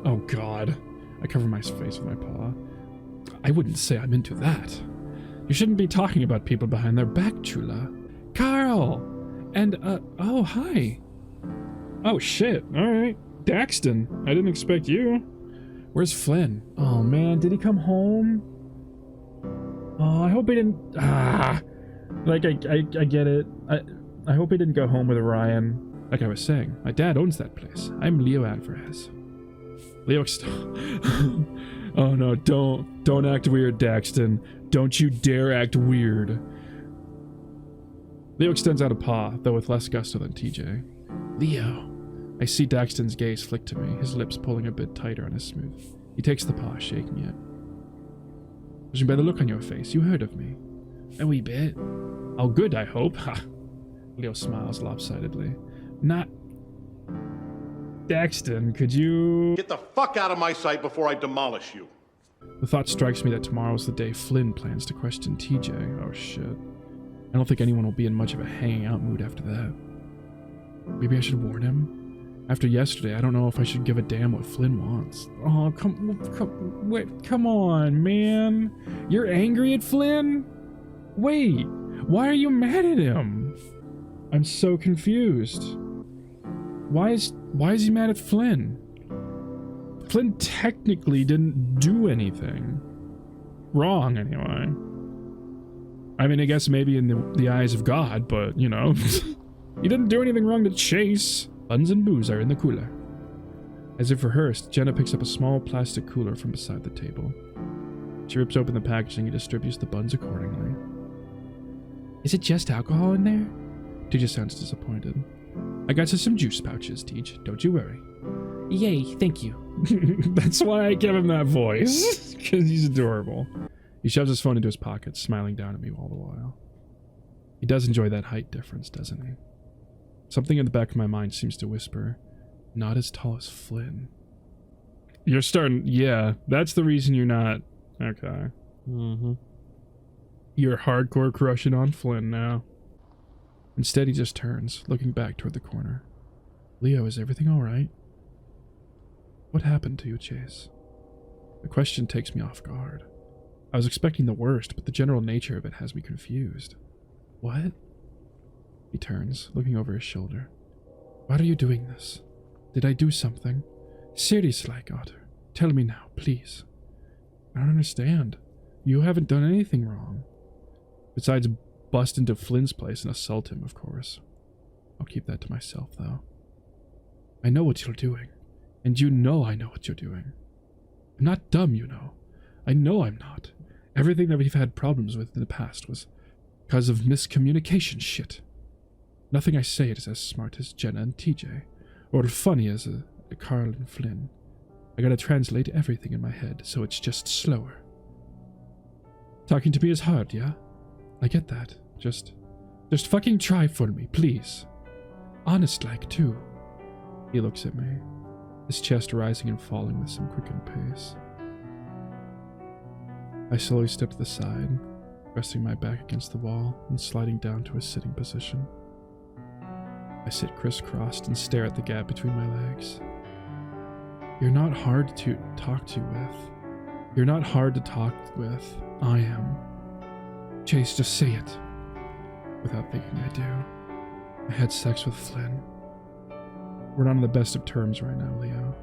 Oh god. I cover my face with my paw. I wouldn't say I'm into that. You shouldn't be talking about people behind their back, Chula. Carl! And, oh, hi. Oh shit, alright. Daxton, I didn't expect you. Where's Flynn? Oh man, did he come home? Oh, I hope he didn't... Like, I get it. I hope he didn't go home with Ryan. Like I was saying, my dad owns that place. I'm Leo Alvarez. Leo... Oh no, don't act weird, Daxton. Don't you dare act weird. Leo extends out a paw, though with less gusto than TJ. Leo. I see Daxton's gaze flick to me, his lips pulling a bit tighter on his smooth. He takes the paw, shaking it. Judging by the look on your face, you heard of me. A wee bit. Oh, good, I hope. Ha! Leo smiles lopsidedly. Not... Daxton, could you... Get the fuck out of my sight before I demolish you. The thought strikes me that tomorrow's the day Flynn plans to question TJ. Oh, shit. I don't think anyone will be in much of a hanging out mood after that. Maybe I should warn him? After yesterday, I don't know if I should give a damn what Flynn wants. Oh, come on, man. You're angry at Flynn? Wait, why are you mad at him? I'm so confused. Why is he mad at Flynn? Flynn technically didn't do anything wrong, anyway. I mean, I guess maybe in the eyes of God, but, you know, he didn't do anything wrong to Chase. Buns and booze are in the cooler. As if rehearsed, Jenna picks up a small plastic cooler from beside the table. She rips open the packaging and distributes the buns accordingly. Is it just alcohol in there? TJ sounds disappointed. I got you some juice pouches, Teach. Don't you worry. Yay, thank you. That's why I give him that voice. Because he's adorable. He shoves his phone into his pocket, smiling down at me all the while. He does enjoy that height difference, doesn't he? Something in the back of my mind seems to whisper, not as tall as Flynn. You're starting... Yeah, that's the reason you're not... Okay. Mm-hmm. You're hardcore crushing on Flynn now. Instead, he just turns, looking back toward the corner. Leo, is everything alright? What happened to you, Chase? The question takes me off guard. I was expecting the worst, but the general nature of it has me confused. What? He turns, looking over his shoulder. Why are you doing this? Did I do something? Serious-like, Otter. Tell me now, please. I don't understand. You haven't done anything wrong. Besides bust into Flynn's place and assault him, of course. I'll keep that to myself, though. I know what you're doing. And you know I know what you're doing. I'm not dumb, you know. I know I'm not. Everything that we've had problems with in the past was because of miscommunication shit. Nothing I say is as smart as Jenna and TJ, or funny as Carl and Flynn. I gotta translate everything in my head, so it's just slower. Talking to me is hard, yeah? I get that. Just fucking try for me, please. Honest-like, too. He looks at me, his chest rising and falling with some quickened pace. I slowly step to the side, resting my back against the wall and sliding down to a sitting position. I sit crisscrossed and stare at the gap between my legs. You're not hard to talk to with. You're not hard to talk with. I am. Chase, just say it. Without thinking, I do. I had sex with Flynn. We're not on the best of terms right now, Leo.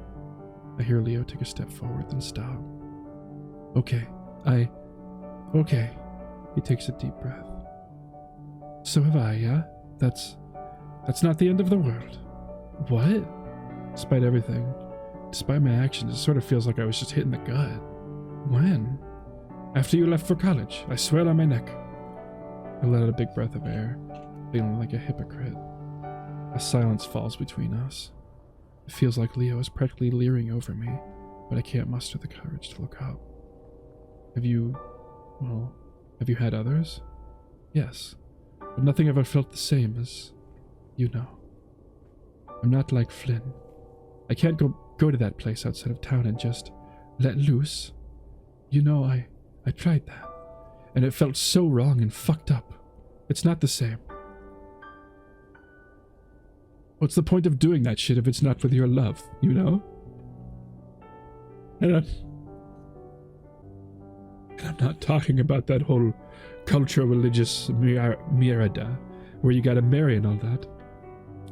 I hear Leo take a step forward, then stop. Okay. Okay. He takes a deep breath. So have I, yeah? That's not the end of the world. What? Despite everything, despite my actions, it sort of feels like I was just hit in the gut. When? After you left for college, I swear on my neck. I let out a big breath of air, feeling like a hypocrite. A silence falls between us. It feels like Leo is practically leering over me, but I can't muster the courage to look up. Have you had others? Yes, but nothing ever felt the same as, you know. I'm not like Flynn. I can't go to that place outside of town and just let loose. You know, I tried that, and it felt so wrong and fucked up. It's not the same. What's the point of doing that shit if it's not with your love, you know? And I'm not talking about that whole cultural-religious mirada, where you gotta marry and all that.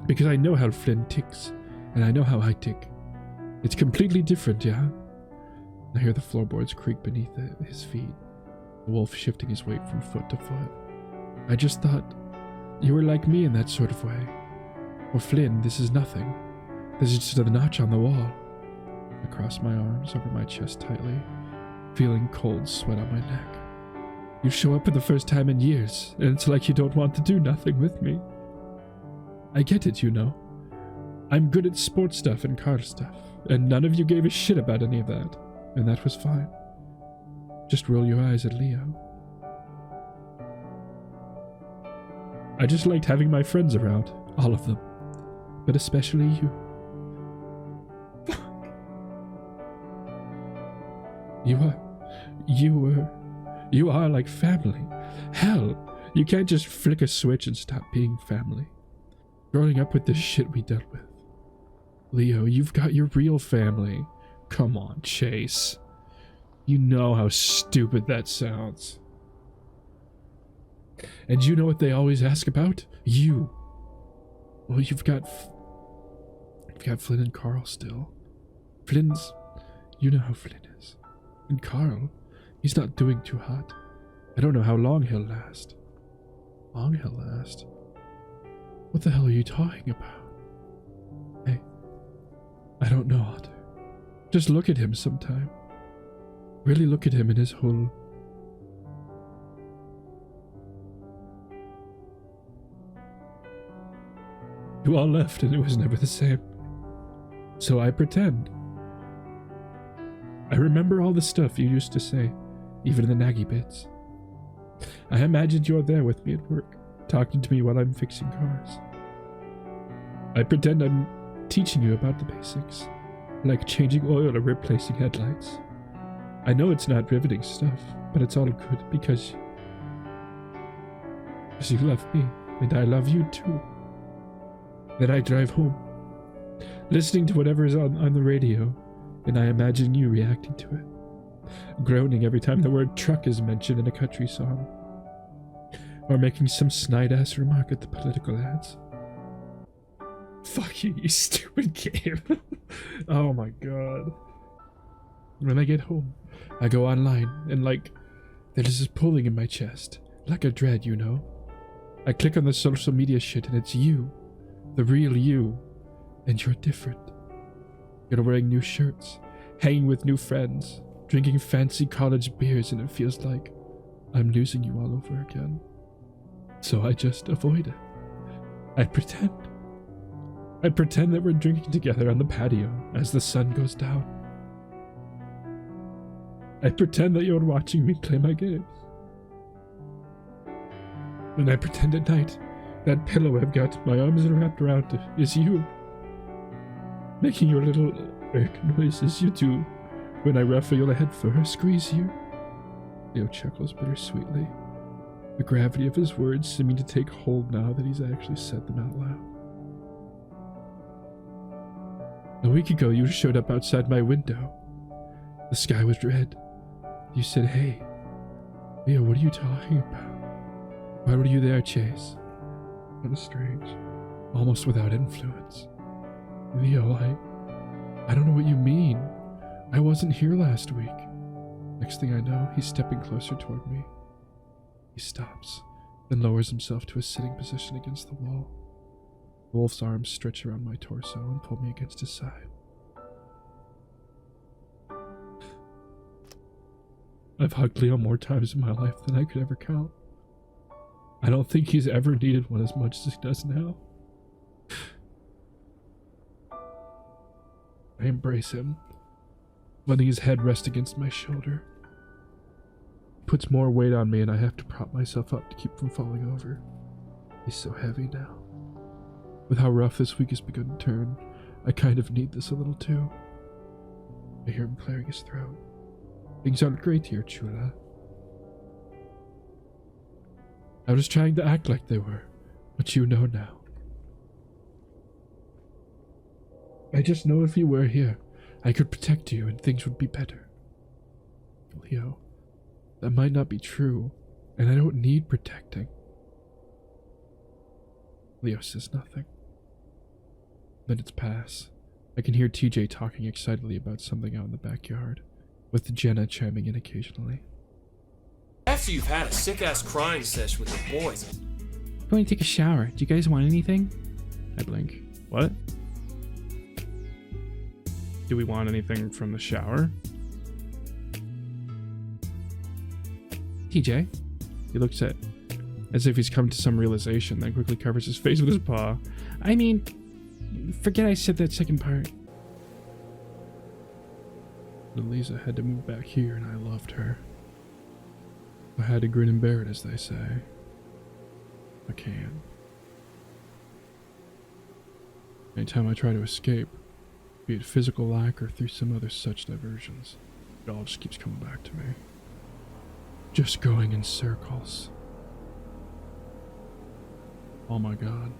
Because I know how Flynn ticks, and I know how I tick. It's completely different, yeah? I hear the floorboards creak beneath his feet, the wolf shifting his weight from foot to foot. I just thought you were like me in that sort of way. Well, Flynn, this is nothing. This is just a notch on the wall. I cross my arms over my chest tightly, feeling cold sweat on my neck. You show up for the first time in years, and it's like you don't want to do nothing with me. I get it, you know. I'm good at sports stuff and car stuff, and none of you gave a shit about any of that, and that was fine. Just roll your eyes at Leo. I just liked having my friends around, all of them, but especially you. You are like family. Hell, you can't just flick a switch and stop being family. Growing up with the shit we dealt with. Leo, you've got your real family. Come on, Chase. You know how stupid that sounds. And you know what they always ask about? You. Well, you've got Flynn and Carl still. Flynn's... You know how Flynn is. And Carl, he's not doing too hot. I don't know how long he'll last. Long he'll last? What the hell are you talking about? Hey, I don't know, Otter. Just look at him sometime. Really look at him in his whole... You all left and it was never the same. So I pretend. I remember all the stuff you used to say, even the naggy bits. I imagined you're there with me at work, talking to me while I'm fixing cars. I pretend I'm teaching you about the basics, like changing oil or replacing headlights. I know it's not riveting stuff, but it's all good because you love me, and I love you too. Then I drive home, listening to whatever is on the radio, and I imagine you reacting to it, groaning every time the word truck is mentioned in a country song, or making some snide-ass remark at the political ads. Fuck you, you stupid game. Oh my god. When I get home, I go online, and there's this pulling in my chest, like a dread, you know? I click on the social media shit, and it's you, the real you, and you're different. You're wearing new shirts, hanging with new friends, drinking fancy college beers, and it feels like I'm losing you all over again. So I just avoid it. I pretend. I pretend that we're drinking together on the patio as the sun goes down. I pretend that you're watching me play my games. And I pretend at night that pillow I've got my arms wrapped around is you, making your little noises you do when I ruffle your head fur or squeeze you. Leo chuckles bittersweetly, the gravity of his words seeming to take hold now that he's actually said them out loud. A week ago, you showed up outside my window. The sky was red. You said, "Hey, Leo, what are you talking about? Why were you there, Chase?" That was strange, almost without influence. Leo, I don't know what you mean. I wasn't here last week. Next thing I know, he's stepping closer toward me. He stops, then lowers himself to a sitting position against the wall. Wolf's arms stretch around my torso and pull me against his side. I've hugged Leo more times in my life than I could ever count. I don't think he's ever needed one as much as he does now. I embrace him, letting his head rest against my shoulder. He puts more weight on me and I have to prop myself up to keep from falling over. He's so heavy now. With how rough this week has begun to turn, I kind of need this a little too. I hear him clearing his throat. Things aren't great here, Chula. I was trying to act like they were, but you know now. I just know if you were here, I could protect you and things would be better. Leo, that might not be true, and I don't need protecting. Leo says nothing. Minutes pass. I can hear TJ talking excitedly about something out in the backyard, with Jenna chiming in occasionally. After you've had a sick-ass crying sesh with the boys. I'm going to take a shower. Do you guys want anything? I blink. What? Do we want anything from the shower? TJ, He looks at as if he's come to some realization, then quickly covers his face with his paw. I mean, forget I said that second part. But Lisa had to move back here, and I loved her. I had to grin and bear it, as they say. I can't. Anytime I try to escape, be it physical lack or through some other such diversions, it all just keeps coming back to me. Just going in circles. Oh my god.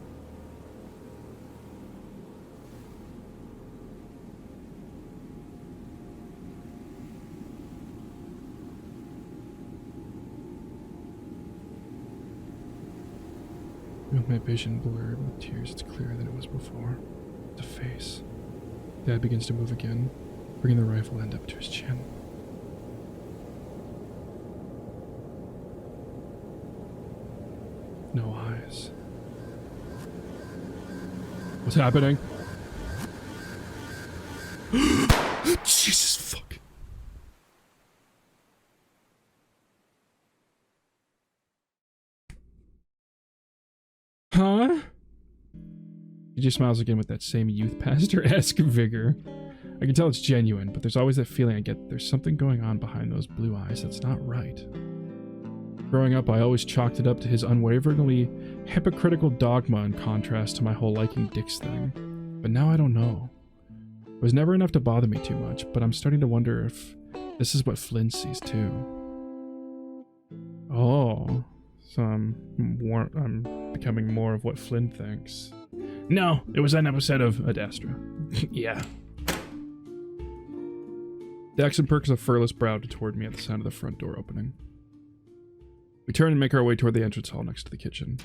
With my vision blurred with tears, it's clearer than it was before. The face. Dad begins to move again, bringing the rifle end up to his chin. No eyes. What's happening? Jesus fuck. Huh? He just smiles again with that same youth pastor-esque vigor. I can tell it's genuine, but there's always that feeling I get there's something going on behind those blue eyes that's not right. Growing up, I always chalked it up to his unwaveringly hypocritical dogma in contrast to my whole liking dicks thing. But now I don't know. It was never enough to bother me too much, but I'm starting to wonder if this is what Flynn sees too. Oh, so I'm becoming more of what Flynn thinks. No, it was an episode of Adastra. Yeah. Daxton perks a furless brow toward me at the sound of the front door opening. We turn and make our way toward the entrance hall next to the kitchen.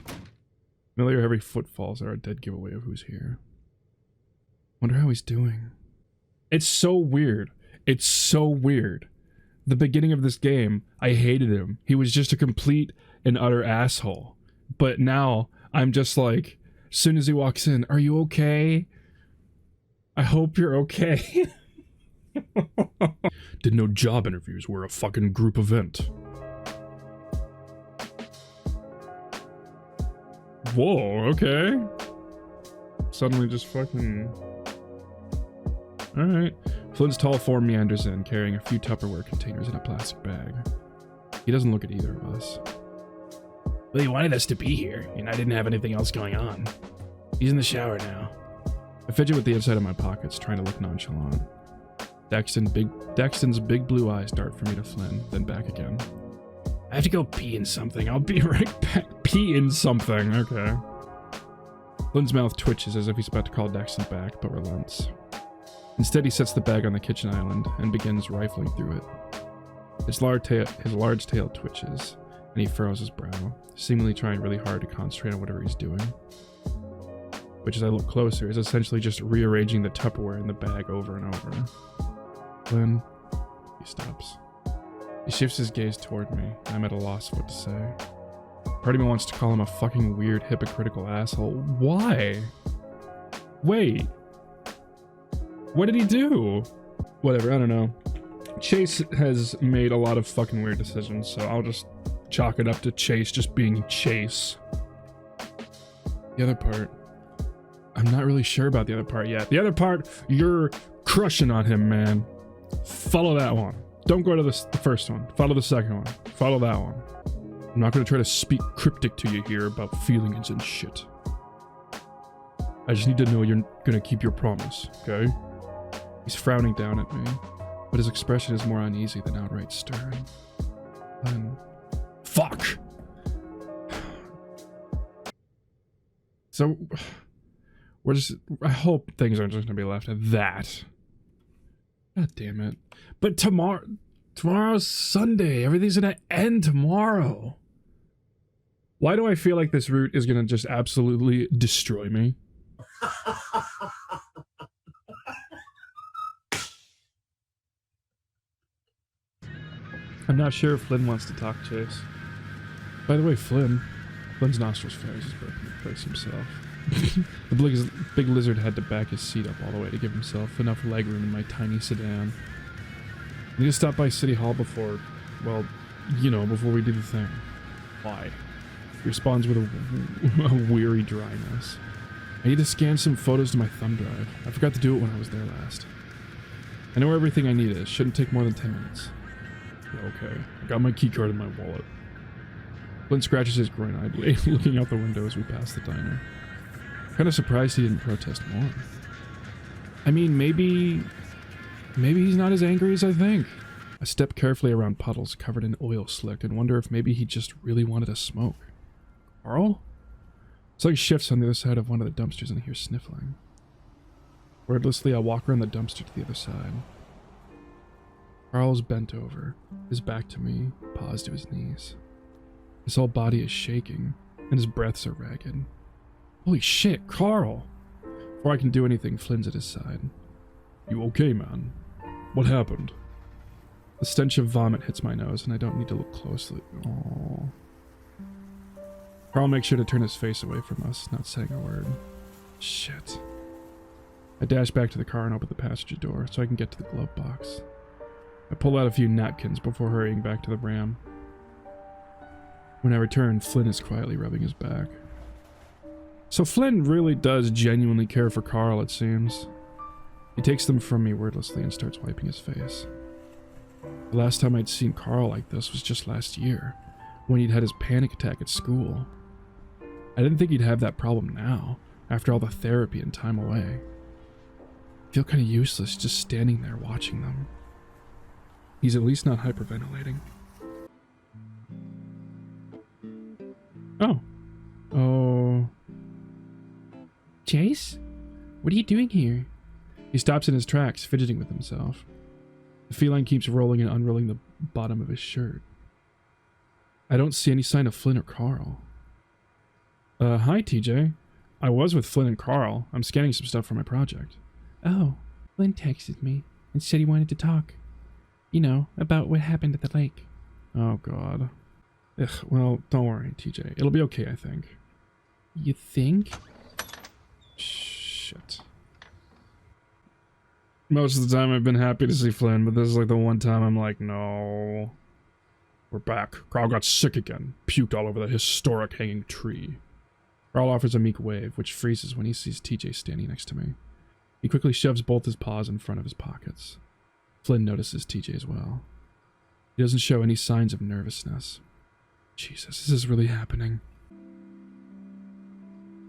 Familiar heavy footfalls are a dead giveaway of who's here. Wonder how he's doing. It's so weird. It's so weird. The beginning of this game, I hated him. He was just a complete and utter asshole. But now, I'm just like, as soon as he walks in, are you okay? I hope you're okay. Didn't know job interviews were a fucking group event. Whoa, okay. Suddenly just fucking... Alright. Flynn's tall form meanders in, carrying a few Tupperware containers in a plastic bag. He doesn't look at either of us. Well, he wanted us to be here, and I didn't have anything else going on. He's in the shower now. I fidget with the inside of my pockets, trying to look nonchalant. Daxton's big blue eyes dart from me to Flynn, then back again. I have to go pee in something. I'll be right back. Pee in something. Okay. Flynn's mouth twitches as if he's about to call Daxton back, but relents. Instead, he sets the bag on the kitchen island and begins rifling through it. His large tail twitches, and he furrows his brow, seemingly trying really hard to concentrate on whatever he's doing. Which, as I look closer, is essentially just rearranging the Tupperware in the bag over and over. Flynn, he stops. He shifts his gaze toward me, and I'm at a loss of what to say. Part of me wants to call him a fucking weird, hypocritical asshole. Why? Wait. What did he do? Whatever, I don't know. Chase has made a lot of fucking weird decisions, so I'll just chalk it up to Chase just being Chase. The other part... I'm not really sure about the other part yet. The other part, you're crushing on him, man. Follow that one. Don't go to the first one. Follow the second one. Follow that one. I'm not going to try to speak cryptic to you here about feelings and shit. I just need to know you're going to keep your promise, okay? He's frowning down at me, but his expression is more uneasy than outright stern. Then... Fuck! So... We're just... I hope things aren't just going to be left at that. God damn it. But tomorrow's Sunday. Everything's going to end tomorrow. Why do I feel like this route is going to just absolutely destroy me? I'm not sure if Flynn wants to talk, Chase. By the way, Flynn's nostrils flare as he's broken to place himself. The big lizard had to back his seat up all the way to give himself enough legroom in my tiny sedan. I need to stop by City Hall before, well, you know, before we do the thing. Why? He responds with a weary dryness. I need to scan some photos to my thumb drive. I forgot to do it when I was there last. I know where everything I need is. Shouldn't take more than 10 minutes. Okay. I got my keycard in my wallet. Flynn scratches his groin idly, looking out the window as we pass the diner. Kind of surprised he didn't protest more. I mean, maybe he's not as angry as I think. I step carefully around puddles covered in oil slick and wonder if maybe he just really wanted to smoke. Carl? Something shifts on the other side of one of the dumpsters and I hear sniffling. Wordlessly, I walk around the dumpster to the other side. Carl's bent over, his back to me, paws to his knees. His whole body is shaking, and his breaths are ragged. Holy shit, Carl! Before I can do anything, Flynn's at his side. You okay, man? What happened? The stench of vomit hits my nose, and I don't need to look closely. Aww. Carl makes sure to turn his face away from us, not saying a word. Shit. I dash back to the car and open the passenger door so I can get to the glove box. I pull out a few napkins before hurrying back to the Ram. When I return, Flynn is quietly rubbing his back. So Flynn really does genuinely care for Carl, it seems. He takes them from me wordlessly and starts wiping his face. The last time I'd seen Carl like this was just last year, when he'd had his panic attack at school. I didn't think he'd have that problem now, after all the therapy and time away. I feel kind of useless just standing there watching them. He's at least not hyperventilating. Oh. Chase? What are you doing here? He stops in his tracks, fidgeting with himself. The feline keeps rolling and unrolling the bottom of his shirt. I don't see any sign of Flynn or Carl. Hi, TJ. I was with Flynn and Carl. I'm scanning some stuff for my project. Oh, Flynn texted me and said he wanted to talk. You know, about what happened at the lake. Oh, God. Ugh, well, don't worry, TJ. It'll be okay, I think. You think? Shit. Most of the time I've been happy to see Flynn, but this is like the one time I'm like, no. We're back. Carl got sick again. Puked all over the historic hanging tree. Carl offers a meek wave, which freezes when he sees TJ standing next to me. He quickly shoves both his paws in front of his pockets. Flynn notices TJ as well. He doesn't show any signs of nervousness. Jesus, this is really happening.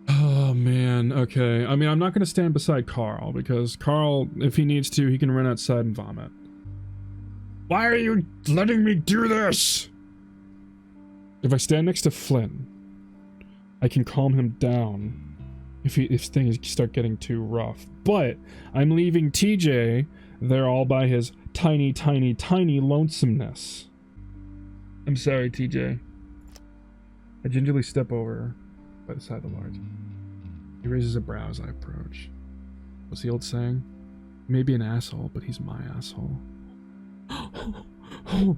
Oh, man. Okay. I mean, I'm not going to stand beside Carl, because Carl, if he needs to, he can run outside and vomit. Why are you letting me do this? If I stand next to Flynn, I can calm him down if things start getting too rough. But I'm leaving TJ there all by his tiny, tiny, tiny lonesomeness. I'm sorry, TJ. I gingerly step over by the side of the large. He raises a brow as I approach. What's the old saying? He may be an asshole, but he's my asshole. I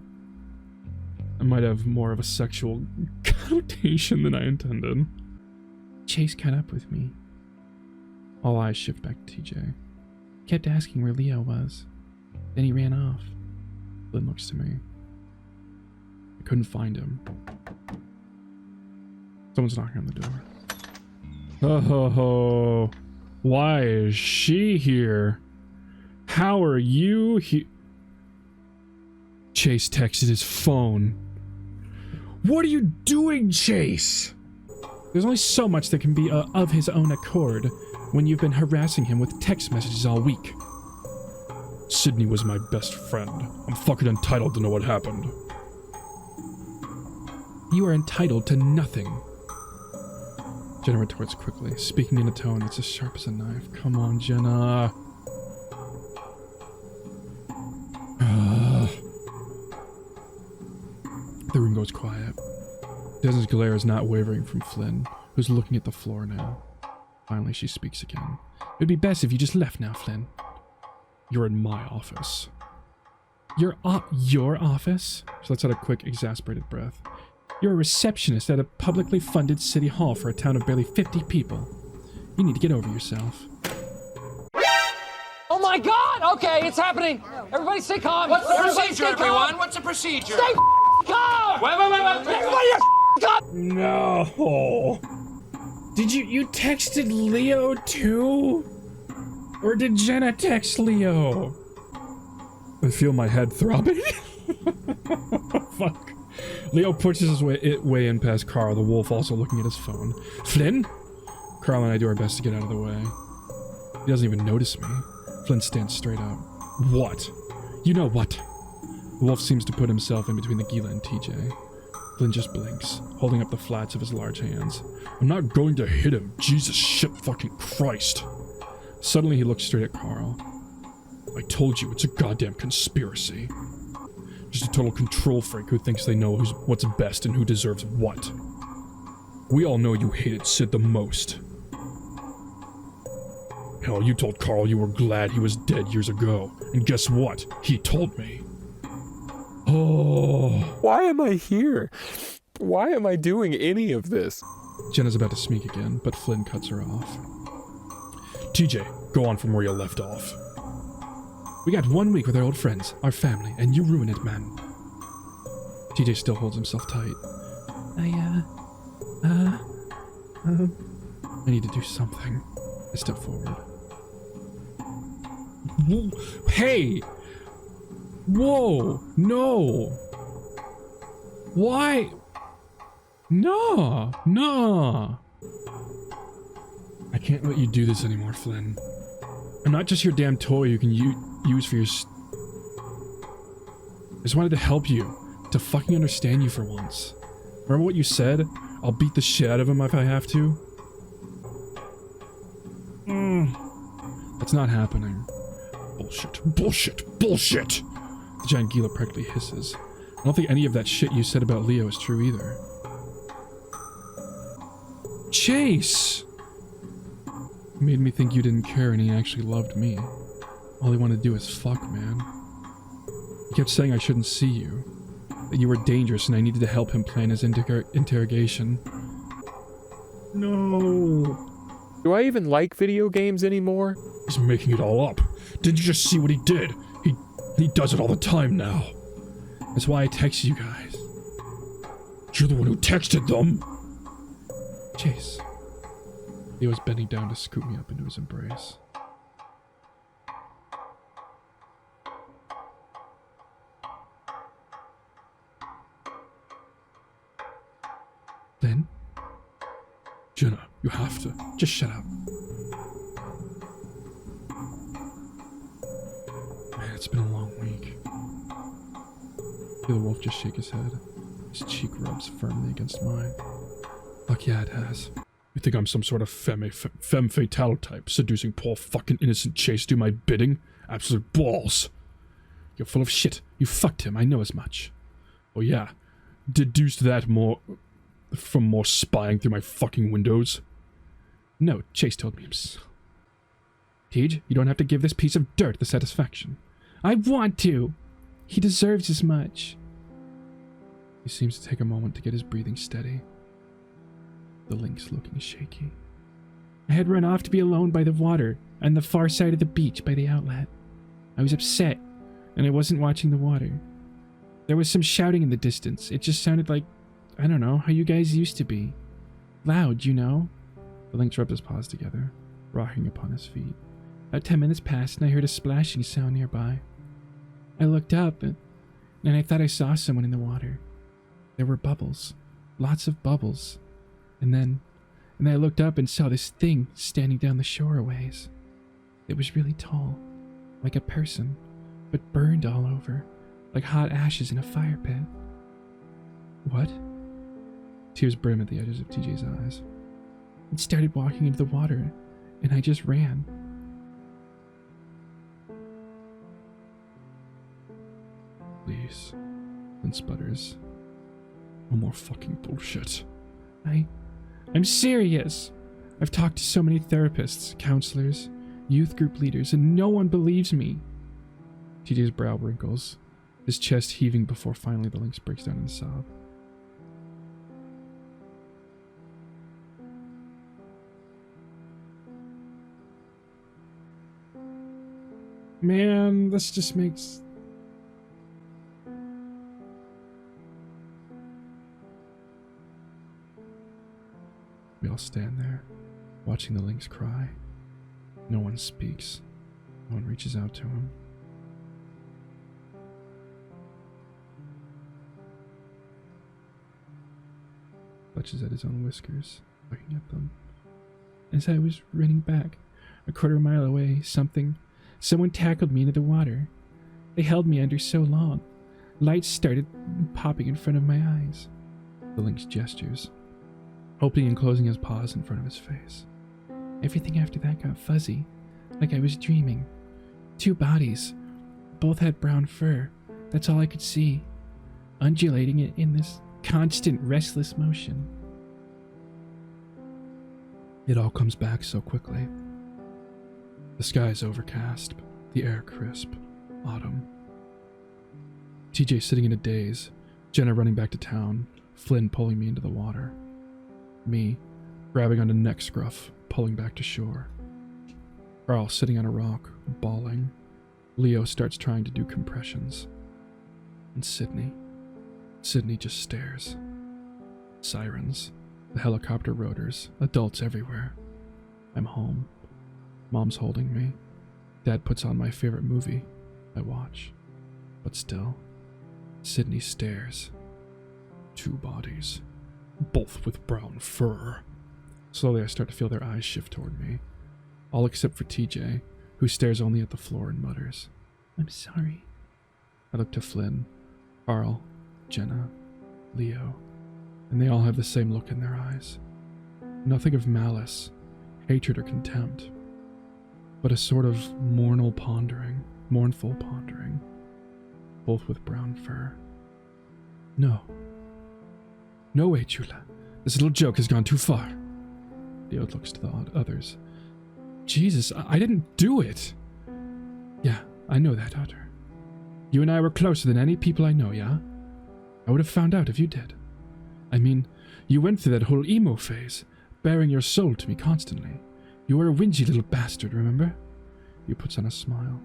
might have more of a sexual connotation than I intended. Chase caught up with me. All eyes shift back to TJ. Kept asking where Leo was. Then he ran off. Flynn looks to me. I couldn't find him. Someone's knocking on the door. Oh, why is she here? How are you here? Chase texted his phone. What are you doing, Chase? There's only so much that can be of his own accord when you've been harassing him with text messages all week. Sydney was my best friend. I'm fucking entitled to know what happened. You are entitled to nothing. Jenna retorts quickly, speaking in a tone that's as sharp as a knife. Come on, Jenna. The room goes quiet. Desmond's glare is not wavering from Flynn, who's looking at the floor now. Finally, she speaks again. It'd be best if you just left now, Flynn. You're in my office. Your office? She lets out a quick, exasperated breath. You're a receptionist at a publicly funded city hall for a town of barely 50 people. You need to get over yourself. Oh my God! Okay, it's happening. Everybody stay calm. What's the procedure, everyone? What's the procedure? Stay calm! Wait. Everybody No. Did you texted Leo too? Or did Jenna text Leo? I feel my head throbbing. Fuck. Leo pushes his way in past Carl, the wolf also looking at his phone. Flynn? Carl and I do our best to get out of the way. He doesn't even notice me. Flynn stands straight up. What? You know what? The wolf seems to put himself in between the Gila and TJ. Flynn just blinks, holding up the flats of his large hands. I'm not going to hit him. Jesus shit fucking Christ. Suddenly he looks straight at Carl. I told you, it's a goddamn conspiracy. Just a total control freak who thinks they know what's best and who deserves what. We all know you hated Sid the most. Hell, you told Carl you were glad he was dead years ago. And guess what? He told me. Oh. Why am I here? Why am I doing any of this? Jenna's about to speak again, but Flynn cuts her off. TJ, go on from where you left off. We got 1 week with our old friends, our family, and you ruin it, man. TJ still holds himself tight. I need to do something. I step forward. Hey! Whoa! No! Why? No! No! I can't let you do this anymore, Flynn. I'm not just your damn toy you can use for your I just wanted to help you. To fucking understand you for once. Remember what you said? I'll beat the shit out of him if I have to? That's not happening. Bullshit. Bullshit. Bullshit! The giant Gila practically hisses. I don't think any of that shit you said about Leo is true either. Chase! He made me think you didn't care and he actually loved me. All he wanted to do is fuck, man. He kept saying I shouldn't see you. That you were dangerous and I needed to help him plan his interrogation. No. Do I even like video games anymore? He's making it all up. Didn't you just see what he did? He does it all the time now. That's why I texted you guys. You're the one who texted them. Chase. Leo's bending down to scoop me up into his embrace. Then? Jenna, you have to. Just shut up. Man, it's been a long week. I feel the wolf just shake his head. His cheek rubs firmly against mine. Fuck yeah, it has. You think I'm some sort of femme fatale type, seducing poor fucking innocent Chase to do my bidding? Absolute balls. You're full of shit. You fucked him, I know as much. Oh yeah, deduced that from more spying through my fucking windows? No, Chase told me himself. Tej, you don't have to give this piece of dirt the satisfaction. I want to! He deserves as much. He seems to take a moment to get his breathing steady. The lynx looking shaky. I had run off to be alone by the water, on the far side of the beach by the outlet. I was upset, and I wasn't watching the water. There was some shouting in the distance. It just sounded like, I don't know, how you guys used to be. Loud, you know? The lynx rubbed his paws together, rocking upon his feet. About 10 minutes passed, and I heard a splashing sound nearby. I looked up, and I thought I saw someone in the water. There were bubbles. Lots of bubbles. And then I looked up and saw this thing standing down the shore a ways. It was really tall, like a person, but burned all over, like hot ashes in a fire pit. What? Tears brim at the edges of TJ's eyes. It started walking into the water, and I just ran. Please, Flynn sputters. No more fucking bullshit. I'm serious. I've talked to so many therapists, counselors, youth group leaders, and no one believes me. TJ's brow wrinkles, his chest heaving before finally the lynx breaks down in a sob. Man, this just makes... We all stand there, watching the lynx cry. No one speaks. No one reaches out to him. Clutches at his own whiskers, looking at them. As I was running back, a quarter mile away, someone tackled me into the water. They held me under so long. Lights started popping in front of my eyes. The lynx gestures, opening and closing his paws in front of his face. Everything after that got fuzzy, like I was dreaming. 2 bodies. Both had brown fur. That's all I could see. Undulating it in this constant, restless motion. It all comes back so quickly. The sky is overcast, the air crisp. Autumn. TJ sitting in a daze, Jenna running back to town, Flynn pulling me into the water. Me, grabbing onto neck scruff, pulling back to shore. Carl sitting on a rock, bawling. Leo starts trying to do compressions. And Sydney just stares. Sirens, the helicopter rotors, adults everywhere. I'm home. Mom's holding me. Dad puts on my favorite movie. I watch. But still, Sydney stares. 2 bodies, both with brown fur. Slowly I start to feel their eyes shift toward me. All except for TJ, who stares only at the floor and mutters, "I'm sorry." I look to Flynn, Carl, Jenna, Leo, and they all have the same look in their eyes. Nothing of malice, hatred, or contempt, but a sort of mournful pondering, both with brown fur. No, wait, Chula. This little joke has gone too far. Leo looks to the others. Jesus, I didn't do it. Yeah, I know that, Otter. You and I were closer than any people I know, yeah? I would have found out if you did. I mean, you went through that whole emo phase, bearing your soul to me constantly. You were a whingy little bastard, remember? He puts on a smile,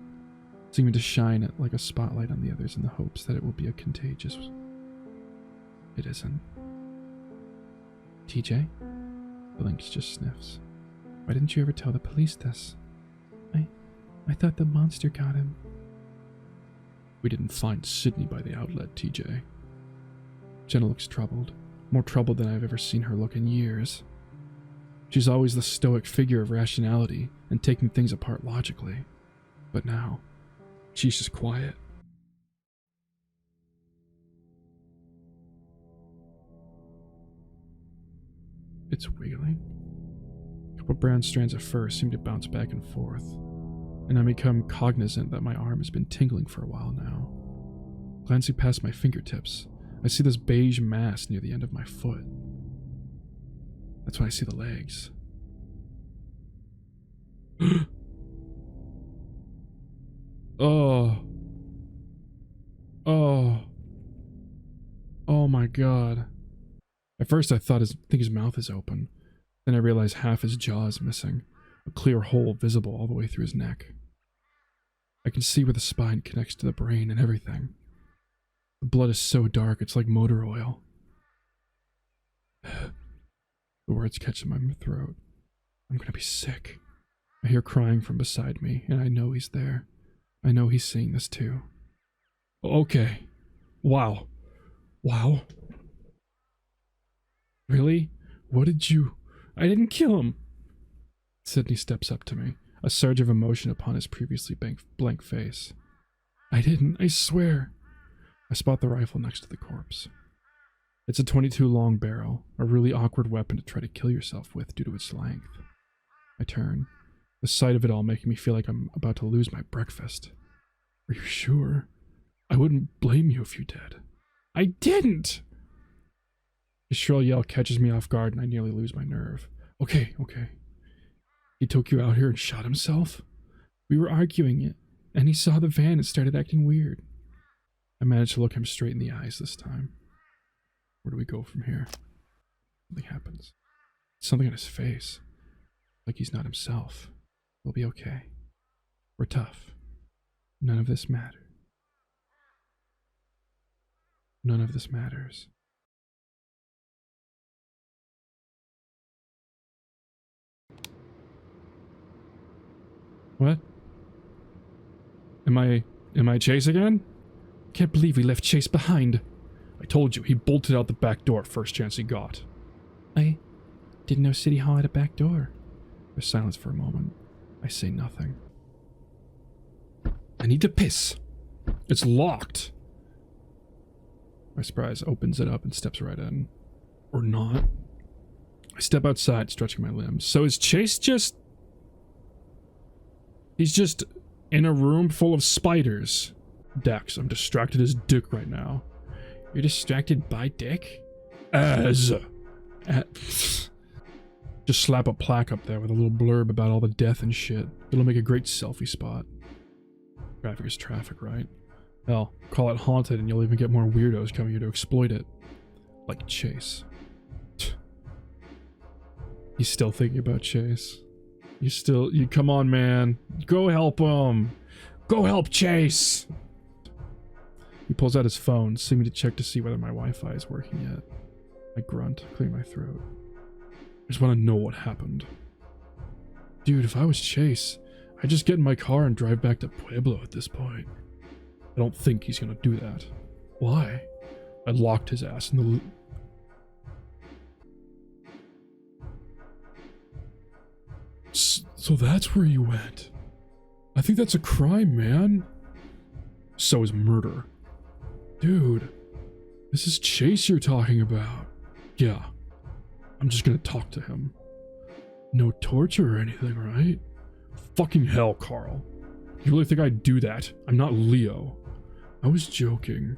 seeming to shine it like a spotlight on the others in the hopes that it will be a contagious. It isn't. TJ? The lynx just sniffs. Why didn't you ever tell the police this? I thought the monster got him. We didn't find Sydney by the outlet, TJ. Jenna looks troubled. More troubled than I've ever seen her look in years. She's always the stoic figure of rationality and taking things apart logically. But now, she's just quiet. It's wiggling. A couple brown strands of fur seem to bounce back and forth, and I become cognizant that my arm has been tingling for a while now. Glancing past my fingertips, I see this beige mass near the end of my foot. That's when I see the legs. Oh. Oh my god. At first I think his mouth is open. Then I realize half his jaw is missing, a clear hole visible all the way through his neck. I can see where the spine connects to the brain and everything. The blood is so dark, it's like motor oil. The words catch in my throat. I'm gonna be sick. I hear crying from beside me, and I know he's there. I know he's seeing this too. Okay. Wow. Really? What did you... I didn't kill him! Sydney steps up to me, a surge of emotion upon his previously blank face. I didn't, I swear. I spot the rifle next to the corpse. It's a .22 long barrel, a really awkward weapon to try to kill yourself with due to its length. I turn, the sight of it all making me feel like I'm about to lose my breakfast. Are you sure? I wouldn't blame you if you did. I didn't! His shrill yell catches me off guard and I nearly lose my nerve. Okay. He took you out here and shot himself? We were arguing it, and he saw the van and started acting weird. I managed to look him straight in the eyes this time. Where do we go from here? Something happens. Something on his face. Like he's not himself. We'll be okay. We're tough. None of this matters. None of this matters. What? Am I Chase again? Can't believe we left Chase behind. I told you, he bolted out the back door first chance he got. I didn't know City Hall had a back door. There's silence for a moment. I say nothing. I need to piss. It's locked. My surprise opens it up and steps right in. Or not. I step outside, stretching my limbs. So is Chase just... He's just in a room full of spiders. Dex, I'm distracted as dick right now. You're distracted by dick? Just slap a plaque up there with a little blurb about all the death and shit. It'll make a great selfie spot. Traffic is traffic, right? Hell, call it haunted and you'll even get more weirdos coming here to exploit it. Like Chase. He's still thinking about Chase. You come on, man. Go help him. Go help Chase. He pulls out his phone, seeming to check to see whether my Wi-Fi is working yet. I grunt, clear my throat. I just want to know what happened. Dude, if I was Chase, I'd just get in my car and drive back to Pueblo at this point. I don't think he's gonna do that. Why? I locked his ass in the... So that's where you went. I think that's a crime, man. So is murder. Dude, this is Chase you're talking about. Yeah, I'm just gonna talk to him. No torture or anything, right? Fucking hell, Carl. You really think I'd do that? I'm not Leo. I was joking.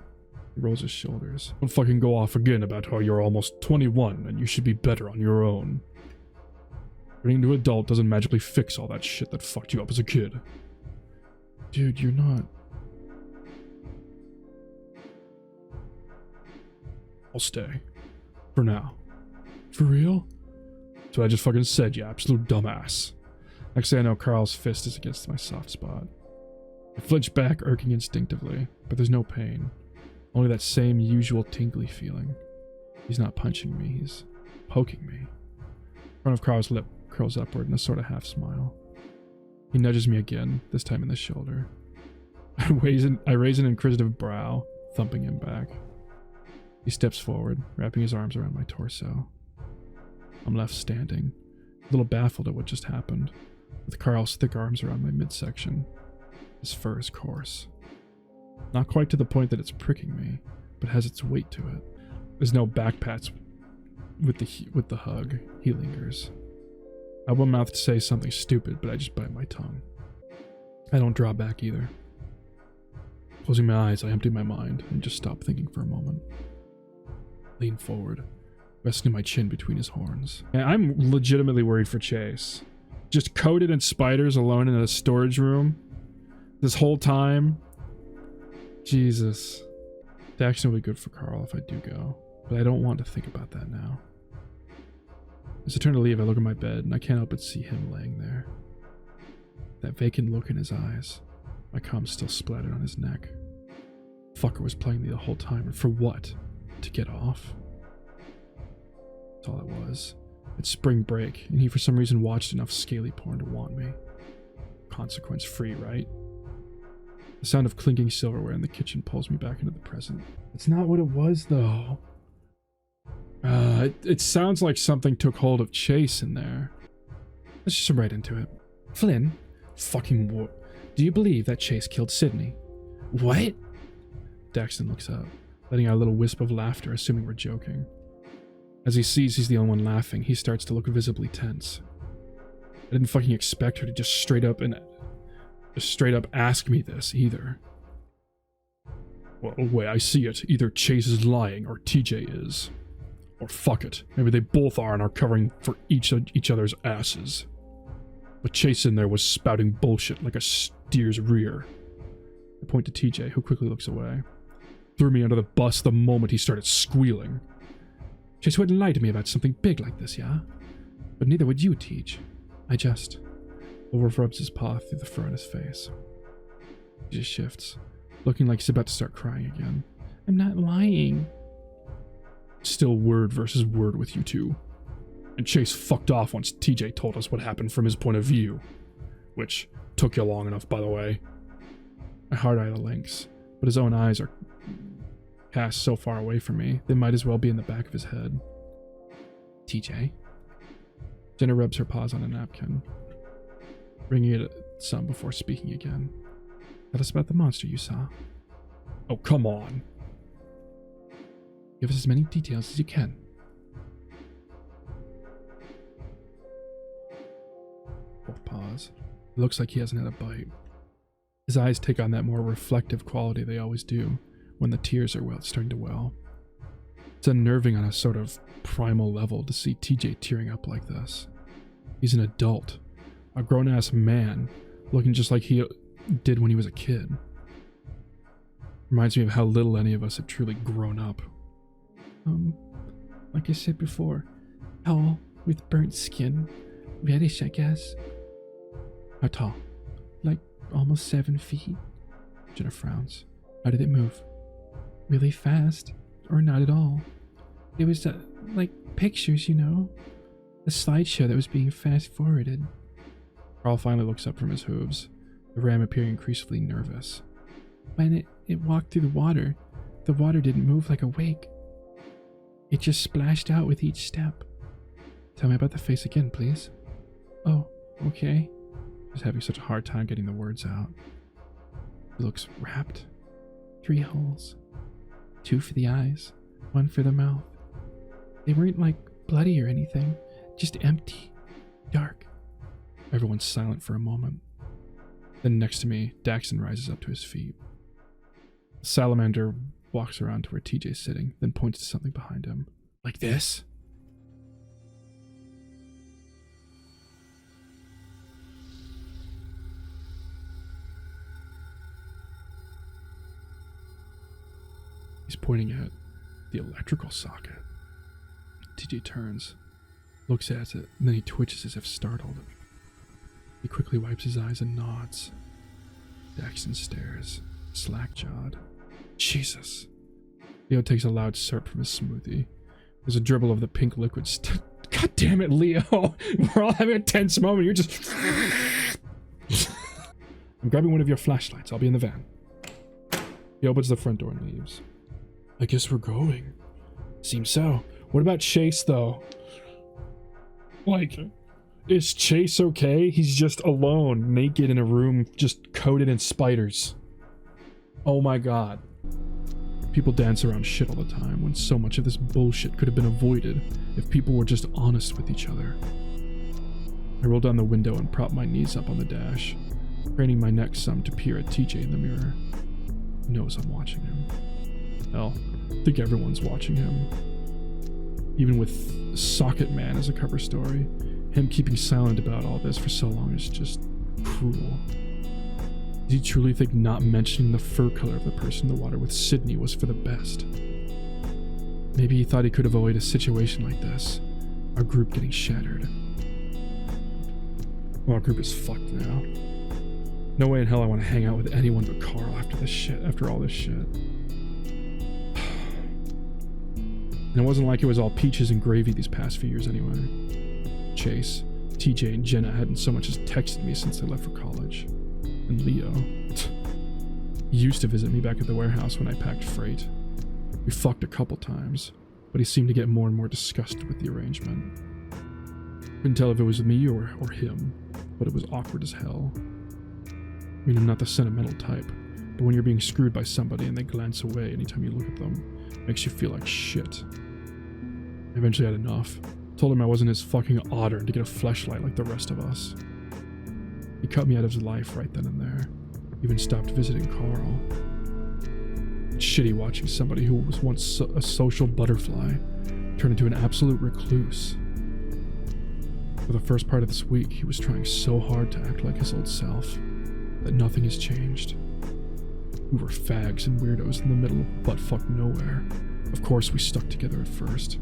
He rolls his shoulders. Don't fucking go off again about how you're almost 21 and you should be better on your own. Turning into an adult doesn't magically fix all that shit that fucked you up as a kid. Dude, you're not... I'll stay. For now. For real? That's what I just fucking said, you absolute dumbass. Next thing I know, Carl's fist is against my soft spot. I flinch back, irking instinctively, but there's no pain. Only that same usual tingly feeling. He's not punching me, he's poking me. The front of Carl's lip curls upward in a sort of half smile. He nudges me again, this time in the shoulder. I raise an inquisitive brow, thumping him back. He steps forward, wrapping his arms around my torso. I'm left standing, a little baffled at what just happened, with Carl's thick arms around my midsection. His fur is coarse. Not quite to the point that it's pricking me, but has its weight to it. There's no backpats with the hug. He lingers. I open my mouth to say something stupid, but I just bite my tongue. I don't draw back either. Closing my eyes, I empty my mind and just stop thinking for a moment. Lean forward, resting my chin between his horns. And I'm legitimately worried for Chase. Just coated in spiders alone in a storage room this whole time. Jesus. The action will be good for Carl if I do go, but I don't want to think about that now. As I turn to leave, I look at my bed, and I can't help but see him laying there. That vacant look in his eyes. My cum still splattered on his neck. Fucker was playing me the whole time, and for what? To get off? That's all it was. It's spring break, and he for some reason watched enough scaly porn to want me. Consequence-free, right? The sound of clinking silverware in the kitchen pulls me back into the present. It's not what it was, though. It sounds like something took hold of Chase in there. Let's just jump right into it. Flynn, fucking what? Do you believe that Chase killed Sydney? What? Daxton looks up, letting out a little wisp of laughter, assuming we're joking. As he sees he's the only one laughing, he starts to look visibly tense. I didn't fucking expect her to just straight up ask me this, either. Well, the way I see it, either Chase is lying or TJ is. Or fuck it, maybe they both are and are covering for each other's asses. But Chase in there was spouting bullshit like a steer's rear. I point to TJ, who quickly looks away. Threw me under the bus the moment he started squealing. Chase wouldn't lie to me about something big like this, yeah? But neither would you, Teach. Wolf rubs his paw through the fur on his face. He just shifts, looking like he's about to start crying again. I'm not lying. Still word versus word with you two. And Chase fucked off once TJ told us what happened from his point of view. Which took you long enough, by the way. I hard-eye the lynx, but his own eyes are cast so far away from me, they might as well be in the back of his head. TJ? Jenna rubs her paws on a napkin, wringing it some before speaking again. Tell us about the monster you saw. Oh, come on. Give us as many details as you can. Wolf paws. It looks like he hasn't had a bite. His eyes take on that more reflective quality they always do when the tears are starting to well. It's unnerving on a sort of primal level to see TJ tearing up like this. He's an adult, a grown-ass man, looking just like he did when he was a kid. Reminds me of how little any of us have truly grown up. Like I said before, tall, with burnt skin, reddish, I guess. How tall? Like almost 7 feet. Jenna frowns. How did it move? Really fast, or not at all. It was like pictures, you know? A slideshow that was being fast-forwarded. Carl finally looks up from his hooves, the ram appearing increasingly nervous. When it walked through the water didn't move like a wake. It just splashed out with each step. Tell me about the face again, please. Oh, okay. Just having such a hard time getting the words out. It looks wrapped. 3 holes. 2 for the eyes, 1 for the mouth. They weren't like bloody or anything, just empty, dark. Everyone's silent for a moment. Then next to me, Daxton rises up to his feet. The salamander walks around to where TJ's sitting, then points to something behind him. Like this? He's pointing at the electrical socket. TJ turns, looks at it, and then he twitches as if startled. He quickly wipes his eyes and nods. Daxton stares, slack-jawed. Jesus. Leo takes a loud slurp from his smoothie. There's a dribble of the pink liquid. God damn it, Leo! We're all having a tense moment. You're just... I'm grabbing one of your flashlights. I'll be in the van. He opens the front door and leaves. I guess we're going. Seems so. What about Chase, though? Like, is Chase okay? He's just alone, naked in a room, just coated in spiders. Oh my god. People dance around shit all the time when so much of this bullshit could have been avoided if people were just honest with each other. I roll down the window and prop my knees up on the dash, craning my neck some to peer at TJ in the mirror. He knows I'm watching him. Hell, I think everyone's watching him. Even with Socket Man as a cover story, him keeping silent about all this for so long is just cruel. Did he truly think not mentioning the fur color of the person in the water with Sydney was for the best? Maybe he thought he could avoid a situation like this, our group getting shattered. Well, our group is fucked now. No way in hell I want to hang out with anyone but Carl after all this shit. And it wasn't like it was all peaches and gravy these past few years anyway. Chase, TJ, and Jenna hadn't so much as texted me since they left for college. And Leo. He used to visit me back at the warehouse when I packed freight. We fucked a couple times, but he seemed to get more and more disgusted with the arrangement. Couldn't tell if it was me or him, but it was awkward as hell. I mean, I'm not the sentimental type, but when you're being screwed by somebody and they glance away anytime you look at them, it makes you feel like shit. I eventually had enough. Told him I wasn't his fucking otter and to get a fleshlight like the rest of us. He cut me out of his life right then and there. Even stopped visiting Carl. It's shitty watching somebody who was once a social butterfly turn into an absolute recluse. For the first part of this week, he was trying so hard to act like his old self that nothing has changed. We were fags and weirdos in the middle of butt-fuck nowhere. Of course, we stuck together at first.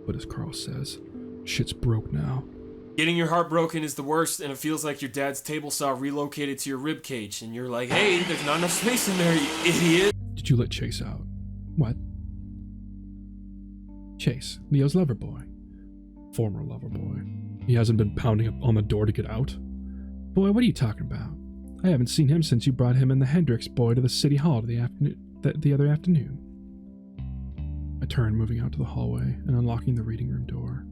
But as Carl says, shit's broke now. Getting your heart broken is the worst, and it feels like your dad's table saw relocated to your rib cage, and you're like, hey, there's not enough space in there, you idiot. Did you let Chase out? What? Chase, Leo's lover boy. Former lover boy. He hasn't been pounding up on the door to get out? Boy, what are you talking about? I haven't seen him since you brought him and the Hendricks boy to the city hall the other afternoon. I turned, moving out to the hallway and unlocking the reading room door.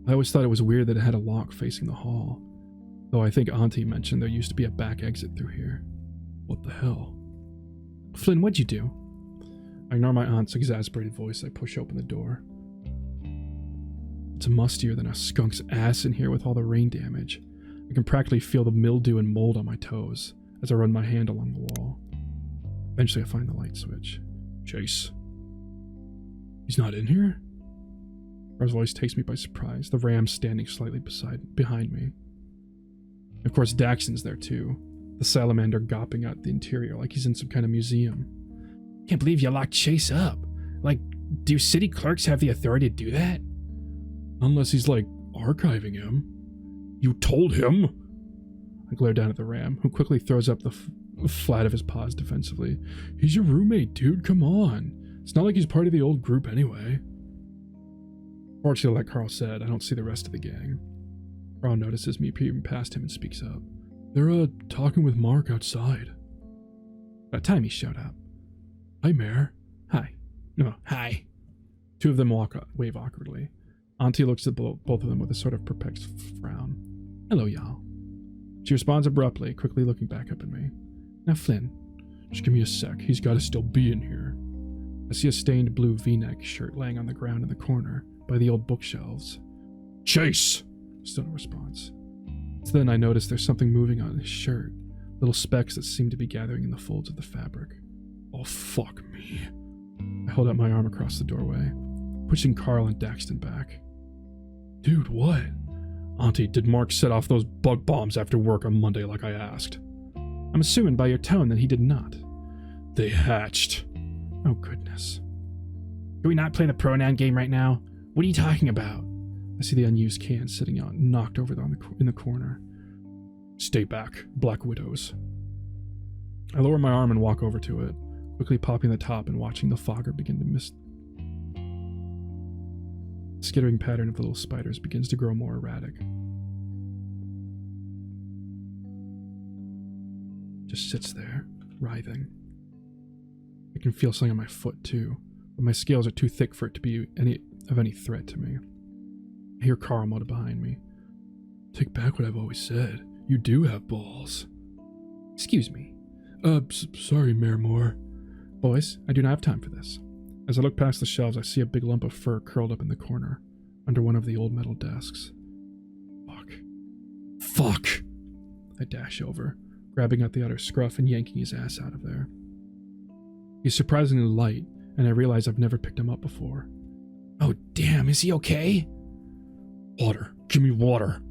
I always thought it was weird that it had a lock facing the hall, though I think Auntie mentioned there used to be a back exit through here. What the hell? Flynn, what'd you do? I ignore my aunt's exasperated voice. I push open the door. It's mustier than a skunk's ass in here with all the rain damage. I can practically feel the mildew and mold on my toes as I run my hand along the wall. Eventually I find the light switch. Chase. He's not in here? Car's voice takes me by surprise, the ram standing slightly behind me. Of course, Daxton's there too, the salamander gawping at the interior like he's in some kind of museum. Can't believe you locked Chase up. Like, do city clerks have the authority to do that? Unless he's, like, archiving him. You told him? I glare down at the ram, who quickly throws up the flat of his paws defensively. He's your roommate, dude, come on. It's not like he's part of the old group anyway. Fortunately, like Carl said, I don't see the rest of the gang. Carl notices me peering past him and speaks up. They're, talking with Mark outside. About time he showed up. Hi, Mayor. Hi. No, hi. Two of them wave awkwardly. Auntie looks at both of them with a sort of perplexed frown. Hello, y'all. She responds abruptly, quickly looking back up at me. Now, Flynn, just give me a sec. He's got to still be in here. I see a stained blue V-neck shirt laying on the ground in the corner by the old bookshelves. Chase! Still no response. So then I notice there's something moving on his shirt. Little specks that seem to be gathering in the folds of the fabric. Oh, fuck me. I hold out my arm across the doorway, pushing Carl and Daxton back. Dude, what? Auntie, did Mark set off those bug bombs after work on Monday like I asked? I'm assuming by your tone that he did not. They hatched. Oh, goodness. Do we not play the pronoun game right now? What are you talking about? I see the unused can sitting out, knocked over in the corner. Stay back, Black Widows. I lower my arm and walk over to it, quickly popping the top and watching the fogger begin to mist. The skittering pattern of the little spiders begins to grow more erratic. Just sits there, writhing. I can feel something on my foot too, but my scales are too thick for it to be of any threat to me. I hear Carl mutter behind me. Take back what I've always said. You do have balls. Excuse me. Sorry, Mayor Moore. Boys, I do not have time for this. As I look past the shelves, I see a big lump of fur curled up in the corner, under one of the old metal desks. Fuck! I dash over, grabbing at the other scruff and yanking his ass out of there. He's surprisingly light, and I realize I've never picked him up before. Oh damn, is he okay? Water. Give me water.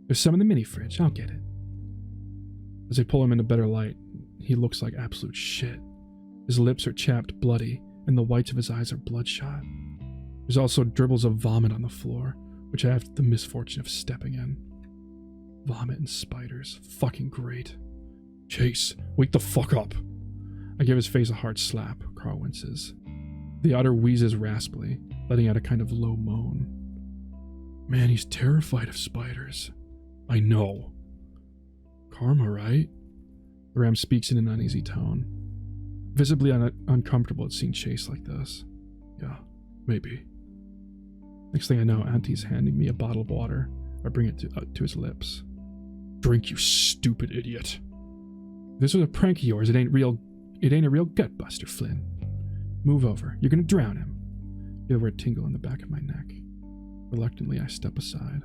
There's some in the mini fridge. I'll get it. As I pull him into better light, he looks like absolute shit. His lips are chapped bloody, and the whites of his eyes are bloodshot. There's also dribbles of vomit on the floor, which I have the misfortune of stepping in. Vomit and spiders. Fucking great. Chase, wake the fuck up. I give his face a hard slap. Carl winces. The otter wheezes raspily, letting out a kind of low moan. Man, he's terrified of spiders. I know. Karma, right? The ram speaks in an uneasy tone. Visibly uncomfortable at seeing Chase like this. Yeah, maybe. Next thing I know, Auntie's handing me a bottle of water. I bring it to his lips. Drink, you stupid idiot. If this was a prank of yours, it ain't a real gutbuster, Flynn. Move over. You're gonna drown him. I feel a weird tingle in the back of my neck. Reluctantly, I step aside.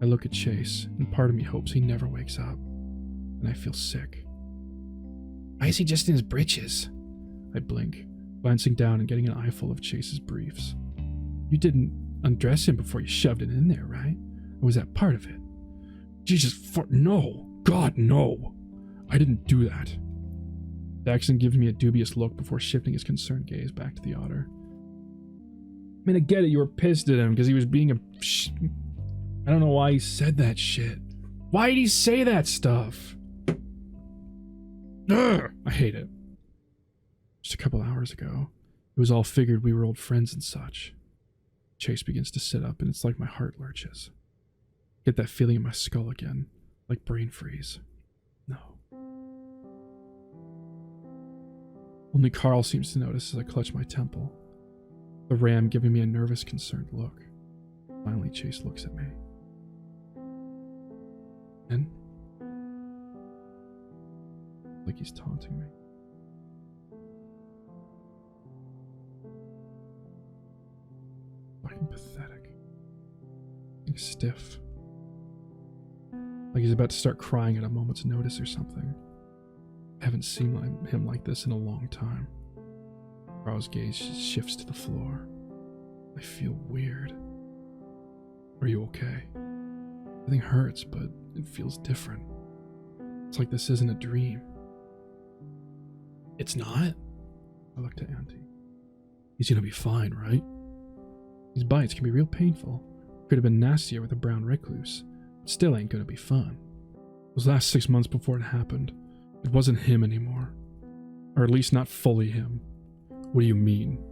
I look at Chase, and part of me hopes he never wakes up. And I feel sick. Why is he just in his britches? I blink, glancing down and getting an eyeful of Chase's briefs. You didn't undress him before you shoved it in there, right? Or was that part of it? Jesus, no! God, no! I didn't do that. Daxton gives me a dubious look before shifting his concerned gaze back to the otter. I mean, I get it, you were pissed at him because he was being a I don't know why he said that shit. Why did he say that stuff? Ugh, I hate it. Just a couple hours ago, it was all figured we were old friends and such. Chase begins to sit up, and it's like my heart lurches. Get that feeling in my skull again, like brain freeze. No. Only Carl seems to notice as I clutch my temple. The ram giving me a nervous, concerned look. Finally, Chase looks at me. And? Like he's taunting me. Fucking pathetic. Like stiff. Like he's about to start crying at a moment's notice or something. I haven't seen him like this in a long time. Carl's gaze shifts to the floor. I feel weird. Are you okay? Everything hurts, but it feels different. It's like this isn't a dream. It's not? I look to Auntie. He's gonna be fine, right? These bites can be real painful. Could have been nastier with a brown recluse. Still ain't gonna be fun. Those last 6 months before it happened, it wasn't him anymore. Or at least not fully him. What do you mean?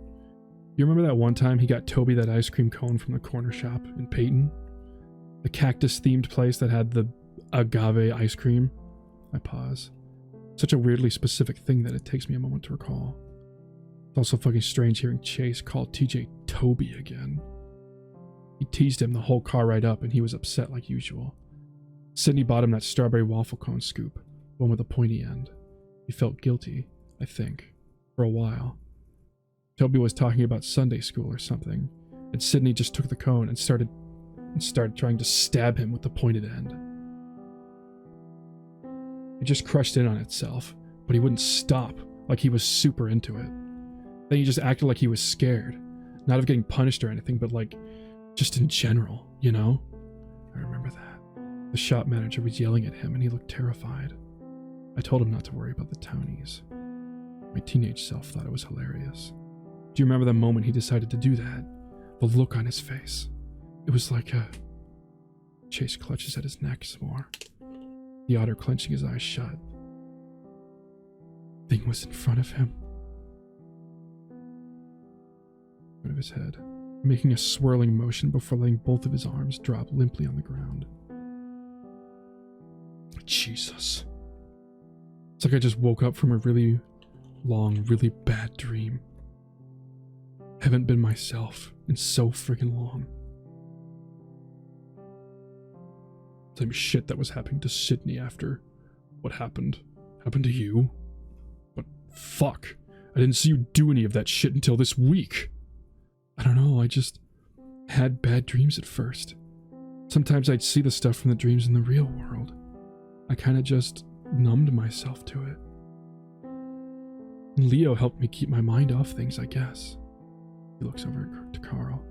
You remember that one time he got Toby that ice cream cone from the corner shop in Peyton? The cactus-themed place that had the agave ice cream? I pause. Such a weirdly specific thing that it takes me a moment to recall. It's also fucking strange hearing Chase call TJ Toby again. He teased him the whole car ride up and he was upset like usual. Sydney bought him that strawberry waffle cone scoop, one with a pointy end. He felt guilty, I think, for a while. Toby was talking about Sunday school or something, and Sydney just took the cone and started trying to stab him with the pointed end. It just crushed in on itself, but he wouldn't stop, like he was super into it. Then he just acted like he was scared, not of getting punished or anything, but like, just in general, you know? I remember that. The shop manager was yelling at him and he looked terrified. I told him not to worry about the townies. My teenage self thought it was hilarious. Do you remember the moment he decided to do that? The look on his face. It was like a... Chase clutches at his neck some more. The otter clenching his eyes shut. Thing was in front of him. In front of his head, making a swirling motion before letting both of his arms drop limply on the ground. Jesus. It's like I just woke up from a really long, really bad dream. Haven't been myself in so friggin' long. Same shit that was happening to Sydney after what happened to you. But fuck, I didn't see you do any of that shit until this week. I don't know, I just had bad dreams at first. Sometimes I'd see the stuff from the dreams in the real world. I kinda just numbed myself to it. And Leo helped me keep my mind off things, I guess. He looks over to Carl.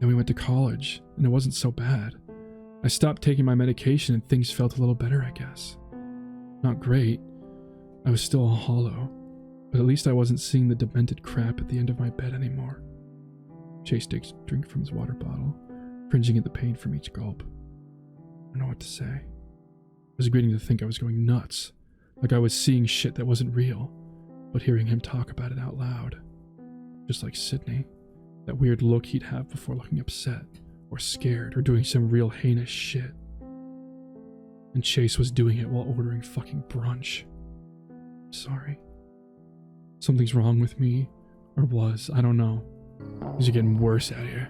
Then we went to college, and it wasn't so bad. I stopped taking my medication and things felt a little better, I guess. Not great. I was still all hollow, but at least I wasn't seeing the demented crap at the end of my bed anymore. Chase takes a drink from his water bottle, cringing at the pain from each gulp. I don't know what to say. I was beginning to think I was going nuts, like I was seeing shit that wasn't real, but hearing him talk about it out loud. Just like Sydney, that weird look he'd have before looking upset, or scared, or doing some real heinous shit. And Chase was doing it while ordering fucking brunch. I'm sorry. Something's wrong with me, or was, I don't know. These are getting worse out here.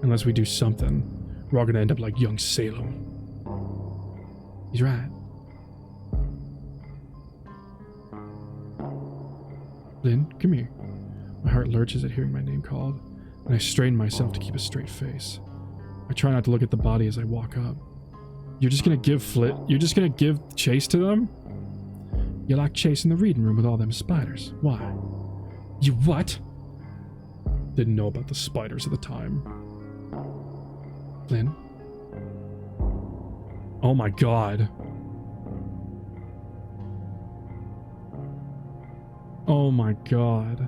Unless we do something, we're all gonna end up like young Salem. He's right. Flynn, come here. My heart lurches at hearing my name called, and I strain myself to keep a straight face. I try not to look at the body as I walk up. You're just gonna give Chase to them? You like Chase in the reading room with all them spiders. Why? You what? Didn't know about the spiders at the time. Flynn? Oh my god. Oh my god.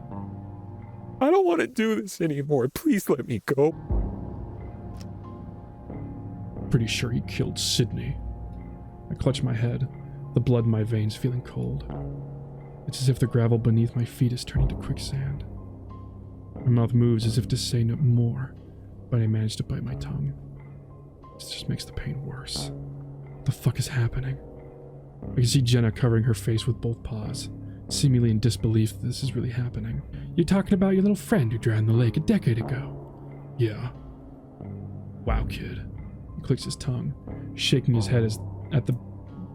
I don't want to do this anymore. Please let me go. Pretty sure he killed Sydney. I clutch my head, the blood in my veins feeling cold. It's as if the gravel beneath my feet is turning to quicksand. My mouth moves as if to say no more, but I manage to bite my tongue. This just makes the pain worse. What the fuck is happening? I can see Jenna covering her face with both paws, seemingly in disbelief that this is really happening. You're talking about your little friend who drowned in the lake a decade ago. Yeah. Wow, kid. He clicks his tongue, shaking his head at the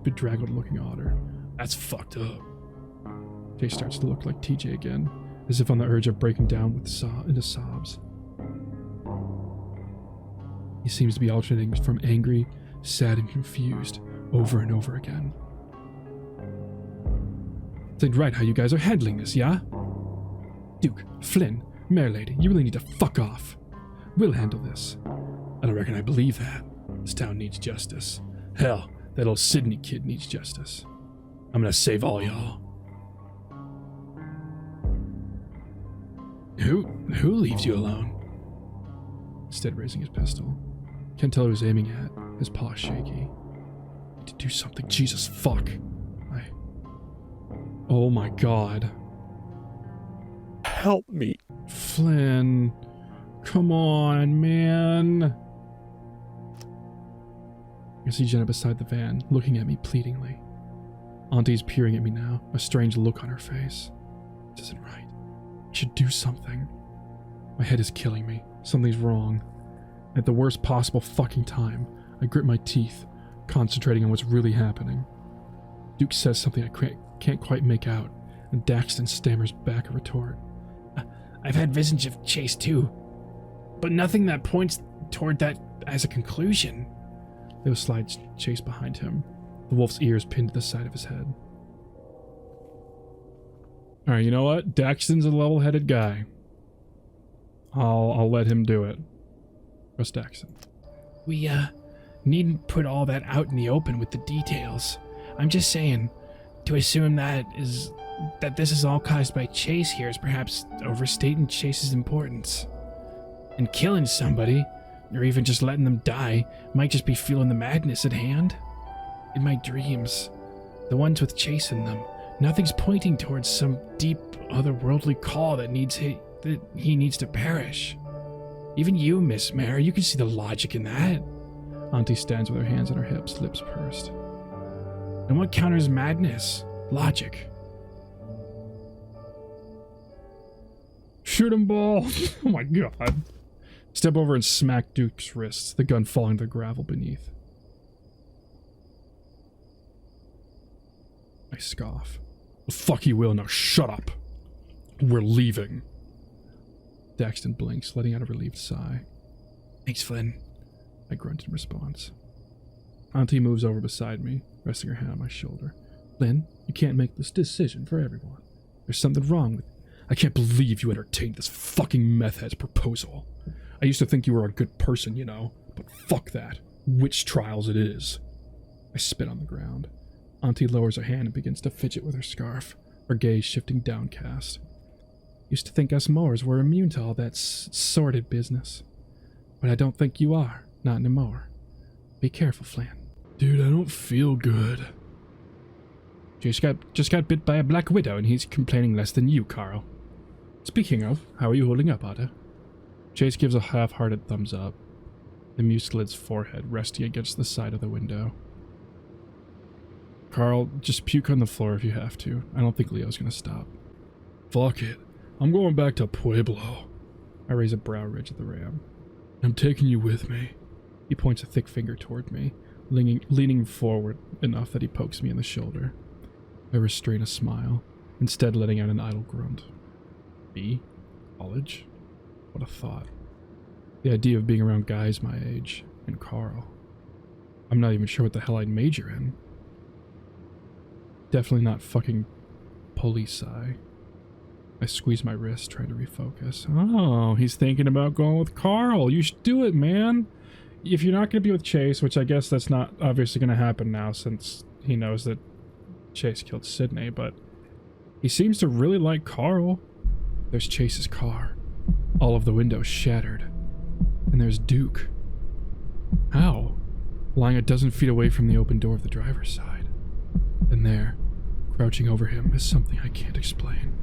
bedraggled-looking otter. That's fucked up. Jay starts to look like TJ again, as if on the urge of breaking down into sobs. He seems to be alternating from angry, sad, and confused over and over again. It ain't right how you guys are handling this, yeah? Duke, Flynn, Mare Lady, you really need to fuck off. We'll handle this. I don't reckon I believe that. This town needs justice. Hell, that old Sydney kid needs justice. I'm gonna save all y'all. Who leaves you alone? Instead raising his pistol. Can't tell who he's aiming at. His paw shaky. Need to do something. Jesus fuck. Oh my god. Help me. Flynn. Come on, man. I see Jenna beside the van, looking at me pleadingly. Auntie's peering at me now, a strange look on her face. This isn't right. I should do something. My head is killing me. Something's wrong. At the worst possible fucking time, I grit my teeth, concentrating on what's really happening. Duke says something I can't quite make out, and Daxton stammers back a retort. I've had visions of Chase too, but nothing that points toward that as a conclusion. Leo slides Chase behind him, the wolf's ears pinned to the side of his head. Alright, you know what? Daxton's a level-headed guy. I'll let him do it. Trust Daxton. We, needn't put all that out in the open with the details. I'm just saying, to assume that this is all caused by Chase here is perhaps overstating Chase's importance. And killing somebody, or even just letting them die, might just be fueling the madness at hand. In my dreams, the ones with Chase in them, nothing's pointing towards some deep, otherworldly call that he needs to perish. Even you, Miss Mare, you can see the logic in that. Auntie stands with her hands on her hips, lips pursed. And what counters madness? Logic. Shoot him, ball! Oh my god. Step over and smack Duke's wrists, the gun falling to the gravel beneath. I scoff. The fuck you will, now shut up! We're leaving. Daxton blinks, letting out a relieved sigh. Thanks, Flynn. I grunt in response. Auntie moves over beside me, resting her hand on my shoulder. Flynn, you can't make this decision for everyone. There's something wrong with you. I can't believe you entertained this fucking meth head's proposal. I used to think you were a good person, you know, but fuck that. Witch trials it is. I spit on the ground. Auntie lowers her hand and begins to fidget with her scarf, her gaze shifting downcast. Used to think us Moors were immune to all that sordid business. But I don't think you are, not anymore. Be careful, Flynn. Dude, I don't feel good. Just got bit by a black widow and he's complaining less than you, Carl. Speaking of, how are you holding up, Otta? Chase gives a half-hearted thumbs up, the mucilid's forehead resting against the side of the window. Carl, just puke on the floor if you have to. I don't think Leo's gonna stop. Fuck it. I'm going back to Pueblo. I raise a brow ridge at the ram. I'm taking you with me. He points a thick finger toward me, leaning forward enough that he pokes me in the shoulder. I restrain a smile, instead letting out an idle grunt. Me? College? What a thought. The idea of being around guys my age, and Carl. I'm not even sure what the hell I'd major in. Definitely not fucking police-sci. I squeeze my wrist, trying to refocus. Oh, he's thinking about going with Carl. You should do it, man. If you're not going to be with Chase, which I guess that's not obviously going to happen now since he knows that Chase killed Sydney, but he seems to really like Carl. There's Chase's car. All of the windows shattered. And there's Duke. How? Lying a dozen feet away from the open door of the driver's side. And there, crouching over him, is something I can't explain.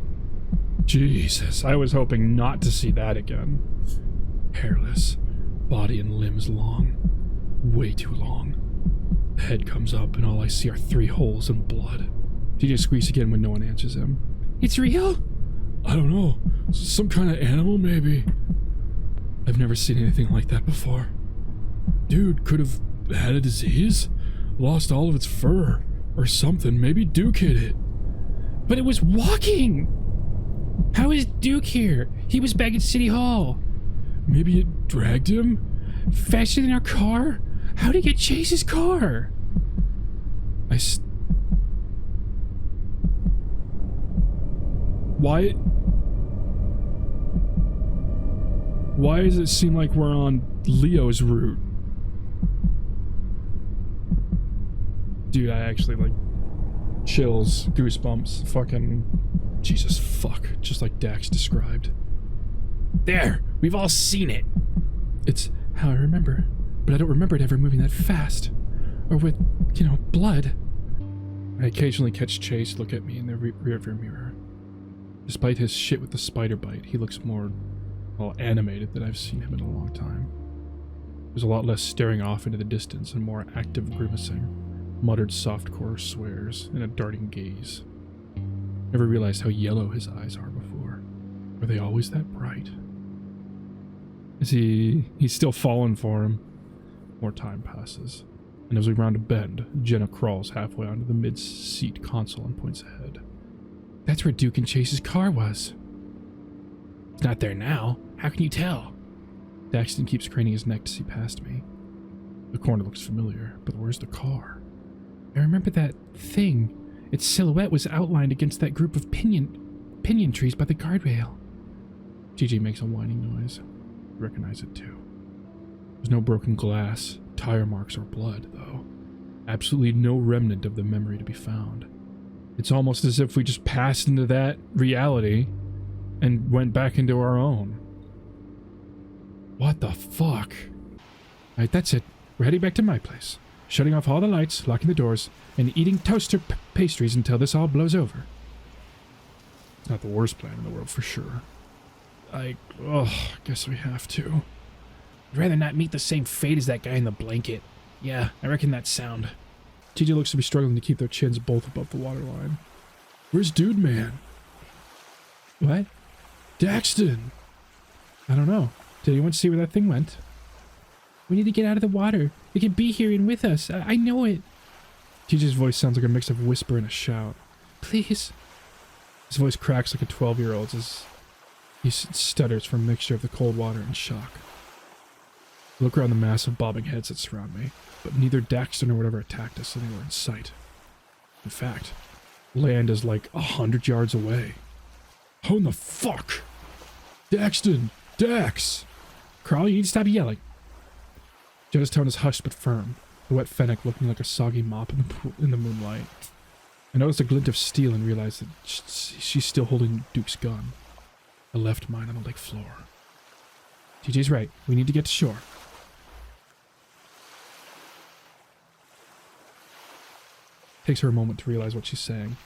Jesus, I was hoping not to see that again. Hairless, body and limbs long. Way too long. The head comes up and all I see are 3 holes and blood. TJ squeaks again when no one answers him. It's real? I don't know. Some kind of animal, maybe? I've never seen anything like that before. Dude could have had a disease, lost all of its fur, or something. Maybe Duke hit it. But it was walking! How is Duke here? He was back at City Hall. Maybe it dragged him? Faster than our car? How did he get Chase's car? Why does it seem like we're on Leo's route? Dude, I actually, like, chills, goosebumps, fucking... Jesus fuck, just like Dax described. There! We've all seen it! It's how I remember, but I don't remember it ever moving that fast. Or with, you know, blood. I occasionally catch Chase look at me in the rearview mirror. Despite his shit with the spider bite, he looks more, well, animated than I've seen him in a long time. There's a lot less staring off into the distance and more active grimacing, muttered softcore swears, and a darting gaze. Never realized how yellow his eyes are before. Were they always that bright? Is he's still falling for him. More time passes, and as we round a bend, Jenna crawls halfway onto the mid-seat console and points ahead. That's where Duke and Chase's car was. It's not there now. How can you tell? Daxton keeps craning his neck to see past me. The corner looks familiar, but where's the car? I remember that thing. Its silhouette was outlined against that group of pinion trees by the guardrail. TJ makes a whining noise. I recognize it too. There's no broken glass, tire marks, or blood, though. Absolutely no remnant of the memory to be found. It's almost as if we just passed into that reality and went back into our own. What the fuck? Alright, that's it. We're heading back to my place. Shutting off all the lights, locking the doors, and eating toaster pastries until this all blows over. It's not the worst plan in the world, for sure. Guess we have to. I'd rather not meet the same fate as that guy in the blanket. Yeah, I reckon that's sound. TJ looks to be struggling to keep their chins both above the waterline. Where's Dude Man? What? Daxton! I don't know. Did anyone see where that thing went? We need to get out of the water. It can be here and with us. I know it. TJ's voice sounds like a mix of whisper and a shout. Please. His voice cracks like a 12-year-old's as he stutters from a mixture of the cold water and shock. I look around the mass of bobbing heads that surround me, but neither Daxton or whatever attacked us anywhere in sight. In fact, land is like 100 yards away. How in the fuck? Daxton! Dax! Carl, you need to stop yelling. Jenna's tone is hushed but firm, the wet fennec looking like a soggy mop in the moonlight. I noticed a glint of steel and realized that she's still holding Duke's gun. I left mine on the lake floor. TJ's right. We need to get to shore. Takes her a moment to realize what she's saying,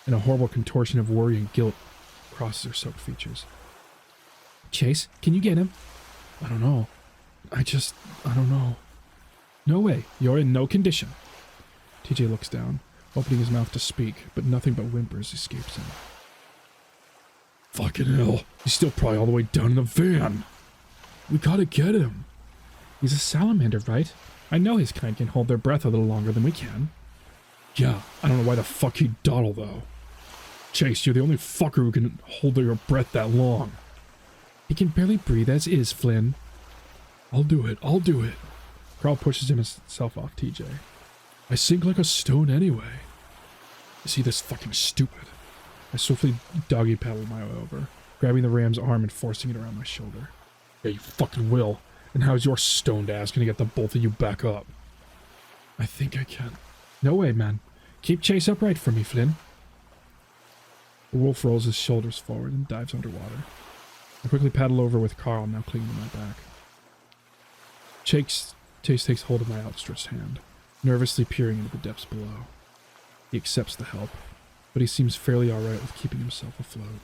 and a horrible contortion of worry and guilt crosses her soaked features. Chase, can you get him? I don't know. I don't know. No way. You're in no condition. TJ looks down, opening his mouth to speak, but nothing but whimpers escapes him. Fucking hell. He's still probably all the way down in the van. We gotta get him. He's a salamander, right? I know his kind can hold their breath a little longer than we can. Yeah, I don't know why the fuck he'd dawdle, though. Chase, you're the only fucker who can hold your breath that long. He can barely breathe as is, Flynn. I'll do it. Carl pushes himself off TJ. I sink like a stone anyway. Is he this fucking stupid? I swiftly doggy paddle my way over, grabbing the ram's arm and forcing it around my shoulder. Yeah, you fucking will. And how's your stoned ass gonna get the both of you back up? I think I can. No way, man. Keep Chase upright for me, Flynn. The wolf rolls his shoulders forward and dives underwater. I quickly paddle over with Carl now clinging to my back. Chase takes hold of my outstretched hand, nervously peering into the depths below. He accepts the help, but he seems fairly alright with keeping himself afloat.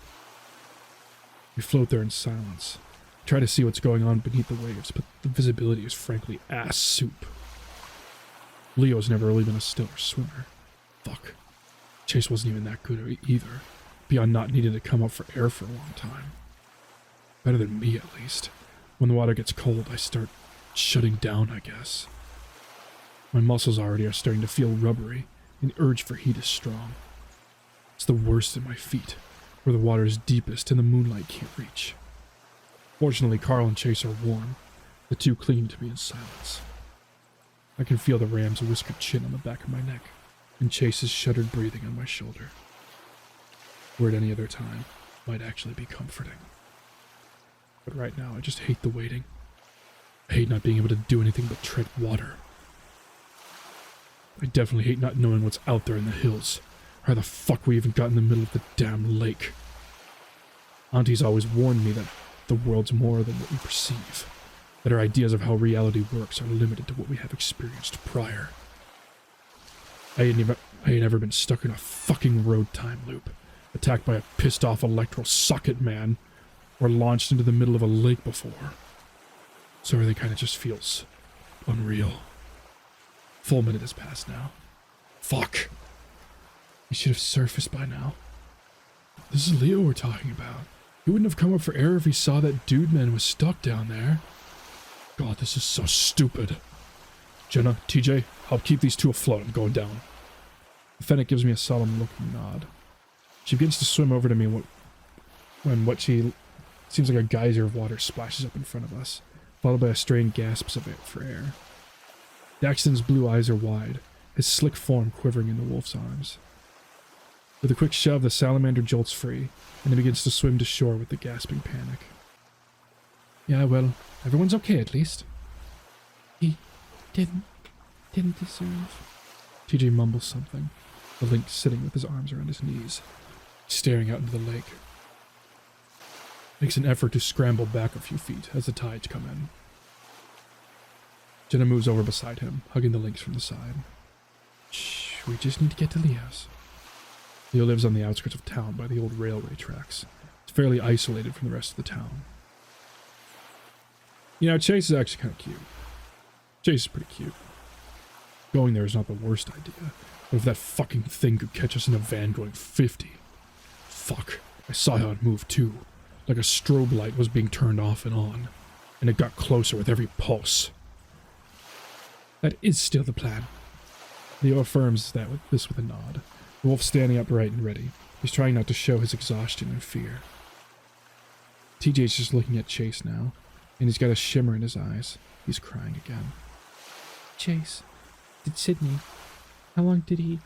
We float there in silence, try to see what's going on beneath the waves, but the visibility is frankly ass soup. Leo's never really been a stellar swimmer. Fuck. Chase wasn't even that good either, beyond not needing to come up for air for a long time. Better than me, at least. When the water gets cold, I start shutting down, I guess. My muscles already are starting to feel rubbery, and the urge for heat is strong. It's the worst in my feet, where the water is deepest and the moonlight can't reach. Fortunately, Carl and Chase are warm, the two clinging to me in silence. I can feel the ram's whiskered chin on the back of my neck, and Chase's shuddered breathing on my shoulder. Where at any other time might actually be comforting. But right now, I just hate the waiting. I hate not being able to do anything but tread water. I definitely hate not knowing what's out there in the hills, or how the fuck we even got in the middle of the damn lake. Auntie's always warned me that the world's more than what we perceive, that our ideas of how reality works are limited to what we have experienced prior. I had never been stuck in a fucking road time loop, attacked by a pissed-off electoral socket man, or launched into the middle of a lake before. So everything kind of just feels unreal. Full minute has passed now. Fuck. He should have surfaced by now. This is Leo we're talking about. He wouldn't have come up for air if he saw that dude man was stuck down there. God, this is so stupid. Jenna, TJ, help keep these two afloat. I'm going down. The Fennec gives me a solemn looking nod. She begins to swim over to me when what she seems like a geyser of water splashes up in front of us, followed by a strained gasps of it for air. Daxton's blue eyes are wide, his slick form quivering in the wolf's arms. With a quick shove, the salamander jolts free, and he begins to swim to shore with the gasping panic. Yeah, well, everyone's okay at least. He didn't deserve... TJ mumbles something, the lynx sitting with his arms around his knees, staring out into the lake. Makes an effort to scramble back a few feet as the tides come in. Jenna moves over beside him, hugging the lynx from the side. Shh, we just need to get to Leo's. Leo lives on the outskirts of town by the old railway tracks. It's fairly isolated from the rest of the town. You know, Chase is actually kind of cute. Chase is pretty cute. Going there is not the worst idea. But if that fucking thing could catch us in a van going 50... Fuck. I saw how it moved too. Like a strobe light was being turned off and on. And it got closer with every pulse. That is still the plan. Leo affirms this with a nod. The wolf standing upright and ready. He's trying not to show his exhaustion and fear. TJ's just looking at Chase now, and he's got a shimmer in his eyes. He's crying again. Chase, did Sydney... How long did he...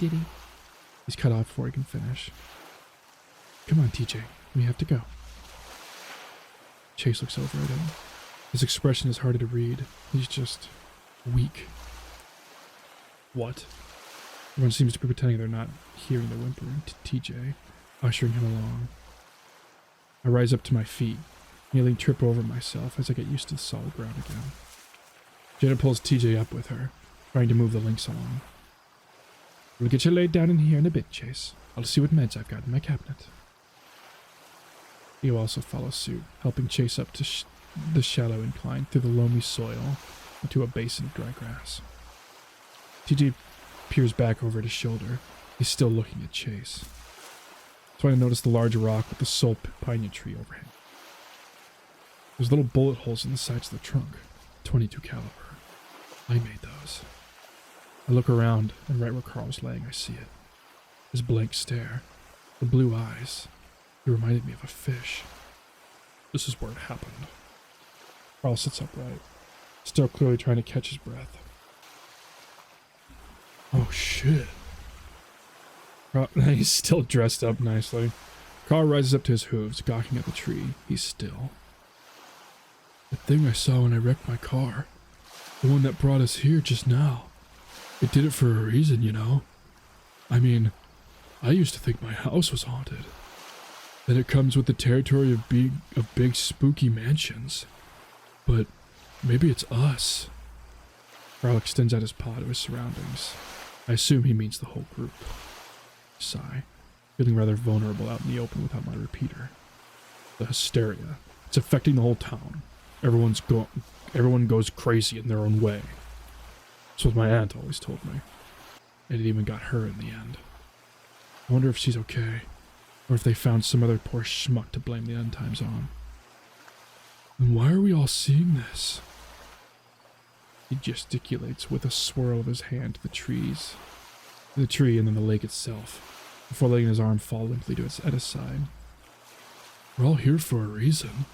He's cut off before he can finish. Come on, TJ. We have to go. Chase looks over at him. His expression is harder to read. He's just... weak. What? Everyone seems to be pretending they're not hearing the whimpering to TJ, ushering him along. I rise up to my feet, nearly trip over myself as I get used to the solid ground again. Jenna pulls TJ up with her, trying to move the lynx along. We'll get you laid down in here in a bit, Chase. I'll see what meds I've got in my cabinet. Leo also follows suit, helping Chase up to the shallow incline through the loamy soil into a basin of dry grass. TJ peers back over at his shoulder. He's still looking at Chase. That's when I notice the large rock with the sole pinyon tree overhang. There's little bullet holes in the sides of the trunk, 22 caliber. I made those. I look around, and right where Carl's laying, I see it. His blank stare, the blue eyes. He reminded me of a fish. This is where it happened. Carl sits upright, still clearly trying to catch his breath. Oh shit. He's still dressed up nicely. Carl rises up to his hooves, gawking at the tree. He's still. The thing I saw when I wrecked my car. The one that brought us here just now. It did it for a reason, you know. I mean, I used to think my house was haunted. That it comes with the territory of big spooky mansions. But maybe it's us. Carl extends out his paw to his surroundings. I assume he means the whole group. Sigh, feeling rather vulnerable out in the open without my repeater. The hysteria. It's affecting the whole town. Everyone goes crazy in their own way. That's what my aunt always told me. And it even got her in the end. I wonder if she's okay, or if they found some other poor schmuck to blame the end times on. And why are we all seeing this? He gesticulates with a swirl of his hand to the trees. The tree and then the lake itself, before letting his arm fall limply to at his side. We're all here for a reason.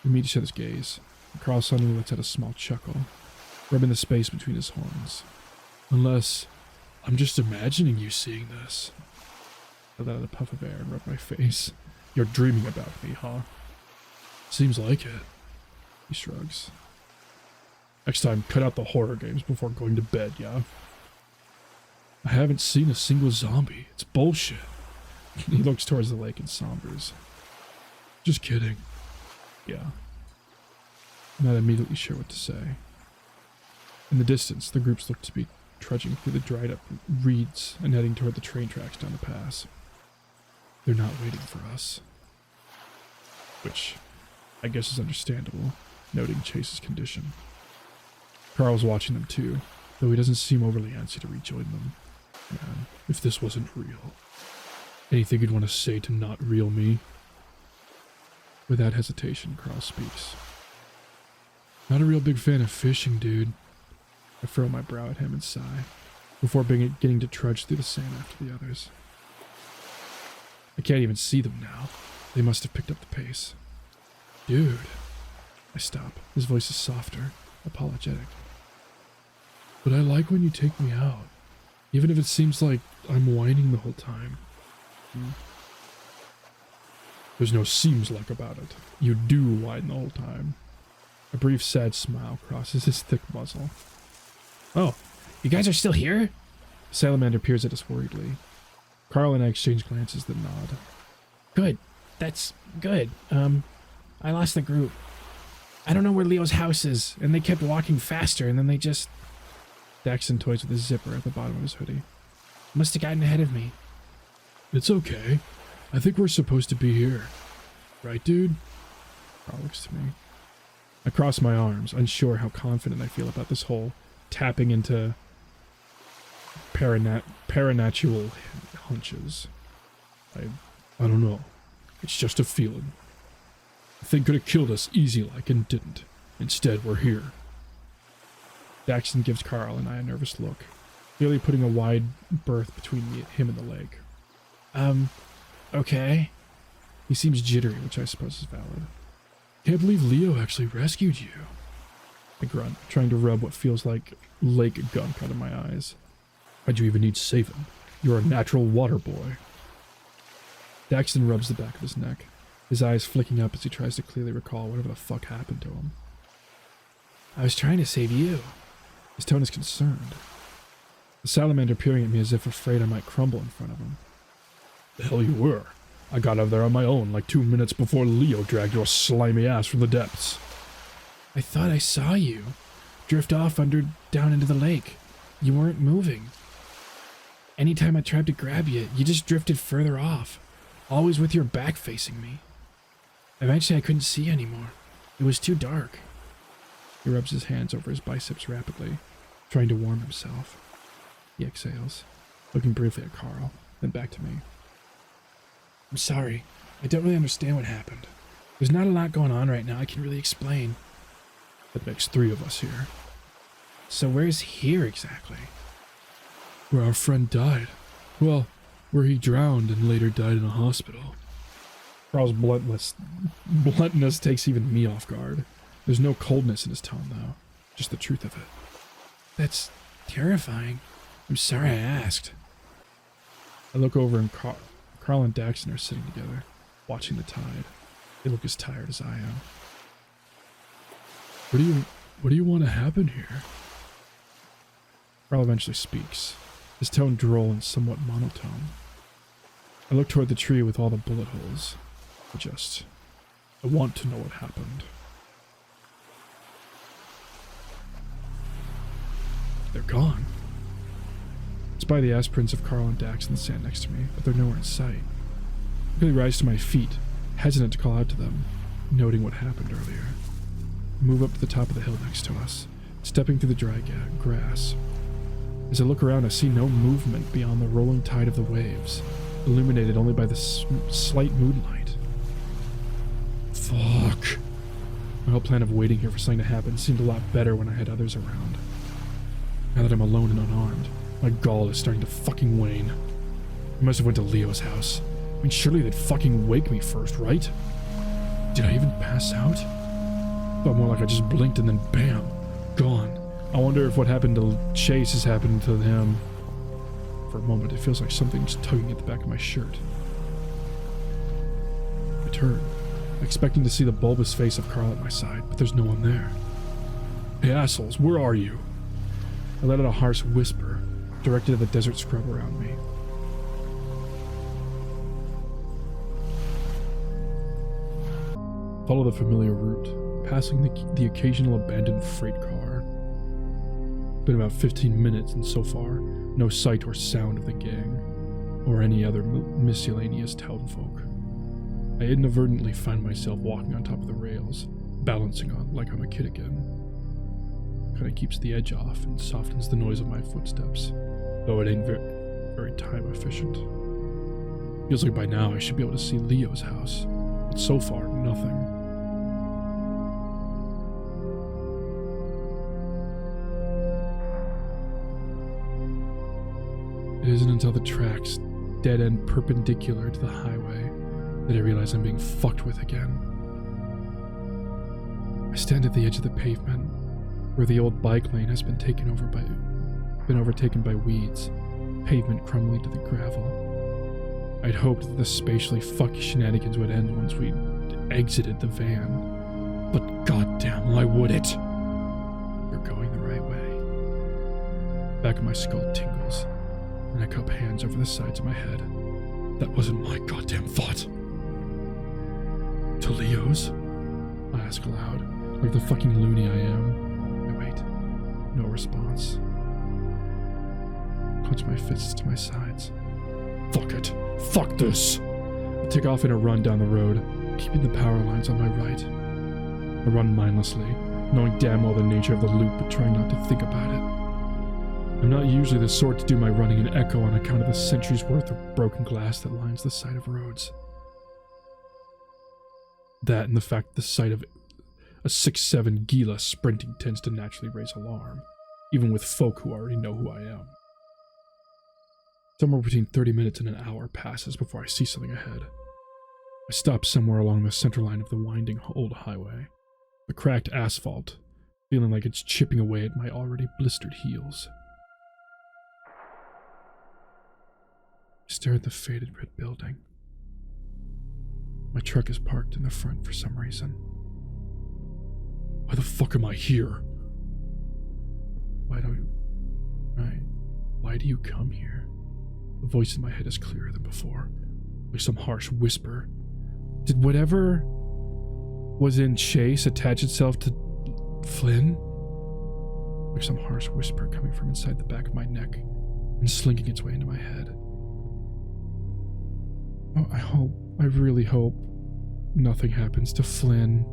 We meet each other's gaze. Carl suddenly lets out a small chuckle, rubbing the space between his horns. Unless I'm just imagining you seeing this. I let out a puff of air and rubbed my face. You're dreaming about me, huh? Seems like it. He shrugs. Next time, cut out the horror games before going to bed, yeah? I haven't seen a single zombie. It's bullshit. He looks towards the lake and sombers. Just kidding. Yeah. I'm not immediately sure what to say. In the distance, the groups look to be trudging through the dried up reeds and heading toward the train tracks down the pass. They're not waiting for us. Which, I guess is understandable, noting Chase's condition. Carl's watching them too, though he doesn't seem overly antsy to rejoin them. Man, if this wasn't real. Anything you'd want to say to not real me? Without hesitation, Carl speaks. Not a real big fan of fishing, dude. I furrow my brow at him and sigh, before beginning to trudge through the sand after the others. I can't even see them now. They must have picked up the pace. Dude. I stop. His voice is softer, apologetic. But I like when you take me out, even if it seems like I'm whining the whole time. There's no seems like about it. You do whine the whole time. A brief sad smile crosses his thick muzzle. Oh, you guys are still here? Salamander peers at us worriedly. Carl and I exchange glances that nod. Good. That's good. I lost the group. I don't know where Leo's house is, and they kept walking faster, and then they just... Daxton toys with his zipper at the bottom of his hoodie. Must have gotten ahead of me. It's okay. I think we're supposed to be here. Right, dude? Carl looks to me. I cross my arms, unsure how confident I feel about this whole tapping into paranatural hunches. I don't know. It's just a feeling. The thing could have killed us easy like and didn't. Instead, we're here. Daxton gives Carl and I a nervous look, clearly putting a wide berth between him and the lake. Okay. He seems jittery, which I suppose is valid. Can't believe Leo actually rescued you. I grunt, trying to rub what feels like lake gunk out of my eyes. Why'd you even need saving? You're a natural water boy. Daxton rubs the back of his neck, his eyes flicking up as he tries to clearly recall whatever the fuck happened to him. I was trying to save you. His tone is concerned. The salamander peering at me as if afraid I might crumble in front of him. The hell you were. I got out there on my own like 2 minutes before Leo dragged your slimy ass from the depths. I thought I saw you drift off down into the lake. You weren't moving. Anytime I tried to grab you, you just drifted further off, always with your back facing me. Eventually I couldn't see anymore. It was too dark. He rubs his hands over his biceps rapidly, trying to warm himself. He exhales, looking briefly at Carl, then back to me. I'm sorry. I don't really understand what happened. There's not a lot going on right now I can really explain. That makes 3 of us here. So where's here exactly? Where our friend died. Well, where he drowned and later died in a hospital. Carl's bluntness takes even me off guard. There's no coldness in his tone, though. Just the truth of it. That's terrifying. I'm sorry I asked. I look over and Carl and Daxton are sitting together, watching the tide. They look as tired as I am. What do you want to happen here? Carl eventually speaks, his tone droll and somewhat monotone. I look toward the tree with all the bullet holes. I want to know what happened. They're gone. I spy the aspirins of Carl and Dax in the sand next to me, but they're nowhere in sight. I quickly rise to my feet, hesitant to call out to them, noting what happened earlier. I move up to the top of the hill next to us, stepping through the dry grass. As I look around, I see no movement beyond the rolling tide of the waves, illuminated only by the slight moonlight. Fuck. My whole plan of waiting here for something to happen seemed a lot better when I had others around. Now that I'm alone and unarmed, my gall is starting to fucking wane. I must have went to Leo's house. I mean, surely they'd fucking wake me first, right? Did I even pass out? Felt more like I just blinked and then bam, gone. I wonder if what happened to Chase has happened to him. For a moment, it feels like something's tugging at the back of my shirt. I turn, expecting to see the bulbous face of Carl at my side, but there's no one there. Hey assholes, where are you? I let out a harsh whisper, directed at the desert scrub around me. Follow the familiar route, passing the occasional abandoned freight car. It's been about 15 minutes, and so far, no sight or sound of the gang, or any other miscellaneous townfolk. I inadvertently find myself walking on top of the rails, balancing on like I'm a kid again. Kinda keeps the edge off and softens the noise of my footsteps, though it ain't very time efficient. Feels like by now I should be able to see Leo's house, but so far, nothing. It isn't until the tracks dead end perpendicular to the highway that I realize I'm being fucked with again. I stand at the edge of the pavement, where the old bike lane has been overtaken by weeds, pavement crumbling to the gravel. I'd hoped that the spatially fucky shenanigans would end once we exited the van, but goddamn, why would it? You're going the right way. Back of my skull tingles, and I cup hands over the sides of my head. That wasn't my goddamn thought. To Leo's? I ask aloud, like the fucking loony I am. I wait. No response. Clench my fists to my sides. Fuck it. Fuck this! I take off in a run down the road, keeping the power lines on my right. I run mindlessly, knowing damn well the nature of the loop, but trying not to think about it. I'm not usually the sort to do my running in echo on account of the centuries worth of broken glass that lines the side of roads. That and the fact the sight of a 6'7" Gila sprinting tends to naturally raise alarm, even with folk who already know who I am. Somewhere between 30 minutes and an hour passes before I see something ahead. I stop somewhere along the center line of the winding old highway, the cracked asphalt, feeling like it's chipping away at my already blistered heels. I stare at the faded red building. My truck is parked in the front for some reason. Why the fuck am I here? Why do you come here? The voice in my head is clearer than before, like some harsh whisper. Did whatever was in Chase attach itself to Flynn? Like some harsh whisper coming from inside the back of my neck and slinking its way into my head. Oh, I really hope nothing happens to Flynn.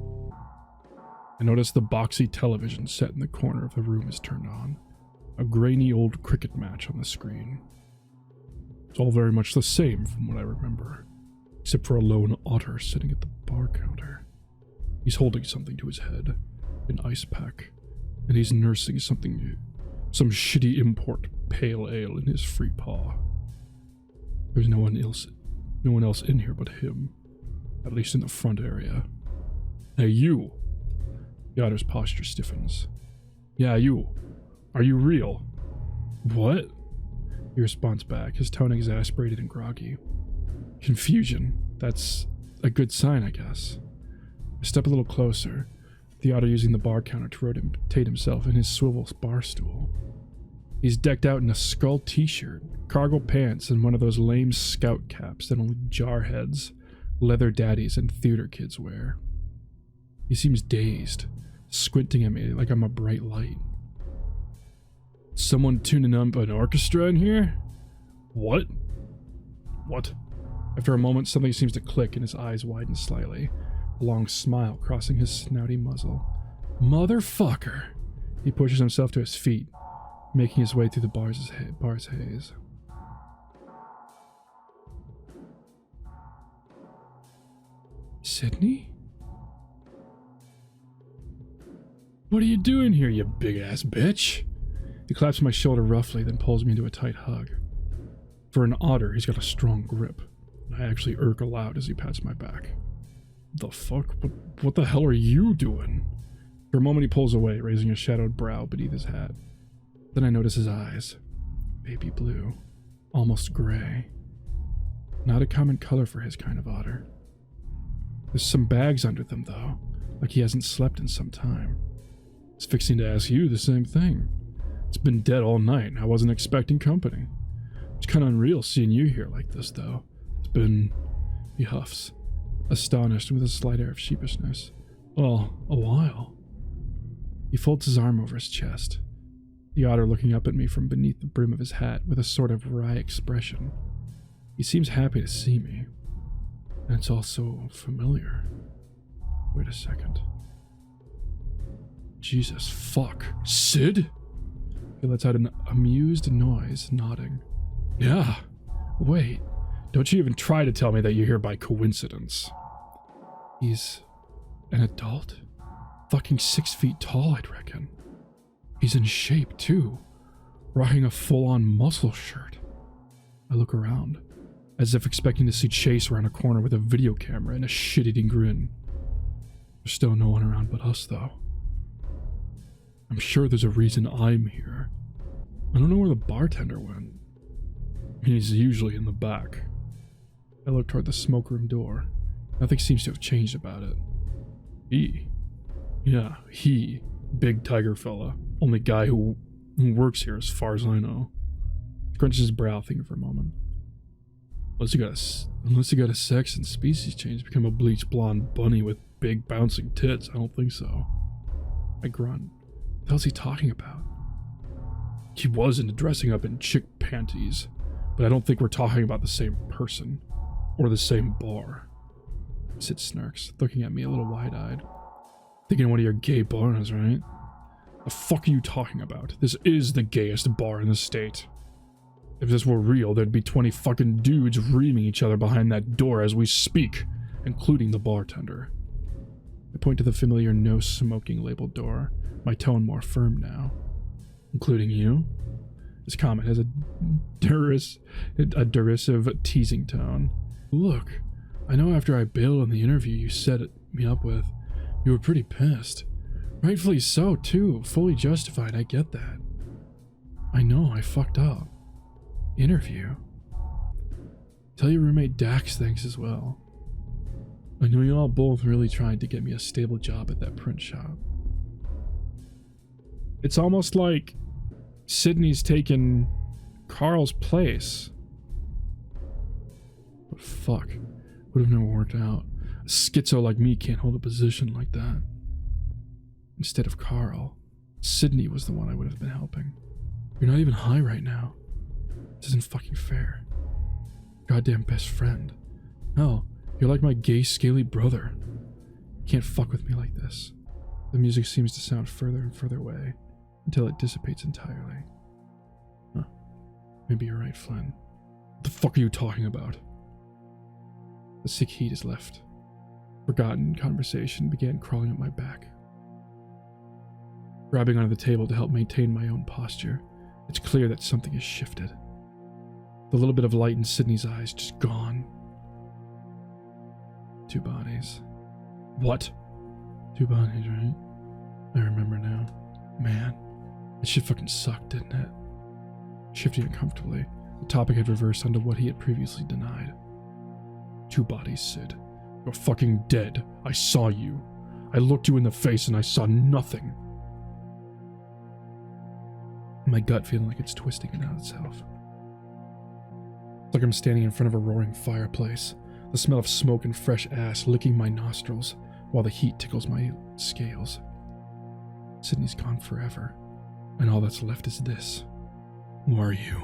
I notice the boxy television set in the corner of the room is turned on. A grainy old cricket match on the screen. It's all very much the same from what I remember, except for a lone otter sitting at the bar counter. He's holding something to his head, an ice pack, and he's nursing some shitty import pale ale in his free paw. There's no one else in here but him, at least in the front area. Hey, you! The otter's posture stiffens. Yeah, you. Are you real? What? He responds back, his tone exasperated and groggy. Confusion. That's a good sign, I guess. I step a little closer, the otter using the bar counter to rotate himself in his swivel bar stool. He's decked out in a skull t-shirt, cargo pants, and one of those lame scout caps that only jarheads, leather daddies, and theater kids wear. He seems dazed, squinting at me like I'm a bright light. Someone tuning up an orchestra in here? What? After a moment, something seems to click and his eyes widen slightly, a long smile crossing his snouty muzzle. Motherfucker! He pushes himself to his feet, making his way through the bar's haze. Sydney? What are you doing here, you big-ass bitch? He claps my shoulder roughly, then pulls me into a tight hug. For an otter, he's got a strong grip. I actually irk aloud as he pats my back. The fuck? What the hell are you doing? For a moment he pulls away, raising a shadowed brow beneath his hat. Then I notice his eyes. Baby blue. Almost gray. Not a common color for his kind of otter. There's some bags under them, though, like he hasn't slept in some time. I was fixing to ask you the same thing. It's been dead all night, and I wasn't expecting company. It's kind of unreal seeing you here like this, though. It's been... He huffs, astonished with a slight air of sheepishness. Well, a while. He folds his arm over his chest, the otter looking up at me from beneath the brim of his hat with a sort of wry expression. He seems happy to see me, and it's all so familiar. Wait a second. Jesus fuck. Sid? He lets out an amused noise, nodding. Yeah. Wait. Don't you even try to tell me that you're here by coincidence. He's an adult? Fucking 6 feet tall, I'd reckon. He's in shape, too. Rocking a full-on muscle shirt. I look around, as if expecting to see Chase around a corner with a video camera and a shit-eating grin. There's still no one around but us, though. I'm sure there's a reason I'm here. I don't know where the bartender went. He's usually in the back. I look toward the smoke room door. Nothing seems to have changed about it. He. Yeah, he. Big tiger fella. Only guy who works here as far as I know. Crunches his brow, thinking for a moment. Unless he got a sex and species change, become a bleached blonde bunny with big bouncing tits, I don't think so. I grunt. What the hell's he talking about? He was into dressing up in chick panties, but I don't think we're talking about the same person. Or the same bar. Sid snarks, looking at me a little wide-eyed. Thinking one of your gay bars, right? The fuck are you talking about? This is the gayest bar in the state. If this were real, there'd be 20 fucking dudes reaming each other behind that door as we speak, including the bartender. I point to the familiar no smoking labeled door, my tone more firm now. Including you? His comment has a derisive, teasing tone. Look, I know after I bailed on the interview you set me up with, you were pretty pissed. Rightfully so, too. Fully justified, I get that. I know, I fucked up. Interview? Tell your roommate Dax thanks as well. I know you all both really tried to get me a stable job at that print shop. It's almost like Sydney's taken Carl's place. But fuck, would have never worked out. A schizo like me can't hold a position like that. Instead of Carl, Sydney was the one I would have been helping. You're not even high right now. This isn't fucking fair. Goddamn best friend. Hell, you're like my gay, scaly brother. You can't fuck with me like this. The music seems to sound further and further away, until it dissipates entirely. Huh. Maybe you're right, Flynn. What the fuck are you talking about? The sick heat is left. Forgotten conversation began crawling up my back. Grabbing onto the table to help maintain my own posture, it's clear that something has shifted. The little bit of light in Sydney's eyes just gone. 2 bodies. What? 2 bodies, right? I remember now. Man, that shit fucking sucked, didn't it? Shifting uncomfortably, the topic had reversed onto what he had previously denied. 2 bodies, Sid. You're fucking dead. I saw you. I looked you in the face and I saw nothing. My gut feeling like it's twisting in on itself. It's like I'm standing in front of a roaring fireplace, the smell of smoke and fresh ash licking my nostrils while the heat tickles my scales. Sydney's gone forever, and all that's left is this. Who are you?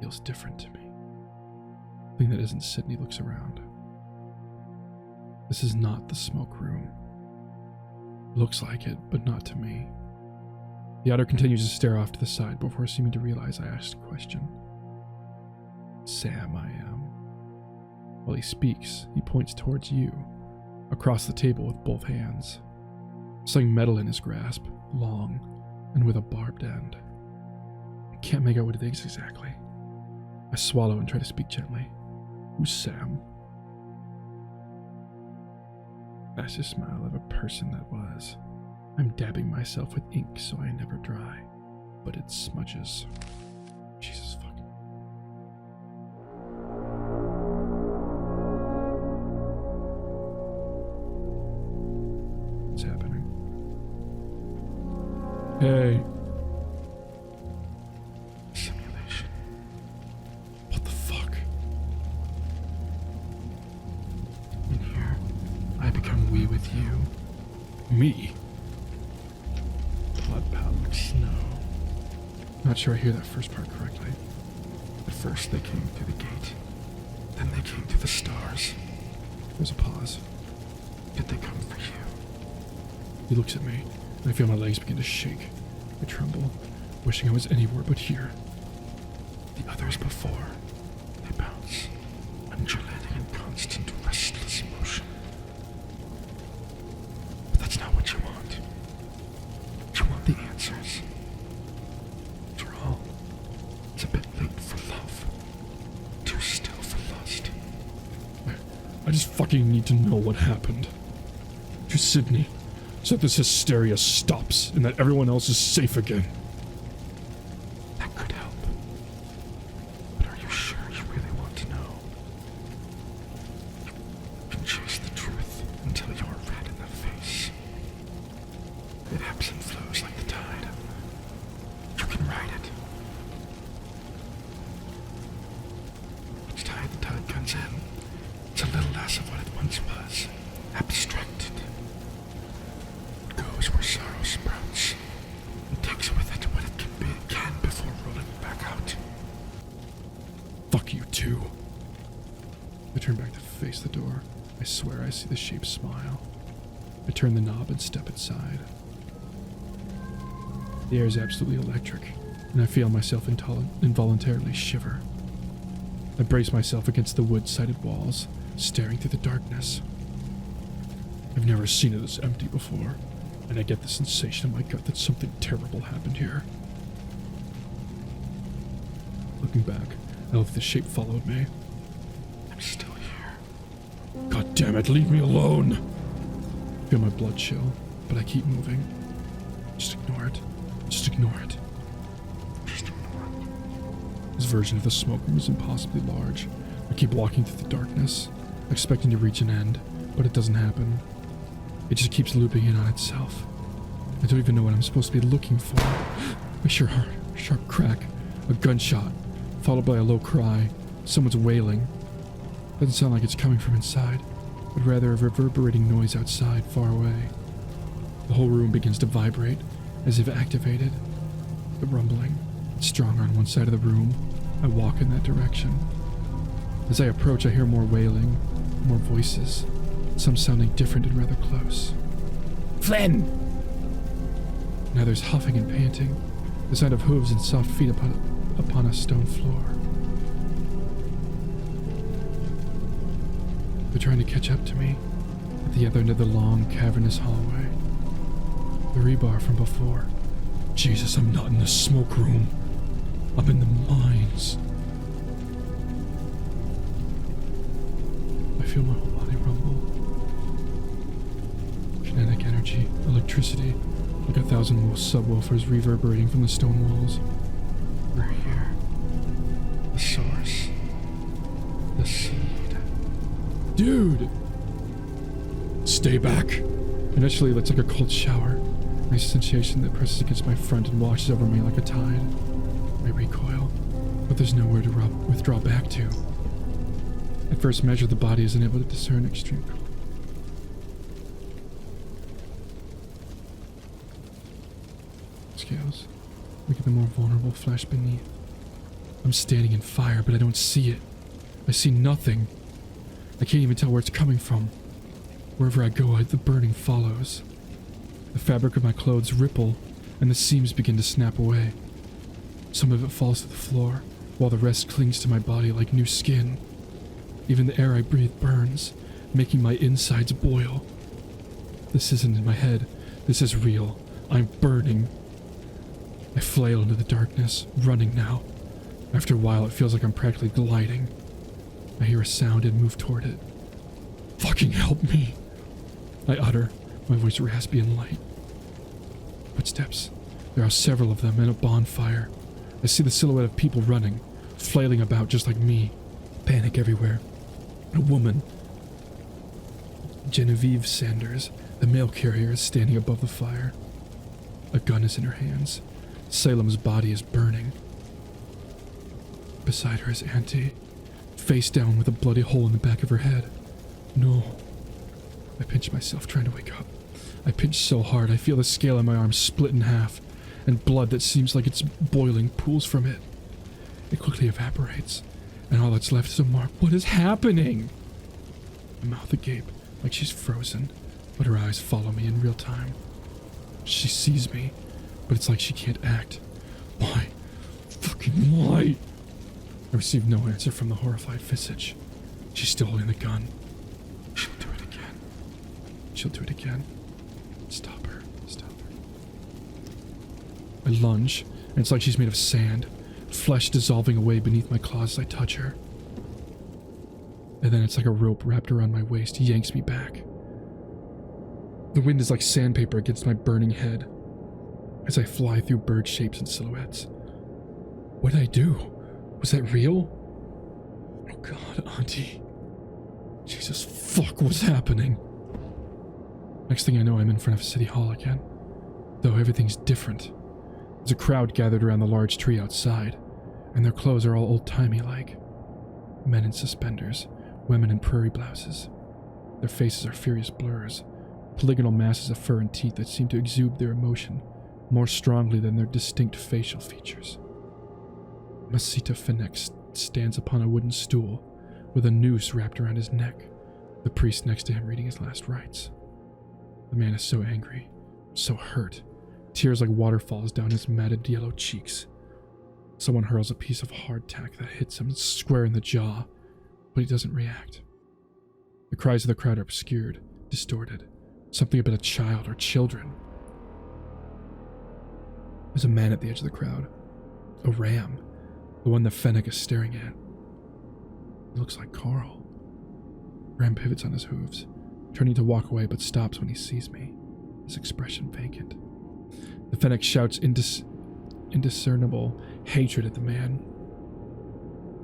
Feels different to me. Thing that isn't Sydney looks around. This is not the smoke room. Looks like it, but not to me. The otter continues to stare off to the side before seeming to realize I asked a question. Sam, I am. While he speaks, he points towards you, across the table with both hands. Something metal in his grasp, long, and with a barbed end. I can't make out what it is exactly. I swallow and try to speak gently. Who's Sam? That's the smile of a person that was. I'm dabbing myself with ink so I never dry, but it smudges. Jesus fucking. What's happening? Hey. Simulation. What the fuck? In here, I become we with you. Me? Blood pouch, no. Not sure I hear that first part correctly. At first they came through the gate. Then they came through the stars. There's a pause. Did they come for you? He looks at me, and I feel my legs begin to shake. I tremble, wishing I was anywhere but here. The others before, they bounce, undulating in constant, restless motion. But that's not what you want. You want the answers. After all, it's a bit late for love. Too still for lust. I just fucking need to know what happened. To Sydney, so that this hysteria stops and that everyone else is safe again. That could help. But are you sure you really want to know? You can chase the truth until you're red in the face. It ebbs and flows like the tide. You can ride it. Each time the tide comes in, it's a little less of what it once was. Abstracted. It goes where sorrow sprouts, and takes with it what it can before rolling back out. Fuck you too. I turn back to face the door. I swear I see the shape smile. I turn the knob and step inside. The air is absolutely electric, and I feel myself involuntarily shiver. I brace myself against the wood-sided walls, staring through the darkness. I've never seen it this empty before, and I get the sensation in my gut that something terrible happened here. Looking back, I know that the shape followed me. I'm still here. God damn it, leave me alone! I feel my blood chill, but I keep moving. Just ignore it. Just ignore it. Just ignore it. This version of the smoke room is impossibly large. I keep walking through the darkness, expecting to reach an end, but it doesn't happen. It just keeps looping in on itself. I don't even know what I'm supposed to be looking for. I hear a sharp crack, a gunshot, followed by a low cry. Someone's wailing. Doesn't sound like it's coming from inside, but rather a reverberating noise outside, far away. The whole room begins to vibrate, as if activated. The rumbling, it's stronger on one side of the room. I walk in that direction. As I approach, I hear more wailing, more voices, some sounding different and rather close. Flynn! Now there's huffing and panting, the sound of hooves and soft feet upon a stone floor. They're trying to catch up to me, at the other end of the long, cavernous hallway. The rebar from before. Jesus, I'm not in the smoke room. I'm in the mines. I feel my whole body rumble. Kinetic energy, electricity, like 1,000 subwoofers reverberating from the stone walls. We're here. The source. The seed. Dude! Stay back! Initially, it's like a cold shower. Nice sensation that presses against my front and washes over me like a tide. I recoil, but there's nowhere to withdraw back to. At first measure, the body is unable to discern extreme. Scales. Look at the more vulnerable flesh beneath. I'm standing in fire, but I don't see it. I see nothing. I can't even tell where it's coming from. Wherever I go, the burning follows. The fabric of my clothes ripple and the seams begin to snap away. Some of it falls to the floor, while the rest clings to my body like new skin. Even the air I breathe burns, making my insides boil. This isn't in my head. This is real. I'm burning. I flail into the darkness, running now. After a while, it feels like I'm practically gliding. I hear a sound and move toward it. Fucking help me! I utter, my voice raspy and light. Footsteps. There are several of them and a bonfire. I see the silhouette of people running, flailing about just like me. Panic everywhere. A woman. Genevieve Sanders, the mail carrier, is standing above the fire. A gun is in her hands. Salem's body is burning. Beside her is Auntie, face down with a bloody hole in the back of her head. No. I pinch myself, trying to wake up. I pinch so hard, I feel the scale on my arm split in half, and blood that seems like it's boiling pools from it. It quickly evaporates, and all that's left is a mark. What is happening? My mouth agape, like she's frozen, but her eyes follow me in real time. She sees me, but it's like she can't act. Why? Fucking why? I receive no answer from the horrified visage. She's still holding the gun. She'll do it again. She'll do it again. Stop her. Stop her. I lunge, and it's like she's made of sand, flesh dissolving away beneath my claws as I touch her. And then it's like a rope wrapped around my waist yanks me back. The wind is like sandpaper against my burning head as I fly through bird shapes and silhouettes. What did I do? Was that real? Oh God, Auntie. Jesus fuck, what's happening? Next thing I know, I'm in front of City Hall again. Though everything's different. There's a crowd gathered around the large tree outside, and their clothes are all old-timey like. Men in suspenders, women in prairie blouses. Their faces are furious blurs, polygonal masses of fur and teeth that seem to exude their emotion more strongly than their distinct facial features. Masita Finex stands upon a wooden stool with a noose wrapped around his neck, the priest next to him reading his last rites. The man is so angry, so hurt, tears like waterfalls down his matted yellow cheeks. Someone hurls a piece of hardtack that hits him square in the jaw, but he doesn't react. The cries of the crowd are obscured, distorted, something about a child or children. There's a man at the edge of the crowd, a ram, the one that Fennec is staring at. He looks like Carl. Ram pivots on his hooves, turning to walk away but stops when he sees me, his expression vacant. The Fennec shouts indiscernible hatred at the man,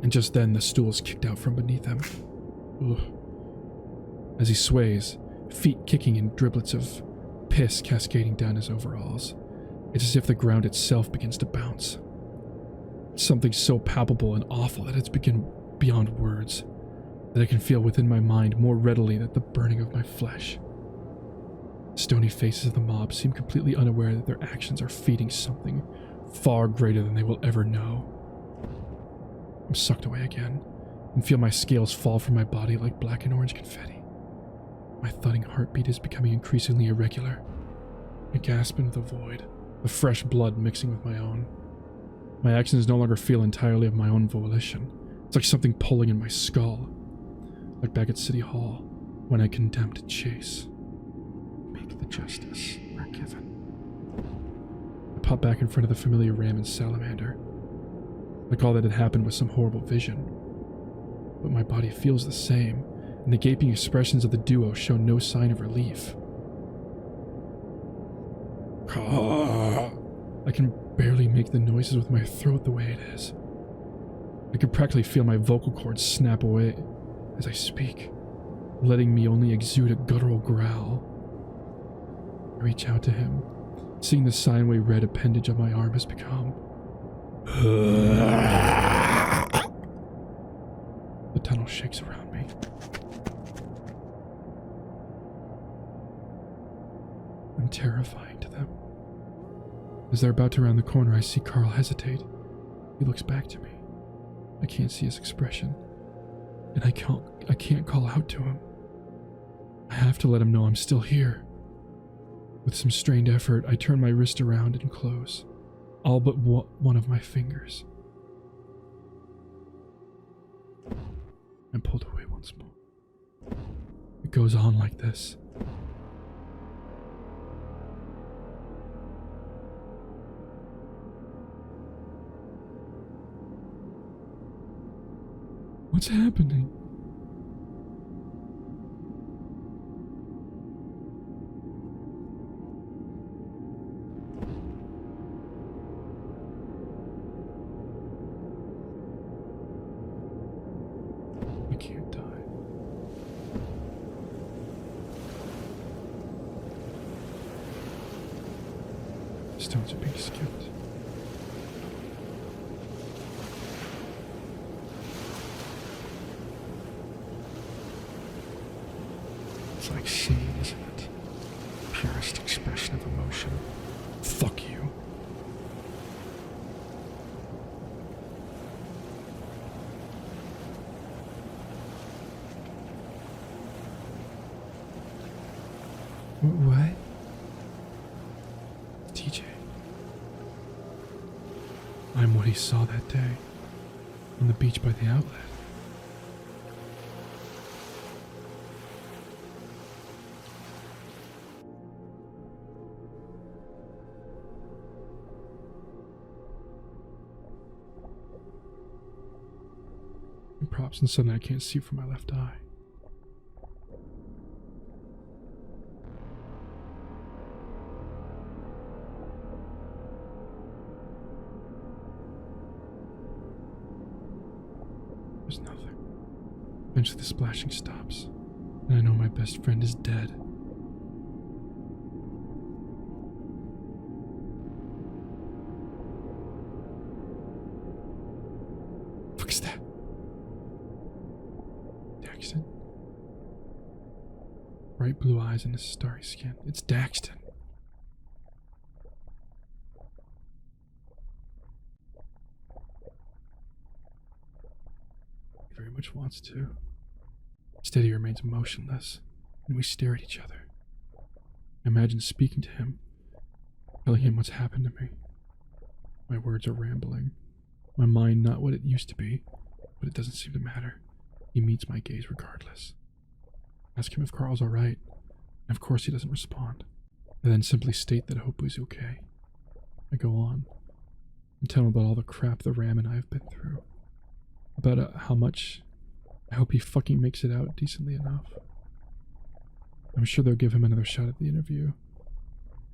and just then the stool is kicked out from beneath him. Ugh. As he sways, feet kicking in driblets of piss cascading down his overalls, it's as if the ground itself begins to bounce. Something so palpable and awful that it's beyond words, that I can feel within my mind more readily than the burning of my flesh. The stony faces of the mob seem completely unaware that their actions are feeding something far greater than they will ever know. I'm sucked away again, and feel my scales fall from my body like black and orange confetti. My thudding heartbeat is becoming increasingly irregular. I gasp into the void, the fresh blood mixing with my own. My actions no longer feel entirely of my own volition. It's like something pulling in my skull. Like back at City Hall, when I condemned Chase. Make the justice we're given. I pop back in front of the familiar ram and salamander. Like all that had happened was some horrible vision. But my body feels the same, and the gaping expressions of the duo show no sign of relief. I can barely make the noises with my throat the way it is. I can practically feel my vocal cords snap away as I speak, letting me only exude a guttural growl. I reach out to him, seeing the Steinway red appendage on my arm has become. The tunnel shakes around me. I'm terrifying to them. As they're about to round the corner, I see Carl hesitate. He looks back to me. I can't see his expression, and I can't call out to him. I have to let him know I'm still here. With some strained effort, I turn my wrist around and close, all but one of my fingers. And pulled away once more. It goes on like this. What's happening? I can't die. Stones are being skipped. It's like seeing, isn't it? Purest expression of emotion. Fuck you. What? TJ. I'm what he saw that day. On the beach by the outlet. And props, and suddenly I can't see from my left eye. There's nothing. Eventually the splashing stops, and I know my best friend is dead. Fuck is that? Daxton? Bright blue eyes and his starry skin. It's Daxton. He very much wants to. Instead, he remains motionless, and we stare at each other. I imagine speaking to him, telling him what's happened to me. My words are rambling. My mind not what it used to be, but it doesn't seem to matter. He meets my gaze regardless. Ask him if Carl's alright, and of course he doesn't respond. I then simply state that I hope he's okay. I go on, and tell him about all the crap the Ram and I have been through. About how much I hope he fucking makes it out decently enough. I'm sure they'll give him another shot at the interview.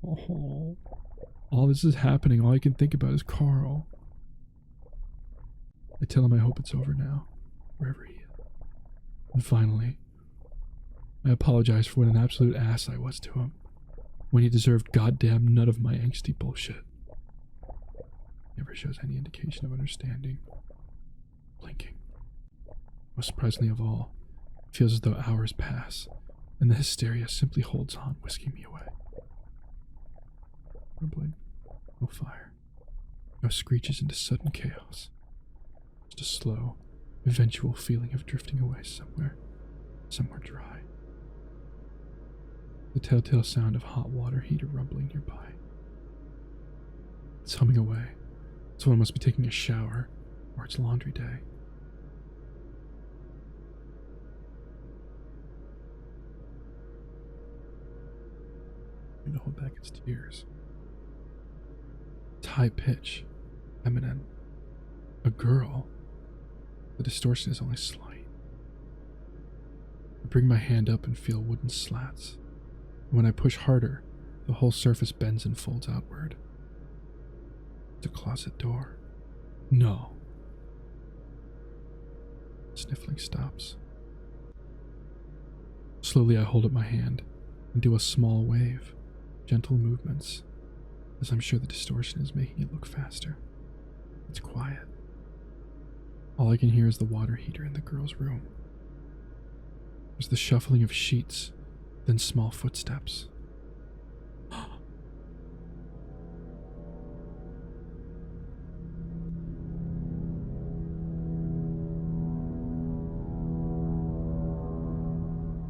Oh, all this is happening, all I can think about is Carl. I tell him I hope it's over now, wherever he is. And finally, I apologize for what an absolute ass I was to him, when he deserved goddamn none of my angsty bullshit. Never shows any indication of understanding. Blinking. Most surprisingly of all, it feels as though hours pass, and the hysteria simply holds on, whisking me away. Rumbling. No fire. No screeches into sudden chaos. Just a slow, eventual feeling of drifting away somewhere dry. The telltale sound of hot water heater rumbling nearby. It's humming away. Someone must be taking a shower, or it's laundry day. I need to hold back its tears. It's high pitch, feminine. A girl. The distortion is only slight. I bring my hand up and feel wooden slats. And when I push harder, the whole surface bends and folds outward. It's a closet door. No. Sniffling stops. Slowly I hold up my hand and do a small wave, gentle movements, as I'm sure the distortion is making it look faster. It's quiet. All I can hear is the water heater in the girl's room. There's the shuffling of sheets, then small footsteps.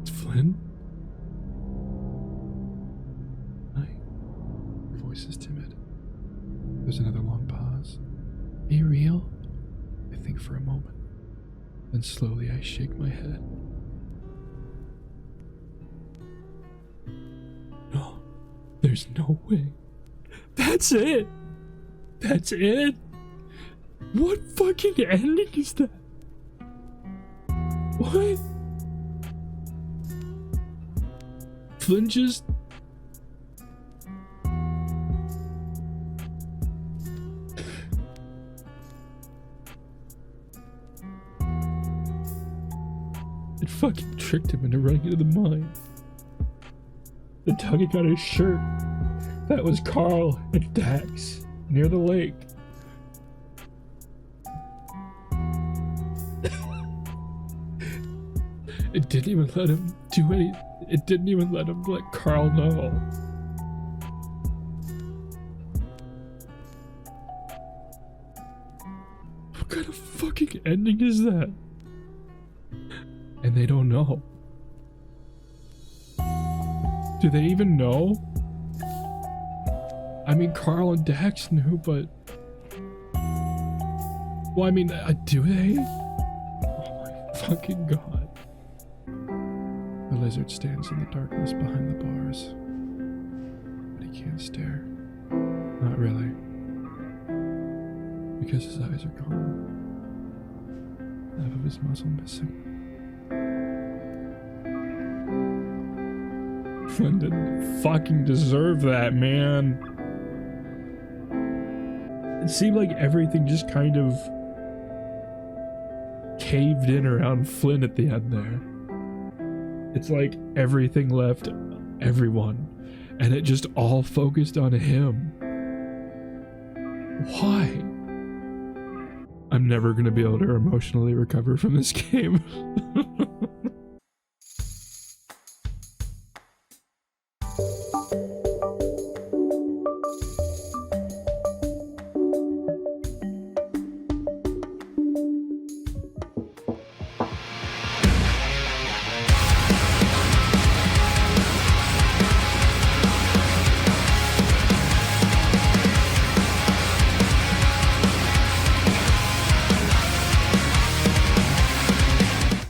It's Flynn? Hi. voice is timid. There's another long pause. Be real? I think for a moment. Then slowly I shake my head. No, there's no way. That's it! That's it? What fucking ending is that? What? Flynn just... It fucking tricked him into running into the mine. The tugging on his shirt. That was Carl and Dax near the lake. It didn't even let him do any. It didn't even let him let Carl know. What kind of fucking ending is that? And they don't know. Do they even know? I mean, Carl and Dax knew, but... Well, I mean, do they? Oh my fucking god. The lizard stands in the darkness behind the bars. But he can't stare. Not really. Because his eyes are gone. Half of his muzzle missing. Flynn didn't fucking deserve that, man. It seemed like everything just kind of caved in around Flynn at the end there. It's like everything left everyone, and it just all focused on him. Why? I'm never gonna be able to emotionally recover from this game.